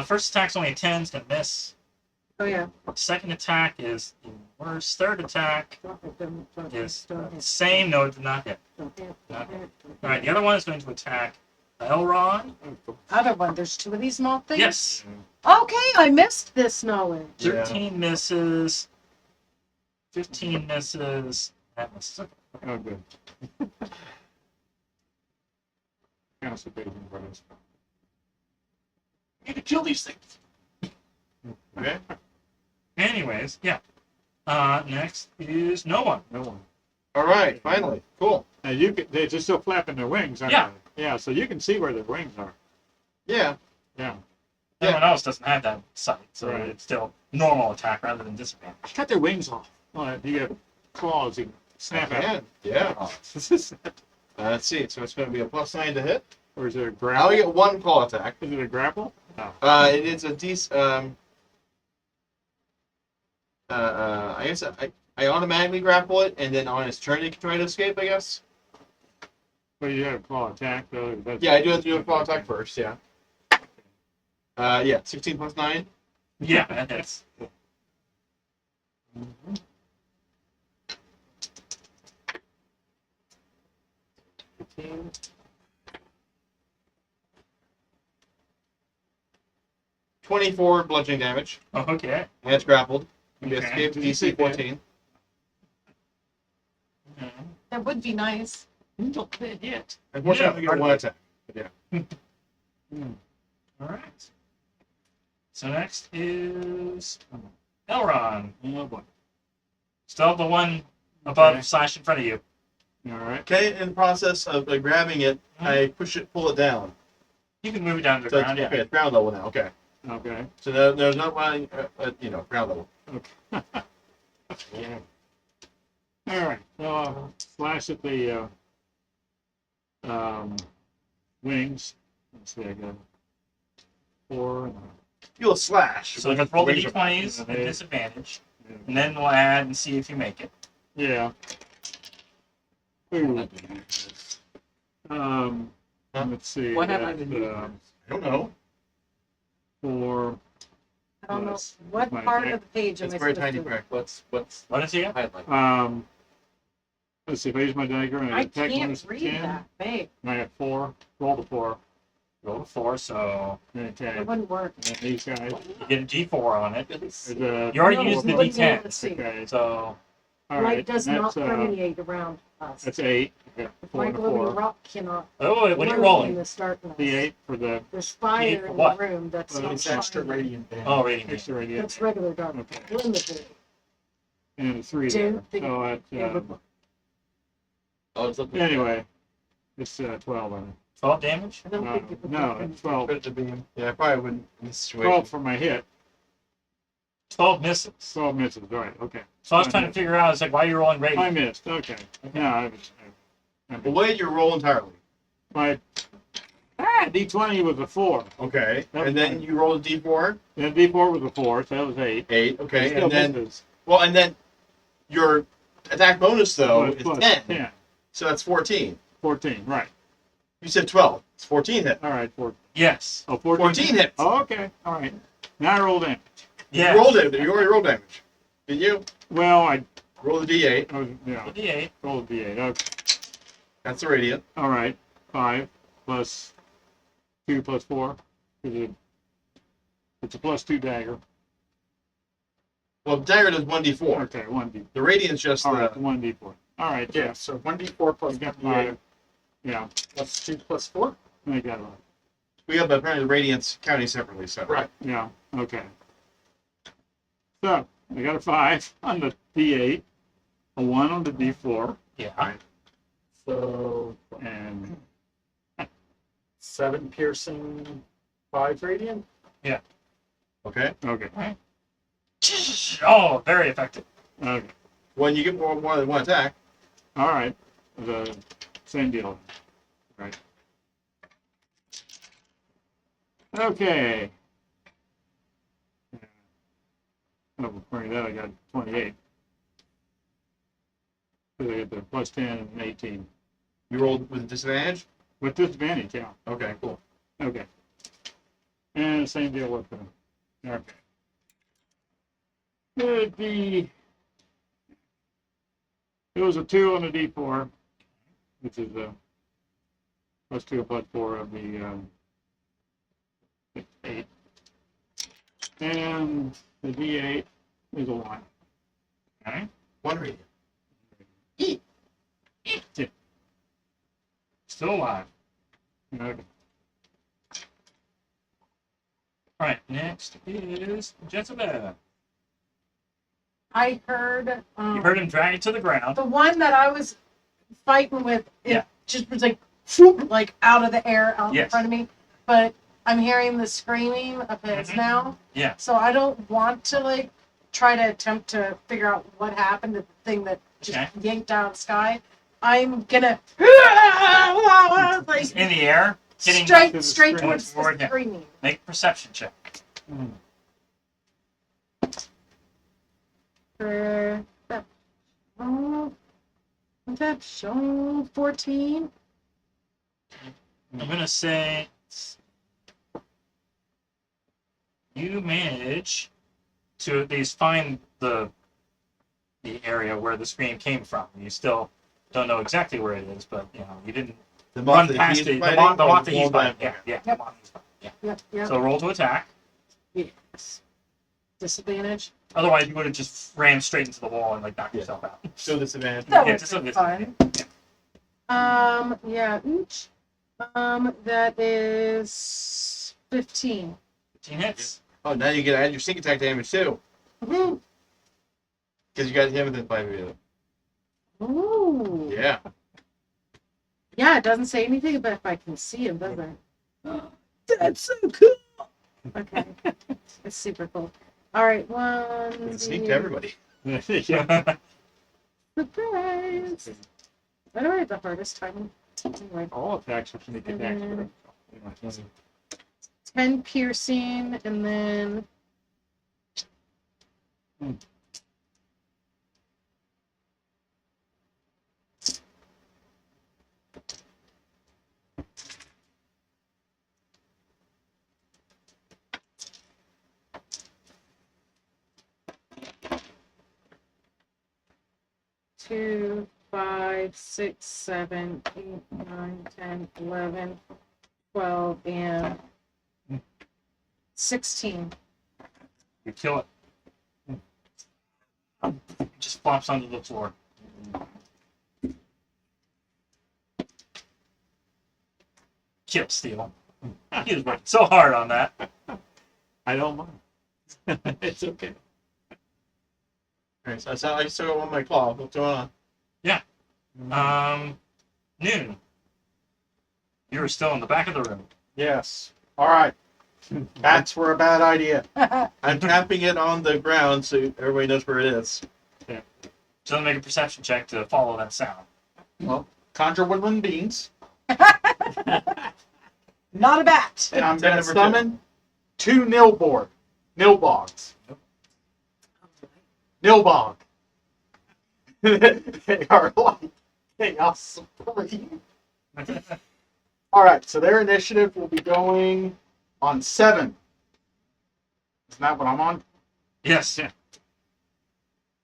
[SPEAKER 3] First attack's only a 10, it's going to miss.
[SPEAKER 1] Oh yeah.
[SPEAKER 3] Second attack is even worse. Third attack is the same. No, it did not hit. Alright, the other one is going to attack Elrond.
[SPEAKER 1] Other one. There's two of these small things.
[SPEAKER 3] Yes.
[SPEAKER 1] Okay, I missed this knowledge.
[SPEAKER 3] 13 misses. 15 misses. That misses.
[SPEAKER 2] Oh, good. Constipating brothers.
[SPEAKER 6] You need to kill these things.
[SPEAKER 4] Okay.
[SPEAKER 3] Anyways, yeah. Next is no one.
[SPEAKER 2] No one.
[SPEAKER 4] All right. Finally. Cool.
[SPEAKER 2] Now they're just still flapping their wings, aren't
[SPEAKER 3] Yeah.
[SPEAKER 2] they? Yeah, so you can see where their wings are.
[SPEAKER 4] Yeah.
[SPEAKER 2] Yeah.
[SPEAKER 3] Everyone else doesn't have that sight, so
[SPEAKER 2] Right.
[SPEAKER 3] it's still normal attack rather than disadvantage.
[SPEAKER 2] Cut their wings off. Well, if you have claws, you can snap out.
[SPEAKER 4] Yeah.
[SPEAKER 6] Oh,
[SPEAKER 4] Let's see. So it's going to be a +9 to hit.
[SPEAKER 2] Or is it a
[SPEAKER 4] I
[SPEAKER 2] grapple?
[SPEAKER 4] only get one claw attack.
[SPEAKER 2] Is it a grapple? No.
[SPEAKER 4] It is a I guess I automatically grapple it, and then on its turn it can try to escape. I guess.
[SPEAKER 2] But you have a claw attack, though.
[SPEAKER 4] Yeah, I do have to do a claw attack first. Yeah. Yeah. 16 + 9.
[SPEAKER 3] Yeah, that hits.
[SPEAKER 4] 24 bludgeoning damage.
[SPEAKER 3] Oh, okay.
[SPEAKER 4] And it's grappled. You
[SPEAKER 3] Okay.
[SPEAKER 4] escape DC 14.
[SPEAKER 3] Mhm.
[SPEAKER 1] That would be nice.
[SPEAKER 3] Don't hit.
[SPEAKER 4] Unfortunately,
[SPEAKER 3] Yeah,
[SPEAKER 4] I get one attack.
[SPEAKER 3] All right. So next is Elrond.
[SPEAKER 2] Oh, boy.
[SPEAKER 3] Still the one above
[SPEAKER 2] Okay.
[SPEAKER 3] slash in front of you.
[SPEAKER 2] All right.
[SPEAKER 4] Okay, in the process of grabbing it, I pull it down.
[SPEAKER 3] You can move it down to the
[SPEAKER 4] So
[SPEAKER 3] ground.
[SPEAKER 4] it's, okay,
[SPEAKER 3] Yeah.
[SPEAKER 4] it's ground level now. Okay.
[SPEAKER 2] Okay.
[SPEAKER 4] So there's no running, ground level.
[SPEAKER 2] All right. So slash at the wings. Let's see. I got 4.
[SPEAKER 4] You'll slash.
[SPEAKER 3] So just roll the
[SPEAKER 4] Wings are-
[SPEAKER 3] d20s at
[SPEAKER 2] Okay.
[SPEAKER 3] disadvantage, and then we'll add and see if you make it.
[SPEAKER 2] Yeah. Ooh. Let's see.
[SPEAKER 6] What
[SPEAKER 2] that's,
[SPEAKER 6] happened in
[SPEAKER 4] I don't know.
[SPEAKER 2] 4.
[SPEAKER 1] I don't know
[SPEAKER 2] Yes.
[SPEAKER 1] what
[SPEAKER 2] My
[SPEAKER 1] part
[SPEAKER 2] deck.
[SPEAKER 1] of the page am
[SPEAKER 4] It's
[SPEAKER 1] I
[SPEAKER 4] very
[SPEAKER 1] supposed
[SPEAKER 4] tiny
[SPEAKER 1] to?
[SPEAKER 4] crack.
[SPEAKER 6] What's
[SPEAKER 3] What is he at?
[SPEAKER 6] highlight?
[SPEAKER 2] Let's see. If I use my dagger and
[SPEAKER 1] I
[SPEAKER 2] attack
[SPEAKER 1] can't
[SPEAKER 2] bonus
[SPEAKER 1] read
[SPEAKER 2] 10,
[SPEAKER 1] that big.
[SPEAKER 2] and I got 4. Roll the 4.
[SPEAKER 3] Roll a 4, so
[SPEAKER 2] Okay.
[SPEAKER 1] It wouldn't work.
[SPEAKER 2] And then these guys.
[SPEAKER 3] you get a d4 on it.
[SPEAKER 2] There's a,
[SPEAKER 3] You already
[SPEAKER 1] No,
[SPEAKER 3] used the
[SPEAKER 1] we wouldn't be able to
[SPEAKER 3] d10,
[SPEAKER 1] see.
[SPEAKER 2] okay.
[SPEAKER 3] so
[SPEAKER 2] All
[SPEAKER 1] Light
[SPEAKER 2] right.
[SPEAKER 1] does
[SPEAKER 2] and
[SPEAKER 1] not
[SPEAKER 2] that's,
[SPEAKER 1] permeate around us.
[SPEAKER 2] That's 8. Okay. 4 and a
[SPEAKER 1] Microwave
[SPEAKER 2] 4.
[SPEAKER 1] rock cannot.
[SPEAKER 3] oh, when you're
[SPEAKER 1] run
[SPEAKER 3] rolling.
[SPEAKER 1] in this darkness.
[SPEAKER 2] D8 for the
[SPEAKER 1] There's fire
[SPEAKER 3] for
[SPEAKER 1] in
[SPEAKER 3] what?
[SPEAKER 1] the room. That's
[SPEAKER 2] Well,
[SPEAKER 1] not
[SPEAKER 5] It's extra
[SPEAKER 1] fire.
[SPEAKER 5] radiant damage.
[SPEAKER 3] Oh, rating.
[SPEAKER 2] extra radiant.
[SPEAKER 1] That's regular dark.
[SPEAKER 2] Okay.
[SPEAKER 1] Limited.
[SPEAKER 2] And a 3 there.
[SPEAKER 1] Don't think
[SPEAKER 2] So
[SPEAKER 1] it
[SPEAKER 2] that's,
[SPEAKER 1] would work.
[SPEAKER 6] Oh, it's looking
[SPEAKER 2] anyway, it's 12 on
[SPEAKER 3] 12 damage?
[SPEAKER 1] I don't
[SPEAKER 2] it.
[SPEAKER 1] think it would
[SPEAKER 2] No,
[SPEAKER 1] work.
[SPEAKER 2] it's 12.
[SPEAKER 4] Put it to beam. Yeah, I probably wouldn't in this situation.
[SPEAKER 2] 12 for my hit.
[SPEAKER 3] 12 misses.
[SPEAKER 2] 12 misses. Right. Okay.
[SPEAKER 3] So I was trying to figure out, it's like, why you're rolling
[SPEAKER 2] I
[SPEAKER 3] rating.
[SPEAKER 2] missed. Okay. No, I
[SPEAKER 4] Avoid your roll entirely.
[SPEAKER 2] my D20 was a 4.
[SPEAKER 4] Okay.
[SPEAKER 2] That's
[SPEAKER 4] And then
[SPEAKER 2] fine.
[SPEAKER 4] you roll a d4.
[SPEAKER 2] Then D4 was a 4, so that was 8.
[SPEAKER 4] 8. Okay.
[SPEAKER 2] Still
[SPEAKER 4] And then,
[SPEAKER 2] misses.
[SPEAKER 4] well, and then Your attack bonus though is
[SPEAKER 2] Plus
[SPEAKER 4] 10, so that's 14.
[SPEAKER 2] 14, right.
[SPEAKER 4] You said 12. It's 14 hit.
[SPEAKER 2] All right,
[SPEAKER 3] Yes.
[SPEAKER 4] 14 hits.
[SPEAKER 2] Oh, okay, all right. Now I roll damage.
[SPEAKER 3] Yeah.
[SPEAKER 4] You rolled it. You already rolled damage. Did you?
[SPEAKER 2] Well, I
[SPEAKER 4] Roll the d8.
[SPEAKER 2] yeah,
[SPEAKER 3] D8.
[SPEAKER 2] roll the d8. Okay.
[SPEAKER 4] That's the radiant.
[SPEAKER 2] All right, 5 plus 2 plus 4. It's a plus 2 dagger.
[SPEAKER 4] Well, dagger does 1d4.
[SPEAKER 2] Okay, 1d.
[SPEAKER 4] The radiant's just
[SPEAKER 2] All
[SPEAKER 4] the.
[SPEAKER 2] right, 1d4. All right,
[SPEAKER 5] Yeah, so 1d4 plus
[SPEAKER 2] we got
[SPEAKER 5] 1d8
[SPEAKER 2] 5. Yeah,
[SPEAKER 5] plus 2 plus 4.
[SPEAKER 2] I got it.
[SPEAKER 4] We got the apparently the radiant's counting separately, so.
[SPEAKER 5] Right.
[SPEAKER 2] Yeah, okay. So, I got a 5 on the d8, a 1 on the d4,
[SPEAKER 3] Yeah.
[SPEAKER 5] So
[SPEAKER 2] and
[SPEAKER 5] 7 piercing, 5 radiant.
[SPEAKER 4] Okay.
[SPEAKER 2] okay,
[SPEAKER 3] Oh, very effective.
[SPEAKER 2] okay.
[SPEAKER 4] When you get more than one attack,
[SPEAKER 2] All right, the same deal. Right. Okay. Oh, according to that, I got 28. So I get the plus 10 and 18.
[SPEAKER 4] you rolled with disadvantage.
[SPEAKER 2] With disadvantage, yeah.
[SPEAKER 4] Okay, cool.
[SPEAKER 2] Okay. And same deal with them. Okay. It was a 2 on the D4, which is a plus 2 plus 4 of the 8. And the D8 is a 1.
[SPEAKER 3] Okay.
[SPEAKER 4] One radiant.
[SPEAKER 3] Still alive.
[SPEAKER 2] Okay.
[SPEAKER 3] All right. Next is Jezebel.
[SPEAKER 1] I heard.
[SPEAKER 3] You heard him drag it to the ground.
[SPEAKER 1] The one that I was fighting with, it
[SPEAKER 3] Yeah.
[SPEAKER 1] just was like, whoop, like out of the air, out in
[SPEAKER 3] Yes.
[SPEAKER 1] front of me. But I'm hearing the screaming of his
[SPEAKER 3] Mhm.
[SPEAKER 1] now.
[SPEAKER 3] Yeah.
[SPEAKER 1] So I don't want to like try to attempt to figure out what happened to the thing that just
[SPEAKER 3] Okay.
[SPEAKER 1] yanked out of the sky. I'm gonna like
[SPEAKER 3] He's in the air, getting
[SPEAKER 1] straight
[SPEAKER 2] scream.
[SPEAKER 1] towards
[SPEAKER 3] Toward
[SPEAKER 1] the
[SPEAKER 3] him.
[SPEAKER 1] screaming.
[SPEAKER 3] make a perception check.
[SPEAKER 1] Perception 14.
[SPEAKER 3] I'm gonna say you manage to at least find the area where the scream came from. You still don't know exactly where it is, but you know you didn't
[SPEAKER 4] The
[SPEAKER 3] run
[SPEAKER 4] that
[SPEAKER 3] past
[SPEAKER 4] he's
[SPEAKER 3] it. The
[SPEAKER 4] fighting,
[SPEAKER 3] moth
[SPEAKER 4] or
[SPEAKER 3] that he's
[SPEAKER 4] wall
[SPEAKER 3] fighting.
[SPEAKER 4] down?
[SPEAKER 3] Yeah,
[SPEAKER 1] Yep.
[SPEAKER 3] the moth he's fighting. Yeah.
[SPEAKER 1] Yep, yep.
[SPEAKER 3] So roll to attack.
[SPEAKER 1] Yes. Disadvantage.
[SPEAKER 3] Otherwise, you would have just ran straight into the wall and like knocked
[SPEAKER 4] Yeah.
[SPEAKER 3] yourself out.
[SPEAKER 4] Still disadvantage.
[SPEAKER 1] That
[SPEAKER 3] Yeah,
[SPEAKER 1] would
[SPEAKER 3] just
[SPEAKER 1] be
[SPEAKER 3] a bit.
[SPEAKER 1] fun. Yeah, each. That is 15.
[SPEAKER 3] 15 hits.
[SPEAKER 4] Oh, now you get to add your sneak attack damage too,
[SPEAKER 1] Woo!
[SPEAKER 4] because you got him within 5 of you.
[SPEAKER 1] Ooh.
[SPEAKER 4] Yeah.
[SPEAKER 1] Yeah, it doesn't say anything about if I can see him, does it? That's so cool. Okay. It's super cool. All right,
[SPEAKER 4] You
[SPEAKER 1] one.
[SPEAKER 4] can sneak to everybody.
[SPEAKER 2] Yeah.
[SPEAKER 1] Surprise. Why do I have the hardest time? Anyway,
[SPEAKER 2] All attacks are sneak attacks.
[SPEAKER 1] Mhm.
[SPEAKER 2] But,
[SPEAKER 1] 10 piercing, and then. Two, 5, 6, 7, 8, 9, 10, 11, 12, and 16.
[SPEAKER 3] You kill it. It just flops onto the floor. Kill Steel. He was working so hard on that.
[SPEAKER 2] I don't mind. It's okay.
[SPEAKER 4] Alright, so I sound like I still got one of my claw. What's going on?
[SPEAKER 3] Noon. You were still in the back of the room.
[SPEAKER 5] Yes. All right. Bats were a bad idea.
[SPEAKER 4] I'm tapping it on the ground so everybody knows where it is.
[SPEAKER 3] So make a perception check to follow that sound.
[SPEAKER 5] Well, conjure woodland beans,
[SPEAKER 1] Not a bat.
[SPEAKER 5] and I'm
[SPEAKER 4] Tap
[SPEAKER 5] going to
[SPEAKER 4] number
[SPEAKER 5] summon 2 nilbogs. Nilbog. They are like chaos supreme. All right, so their initiative will be going on 7. Isn't that what I'm on?
[SPEAKER 3] Yes.
[SPEAKER 2] Yeah.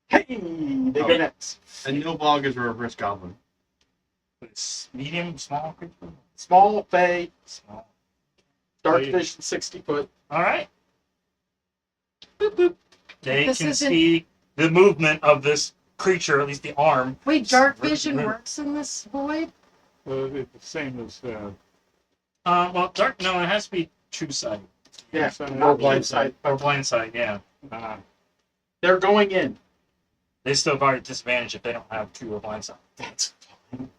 [SPEAKER 5] Hey, they go
[SPEAKER 3] Oh.
[SPEAKER 5] next.
[SPEAKER 4] And no bog is a reverse goblin.
[SPEAKER 3] It's medium, small creature.
[SPEAKER 5] Small, Fey,
[SPEAKER 3] Small.
[SPEAKER 5] dark
[SPEAKER 2] Fey.
[SPEAKER 5] vision, 60 foot.
[SPEAKER 3] All right. Boop, boop. They
[SPEAKER 1] This
[SPEAKER 3] can
[SPEAKER 1] isn't-
[SPEAKER 3] see the movement of this creature, at least the arm.
[SPEAKER 1] Wait, dark
[SPEAKER 3] Where's
[SPEAKER 1] vision
[SPEAKER 3] the-
[SPEAKER 1] works in this void?
[SPEAKER 2] It's the same as
[SPEAKER 3] Well, dark. No, it has to be true sight
[SPEAKER 5] Yeah,
[SPEAKER 2] So
[SPEAKER 5] or
[SPEAKER 2] not
[SPEAKER 5] blind
[SPEAKER 2] true
[SPEAKER 5] sight.
[SPEAKER 3] or blind sight. Yeah,
[SPEAKER 2] uh,
[SPEAKER 5] They're going in.
[SPEAKER 3] they still have a disadvantage if they don't have true or blind sight.
[SPEAKER 5] That's fine.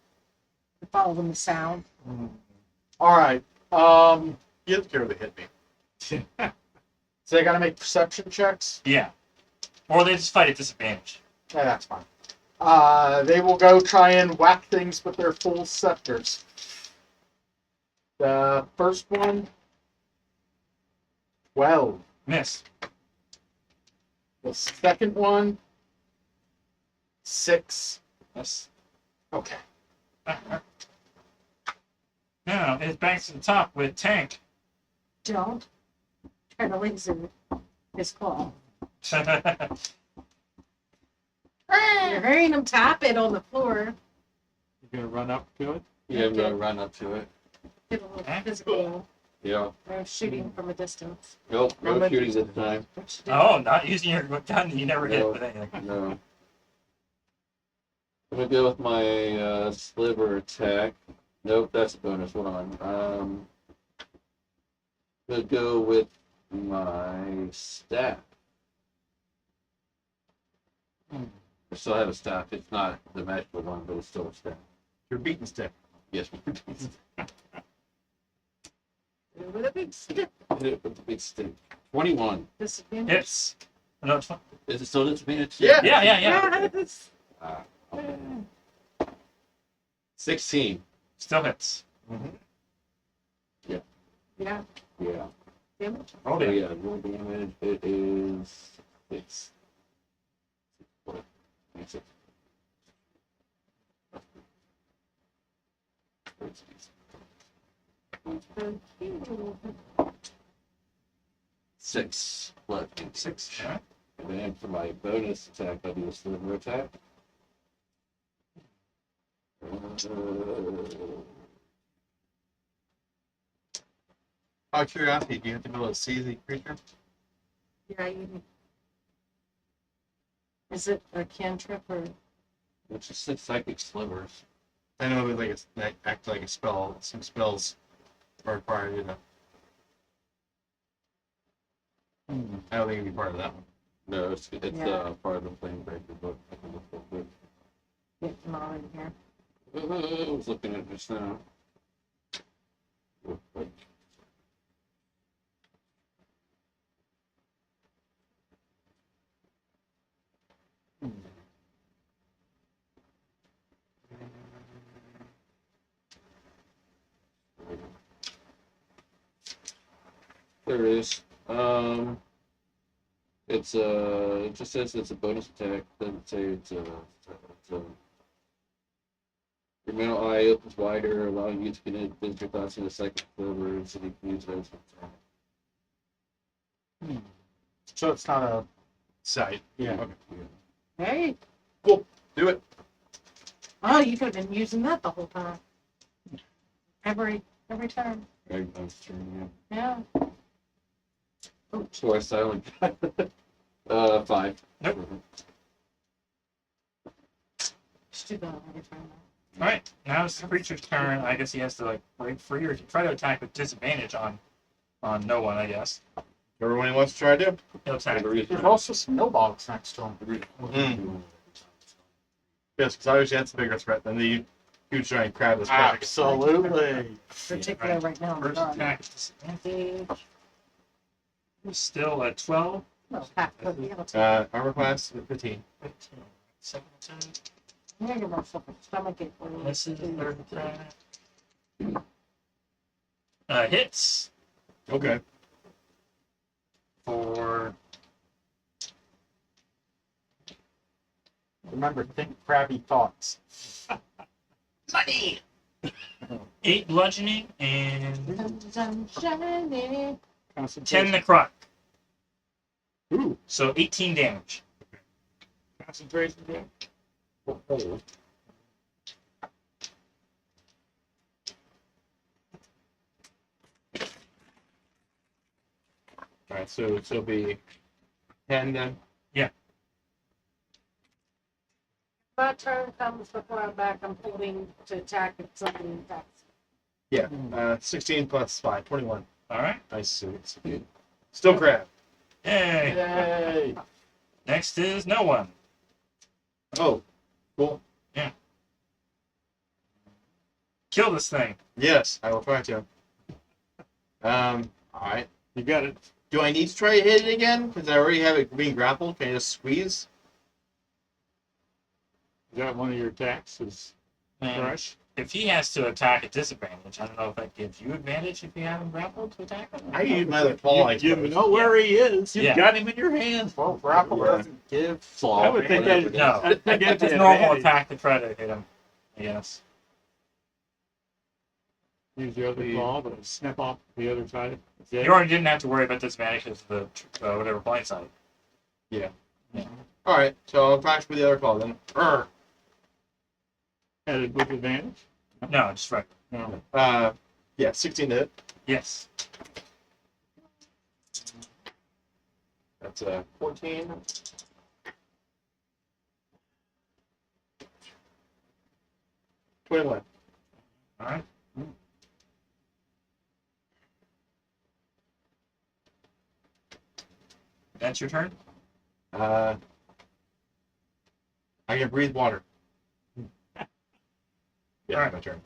[SPEAKER 1] Following the sound.
[SPEAKER 5] All right.
[SPEAKER 4] You have to care they hit me.
[SPEAKER 5] So they got to make perception checks.
[SPEAKER 3] Yeah, or they just fight at disadvantage.
[SPEAKER 5] Yeah, that's fine. They will go try and whack things with their full scepters. The first one, 12.
[SPEAKER 3] Miss.
[SPEAKER 5] The second one, 6.
[SPEAKER 3] Miss.
[SPEAKER 5] Okay.
[SPEAKER 3] Now it's back to the top with tank.
[SPEAKER 1] Don't try to laser his claw. You're hearing him tap it on the floor.
[SPEAKER 2] you're gonna run up to it.
[SPEAKER 6] Yeah, I'm gonna run up to it.
[SPEAKER 1] Get a little physical.
[SPEAKER 6] Yeah.
[SPEAKER 1] Or shooting from a distance.
[SPEAKER 6] Nope, no
[SPEAKER 5] Roman-
[SPEAKER 6] shooting this time.
[SPEAKER 1] Which did-
[SPEAKER 3] Oh, not using your gun. You never hit
[SPEAKER 6] No.
[SPEAKER 3] with anything.
[SPEAKER 6] No. I'm gonna go with my sliver attack. Nope, that's a bonus one. Gonna go with my staff. I still have a staff. It's not the magical one, but it's still a staff.
[SPEAKER 4] Your beaten stick.
[SPEAKER 6] Yes.
[SPEAKER 1] With a big stick.
[SPEAKER 6] Hit it with the big stick. 21.
[SPEAKER 1] Disadvantage.
[SPEAKER 3] Hits. No, it's fine.
[SPEAKER 6] Is it still disadvantage?
[SPEAKER 4] Yeah.
[SPEAKER 3] Yeah.
[SPEAKER 1] Yes.
[SPEAKER 6] Ah, okay. 16.
[SPEAKER 3] Still hits.
[SPEAKER 1] Yeah.
[SPEAKER 6] Yeah.
[SPEAKER 1] Damage.
[SPEAKER 3] Oh,
[SPEAKER 6] So
[SPEAKER 3] yeah.
[SPEAKER 6] yeah, roll damage. It is 6. What? 6. Six. What?
[SPEAKER 3] 6. All right.
[SPEAKER 6] And then for my bonus attack, I'll do a sliver attack.
[SPEAKER 4] Out of curiosity, do you have to be able to see the creature?
[SPEAKER 1] Yeah, you. Is it a cantrip or?
[SPEAKER 6] Which is 6 psychic slivers.
[SPEAKER 4] I know that like it's that act like a spell. Some spells are required, you know. I don't think it'd be part of that one.
[SPEAKER 6] No, it's
[SPEAKER 1] Yeah.
[SPEAKER 6] part of the Flame Breaker book. I can look real quick.
[SPEAKER 1] Get them all in here.
[SPEAKER 6] I was looking at it just now. Real quick. There it is. It just says it's a bonus attack. Doesn't say it's a your mental eye opens wider, allowing you to connect your thoughts in a psychic quiver, so you can use those.
[SPEAKER 5] So it's not a.
[SPEAKER 4] Sight.
[SPEAKER 5] Yeah.
[SPEAKER 4] Okay.
[SPEAKER 1] Hey.
[SPEAKER 4] Do it.
[SPEAKER 1] Oh, you could have been using that the whole time. Every time.
[SPEAKER 6] Right, I'm turning
[SPEAKER 1] Yeah.
[SPEAKER 6] it. Twice I only got 5.
[SPEAKER 3] Nope.
[SPEAKER 1] Just do that every time.
[SPEAKER 3] All right. Now it's the creature's turn. I guess he has to like break free or try to attack with disadvantage on no one. I guess
[SPEAKER 4] Everyone wants to try to do.
[SPEAKER 3] he'll attack.
[SPEAKER 5] There's also some millbogs next to him.
[SPEAKER 4] Yes, because obviously that's a bigger threat than the huge giant crab that's probably
[SPEAKER 5] Absolutely.
[SPEAKER 1] Particularly right now.
[SPEAKER 3] First attack is disadvantage. Still at 12.
[SPEAKER 1] No, half of the other.
[SPEAKER 4] armor class 15.
[SPEAKER 3] 15. Second attack.
[SPEAKER 1] I'm gonna give myself a stomach ache.
[SPEAKER 3] This is the third attack. Hits
[SPEAKER 4] Okay.
[SPEAKER 3] for
[SPEAKER 5] Remember, think crabby thoughts.
[SPEAKER 3] Money. 8 bludgeoning and
[SPEAKER 1] Sunshiny.
[SPEAKER 3] 10 necrotic.
[SPEAKER 2] Ooh,
[SPEAKER 3] So 18 damage.
[SPEAKER 2] concentration check. Oh.
[SPEAKER 4] All right, so it'll be 10 then.
[SPEAKER 1] My turn comes before I'm back. I'm holding to attack if somebody attacks.
[SPEAKER 4] Yeah. 16 plus 5, 21.
[SPEAKER 3] All right.
[SPEAKER 4] Nice suit. Still crab.
[SPEAKER 3] Yay.
[SPEAKER 5] Yay!
[SPEAKER 3] Next is no one.
[SPEAKER 4] Oh, cool.
[SPEAKER 3] Kill this thing.
[SPEAKER 4] Yes, I will try to. All right.
[SPEAKER 2] You got it.
[SPEAKER 4] Do I need to try to hit it again? Because I already have it being grappled. Can I just squeeze?
[SPEAKER 2] Is that one of your attacks? Is
[SPEAKER 3] And
[SPEAKER 2] crush?
[SPEAKER 3] if he has to attack at disadvantage, I don't know if that gives you advantage if you have him grappled to attack him.
[SPEAKER 4] I use my other claw. I
[SPEAKER 2] You
[SPEAKER 4] suppose.
[SPEAKER 2] know where he is. You've
[SPEAKER 3] Yeah.
[SPEAKER 2] got him in your hand.
[SPEAKER 5] Well, grapple
[SPEAKER 4] Yeah.
[SPEAKER 5] doesn't give.
[SPEAKER 6] Claw.
[SPEAKER 2] I would think
[SPEAKER 6] whatever
[SPEAKER 2] that.
[SPEAKER 6] it is.
[SPEAKER 3] No.
[SPEAKER 2] I think that's
[SPEAKER 3] It's
[SPEAKER 2] the
[SPEAKER 3] normal
[SPEAKER 2] advantage.
[SPEAKER 3] attack to try to hit him. Yes.
[SPEAKER 2] Use the other claw, but snap off the other side.
[SPEAKER 3] You already didn't have to worry about disadvantage because of the whatever blind side.
[SPEAKER 4] All right, so I'll crash with the other claw then. Urgh.
[SPEAKER 2] Headed with advantage.
[SPEAKER 3] No, just right.
[SPEAKER 2] No.
[SPEAKER 4] Yeah, 16 to hit.
[SPEAKER 3] Yes.
[SPEAKER 4] That's 14. $21.
[SPEAKER 3] All right. That's your turn.
[SPEAKER 4] I can breathe water. Yeah,
[SPEAKER 3] Alright.
[SPEAKER 4] my turn.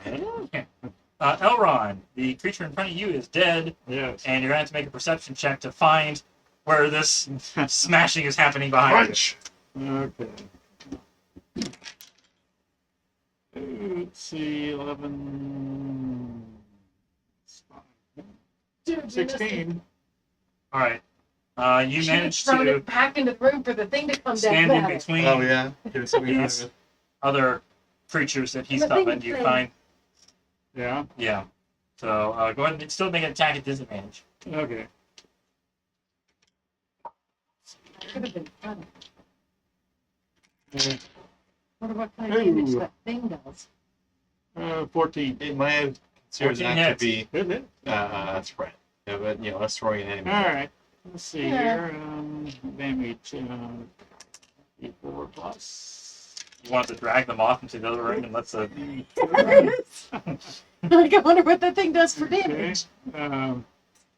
[SPEAKER 3] Elron, the creature in front of you is dead,
[SPEAKER 2] Yes.
[SPEAKER 3] and you're going to have to make a perception check to find where this smashing is happening behind
[SPEAKER 4] Crunch!
[SPEAKER 2] Okay. Let's see, 11,
[SPEAKER 1] Dude, you missed it.
[SPEAKER 2] 16.
[SPEAKER 3] you. All right. You
[SPEAKER 1] Should've
[SPEAKER 3] managed
[SPEAKER 1] thrown
[SPEAKER 3] to
[SPEAKER 1] it back into the room for the thing to come down.
[SPEAKER 3] stand in
[SPEAKER 1] better.
[SPEAKER 3] between
[SPEAKER 4] Oh, yeah. Give us something
[SPEAKER 3] Yes. other creatures that he's
[SPEAKER 1] The thing
[SPEAKER 3] summoned. You
[SPEAKER 1] thing.
[SPEAKER 3] find,
[SPEAKER 2] Yeah,
[SPEAKER 3] yeah. So go ahead and still make an attack at disadvantage.
[SPEAKER 2] okay.
[SPEAKER 1] Could have been funny.
[SPEAKER 2] Uh,
[SPEAKER 1] Wonder what kind of damage
[SPEAKER 2] Ooh.
[SPEAKER 1] that thing does.
[SPEAKER 2] 14.
[SPEAKER 4] It might have considered
[SPEAKER 3] 14
[SPEAKER 4] that
[SPEAKER 3] hits.
[SPEAKER 4] to be
[SPEAKER 2] Isn't it?
[SPEAKER 4] spread. Yeah, but, us throwing an enemy.
[SPEAKER 2] All right. Let's see
[SPEAKER 1] Yeah.
[SPEAKER 2] here. Damage. 4 plus.
[SPEAKER 3] You want to drag them off into the other room and let the
[SPEAKER 1] Like, I wonder what that thing does for
[SPEAKER 2] Okay.
[SPEAKER 1] damage.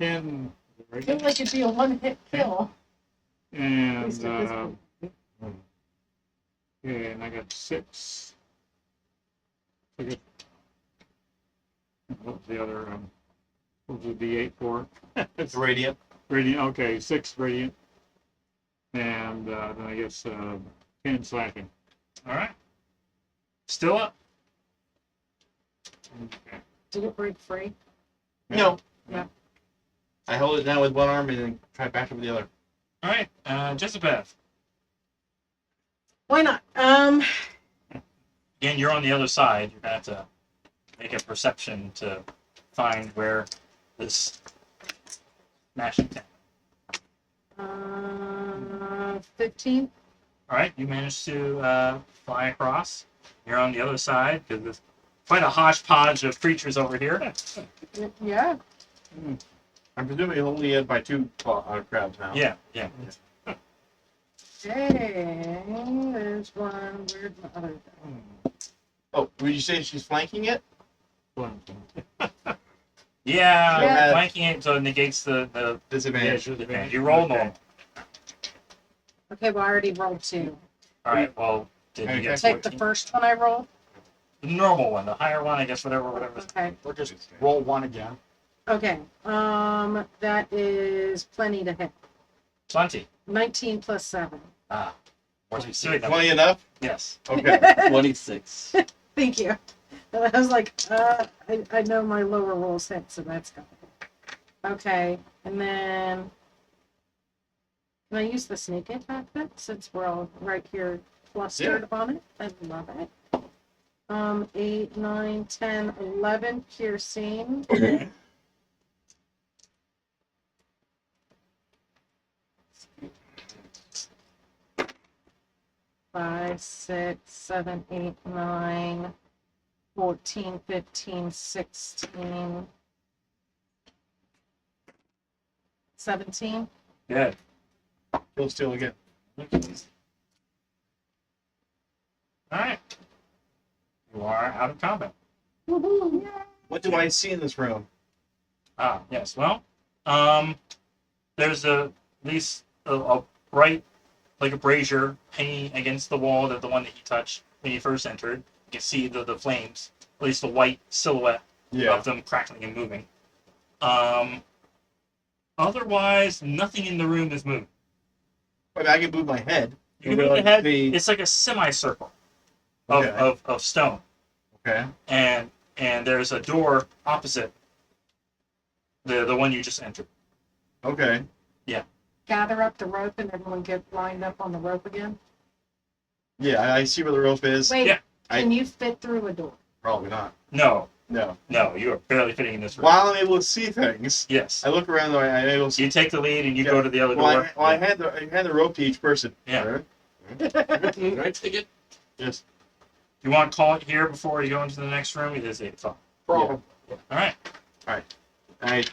[SPEAKER 2] 10.
[SPEAKER 1] I feel like it'd be a one-hit kill.
[SPEAKER 2] And,
[SPEAKER 1] least at this point.
[SPEAKER 2] okay, and I got 6. I got, what was the other, what was the D8 for?
[SPEAKER 4] It's radiant.
[SPEAKER 2] Radiant, okay, 6 radiant. And then I guess 10 slashing.
[SPEAKER 3] All right. Still up.
[SPEAKER 2] Okay.
[SPEAKER 1] Did it break free?
[SPEAKER 4] No.
[SPEAKER 1] Yeah.
[SPEAKER 4] I hold it down with one arm and then try back up with the other.
[SPEAKER 3] All right. Jezebel.
[SPEAKER 1] Why not?
[SPEAKER 3] Again, you're on the other side. You're going to have to make a perception to find where this smashing town.
[SPEAKER 1] 15.
[SPEAKER 3] All right. You managed to fly across. You're on the other side because there's quite a hodgepodge of creatures over here.
[SPEAKER 1] Yeah.
[SPEAKER 4] I'm presuming only by 2 crabs now.
[SPEAKER 3] Yeah. Yeah.
[SPEAKER 1] Hey, there's one. Where's my other thing?
[SPEAKER 4] Oh, would you say she's flanking it?
[SPEAKER 3] Yeah.
[SPEAKER 1] Yeah.
[SPEAKER 3] Flanking it so it negates the
[SPEAKER 4] Disadvantage.
[SPEAKER 3] disadvantage. You roll
[SPEAKER 2] Okay.
[SPEAKER 3] normal.
[SPEAKER 1] Okay, well, I already rolled 2.
[SPEAKER 3] All right. Well, did you get
[SPEAKER 1] Take the
[SPEAKER 3] 14?
[SPEAKER 1] first one I rolled.
[SPEAKER 3] The normal one, the higher one, I guess. Whatever.
[SPEAKER 1] Okay.
[SPEAKER 5] Or just roll one again.
[SPEAKER 1] Okay. That is plenty to hit.
[SPEAKER 3] 20.
[SPEAKER 1] 19 plus 7.
[SPEAKER 3] Ah. More specific.
[SPEAKER 4] 20 enough?
[SPEAKER 3] Yes.
[SPEAKER 4] Okay.
[SPEAKER 6] 26.
[SPEAKER 1] Thank you. And I was like, I know my lower rolls hit, so that's good. Okay, and then can I use the sneak attack then, since we're all right here clustered on it. I love it. 8, 9, 10, 11 piercing. Five, 6, 7, 8, 9, 14, 15, 16, 17.
[SPEAKER 3] Good.
[SPEAKER 4] Kill steal again.
[SPEAKER 3] Alright. You are out of combat.
[SPEAKER 1] Woohoo!
[SPEAKER 4] What do I see in this room?
[SPEAKER 3] Ah, yes. Well, there's at least a bright, like a brazier, hanging against the wall that the one that he touched when he first entered. You can see the flames, at least the white silhouette of them crackling and moving. Otherwise, nothing in the room is moving.
[SPEAKER 4] I mean, I can move my head.
[SPEAKER 3] You can move the head.
[SPEAKER 4] The-
[SPEAKER 3] It's like a semicircle
[SPEAKER 4] Okay.
[SPEAKER 3] of stone,
[SPEAKER 4] Okay.
[SPEAKER 3] and there's a door opposite the one you just entered.
[SPEAKER 4] Okay.
[SPEAKER 1] Gather up the rope and everyone get lined up on the rope again.
[SPEAKER 4] Yeah, I see where the rope is.
[SPEAKER 1] Wait,
[SPEAKER 3] Yeah.
[SPEAKER 1] can you fit through a door?
[SPEAKER 4] Probably not.
[SPEAKER 3] No,
[SPEAKER 4] No.
[SPEAKER 3] you are barely fitting in this room.
[SPEAKER 4] While I'm able to see things,
[SPEAKER 3] Yes.
[SPEAKER 4] I look around. I'm able to see.
[SPEAKER 3] You take the lead and you
[SPEAKER 4] Yeah.
[SPEAKER 3] go to the other
[SPEAKER 4] Well,
[SPEAKER 3] door.
[SPEAKER 4] I hand the rope to each person.
[SPEAKER 3] Yeah.
[SPEAKER 6] Can I take it?
[SPEAKER 4] Yes.
[SPEAKER 3] You want to call it here before you go into the next room? It is 8 o'clock.
[SPEAKER 5] Problem.
[SPEAKER 3] All right.
[SPEAKER 4] I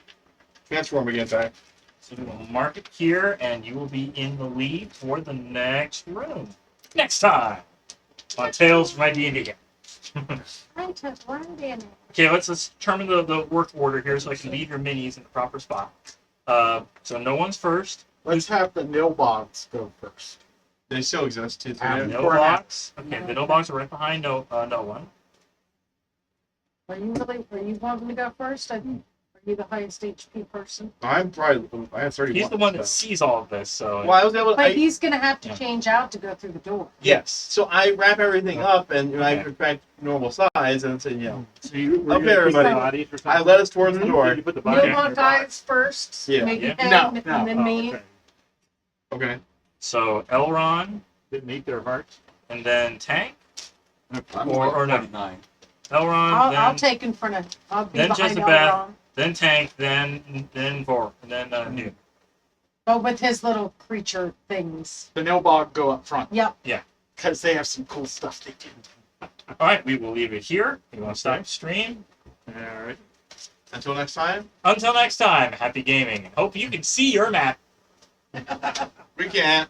[SPEAKER 4] transform again back.
[SPEAKER 3] So we will mark it here, and you will be in the lead for the next room. Next time on Tales from my D&D game.
[SPEAKER 1] I just wanted in it.
[SPEAKER 3] Okay, let's determine the work order here so I can leave your minis in the proper spot. So no one's first.
[SPEAKER 5] Let's have the nilbogs go first.
[SPEAKER 4] They still exist. Too.
[SPEAKER 3] No box. Okay, the no box are right behind no one.
[SPEAKER 1] Are you wanting to go first? Are you the highest HP person?
[SPEAKER 4] I'm probably. I have 31.
[SPEAKER 3] He's the one that
[SPEAKER 4] so.
[SPEAKER 3] sees all of this, so
[SPEAKER 4] Well, I was able.
[SPEAKER 1] But he's gonna have to
[SPEAKER 3] Yeah.
[SPEAKER 1] change out to go through the door.
[SPEAKER 4] Yes. So I wrap everything up and I
[SPEAKER 3] Okay.
[SPEAKER 4] put back normal size and say,
[SPEAKER 2] So you,
[SPEAKER 4] Okay, everybody.
[SPEAKER 2] Bodies or
[SPEAKER 4] I
[SPEAKER 2] something?
[SPEAKER 4] led us towards the door.
[SPEAKER 2] You put the body in
[SPEAKER 1] Nilbog
[SPEAKER 2] your box.
[SPEAKER 1] guys first,
[SPEAKER 4] Yeah.
[SPEAKER 1] maybe
[SPEAKER 3] Yeah.
[SPEAKER 1] him,
[SPEAKER 5] No,
[SPEAKER 1] and then
[SPEAKER 2] Oh,
[SPEAKER 1] me.
[SPEAKER 2] okay.
[SPEAKER 4] Okay.
[SPEAKER 3] so Elron,
[SPEAKER 2] Didn't eat their hearts.
[SPEAKER 3] and then Tank.
[SPEAKER 6] I'm
[SPEAKER 3] Or
[SPEAKER 6] like
[SPEAKER 3] no.
[SPEAKER 6] 29.
[SPEAKER 3] Elron,
[SPEAKER 1] I'll
[SPEAKER 3] then
[SPEAKER 1] take in front of. I'll be
[SPEAKER 3] then
[SPEAKER 1] behind
[SPEAKER 3] Jezebel.
[SPEAKER 1] Elron.
[SPEAKER 3] then Tank, then Vor, and then New.
[SPEAKER 1] But with his little creature things.
[SPEAKER 5] The nilbog go up front
[SPEAKER 1] Yep.
[SPEAKER 5] because they have some cool stuff they do.
[SPEAKER 3] All right, we will leave it here. You want to stop the stream?
[SPEAKER 2] All right.
[SPEAKER 4] Until next time.
[SPEAKER 3] Until next time, happy gaming. Hope you can see your map.
[SPEAKER 4] We can't.